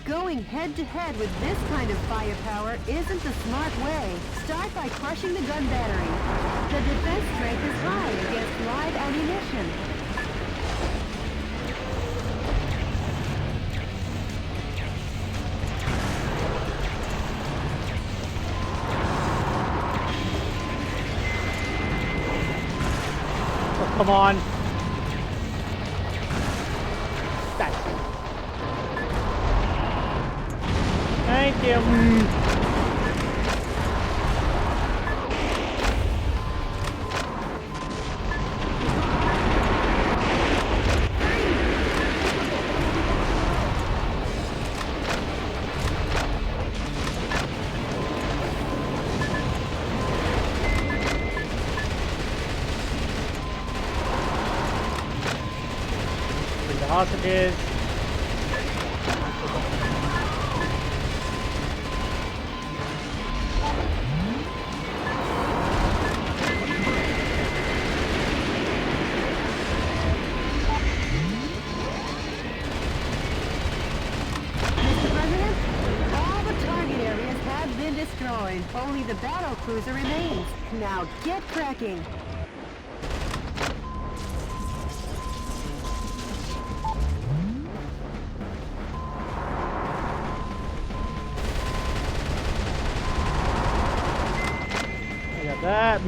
Going head-to-head with this kind of firepower isn't the smart way. Start by crushing the gun battery. The defense strength is high against live ammunition. Oh, come on. Thank you. Bring the hostages. Only the battle cruiser remains. Now get cracking. I got that.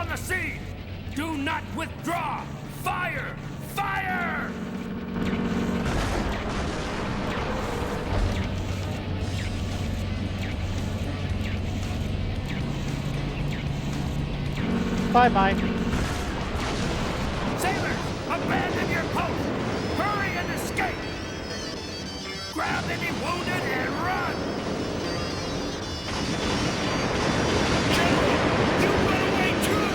on the scene! Do not withdraw! Fire! Fire! Bye-bye. Sailors, abandon your post! Hurry and escape! Grab any wounded and run! General, you run away too!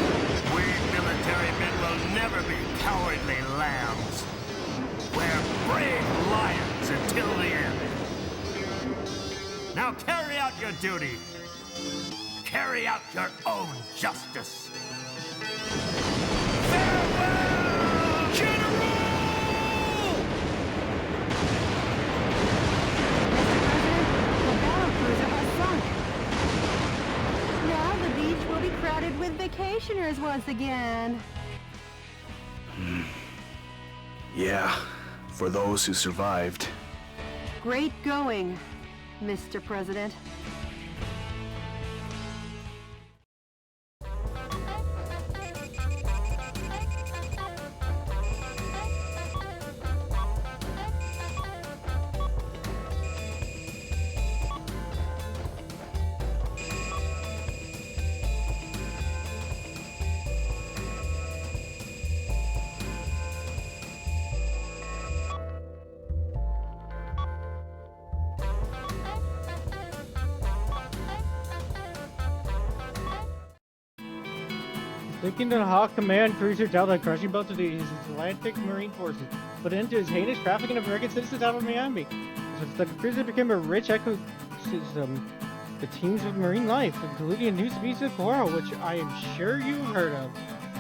We military men will never be cowardly lambs. We're brave lions until the end. Now carry out your duty. Carry out your own justice. Farewell, General! The battle cruiser has sunk. Now the beach will be crowded with vacationers once again. Yeah, for those who survived. Great going, Mr. President. Thinking the Hawk Command cruiser dealt a crushing blow to the Atlantic Marine Forces, put an end to his heinous trafficking of American citizens out of Miami. The cruiser became a rich ecosystem, the teams of marine life, including a new species of coral, which I am sure you've heard of.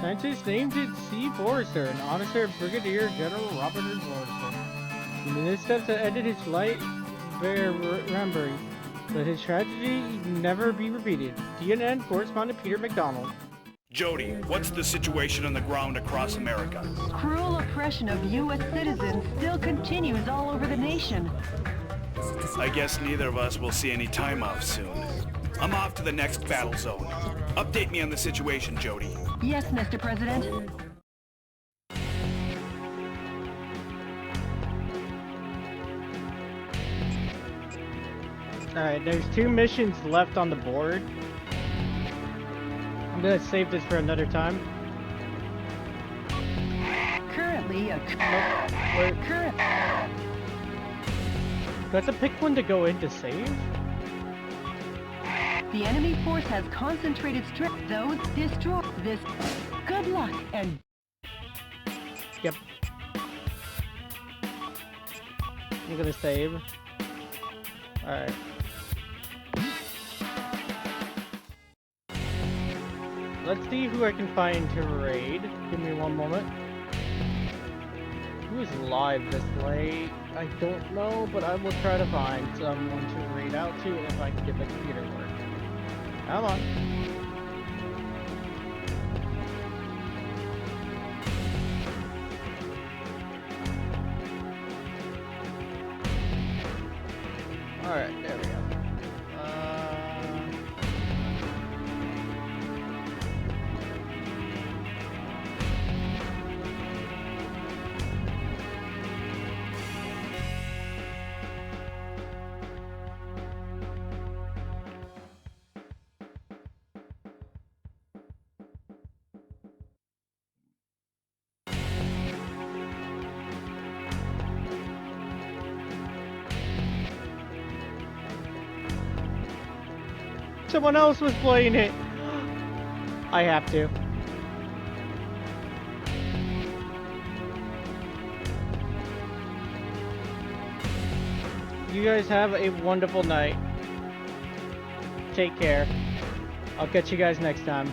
Scientists named it Sea Forester, in honor of Brigadier General Robert E. Forester. In his steps that ended his life, bear remembering, let his tragedy never be repeated. CNN correspondent Peter McDonald. Jody, what's the situation on the ground across America? Cruel oppression of U.S. citizens still continues all over the nation. I guess neither of us will see any time off soon. I'm off to the next battle zone. Update me on the situation, Jody. Yes, Mr. President. Alright, there's 2 missions left on the board. I'm gonna save this for another time. Currently, Do I have to pick one to go in to save? the enemy force has concentrated strength. Those destroy this. Good luck and. Yep. I'm gonna save. Alright. Let's see who I can find to raid. Give me one moment. Who is live this late? I don't know, but I will try to find someone to raid out to if I can get the computer working. Come on. Alright, there we go. Someone else was playing it. I have to. You guys have a wonderful night. Take care. I'll catch you guys next time.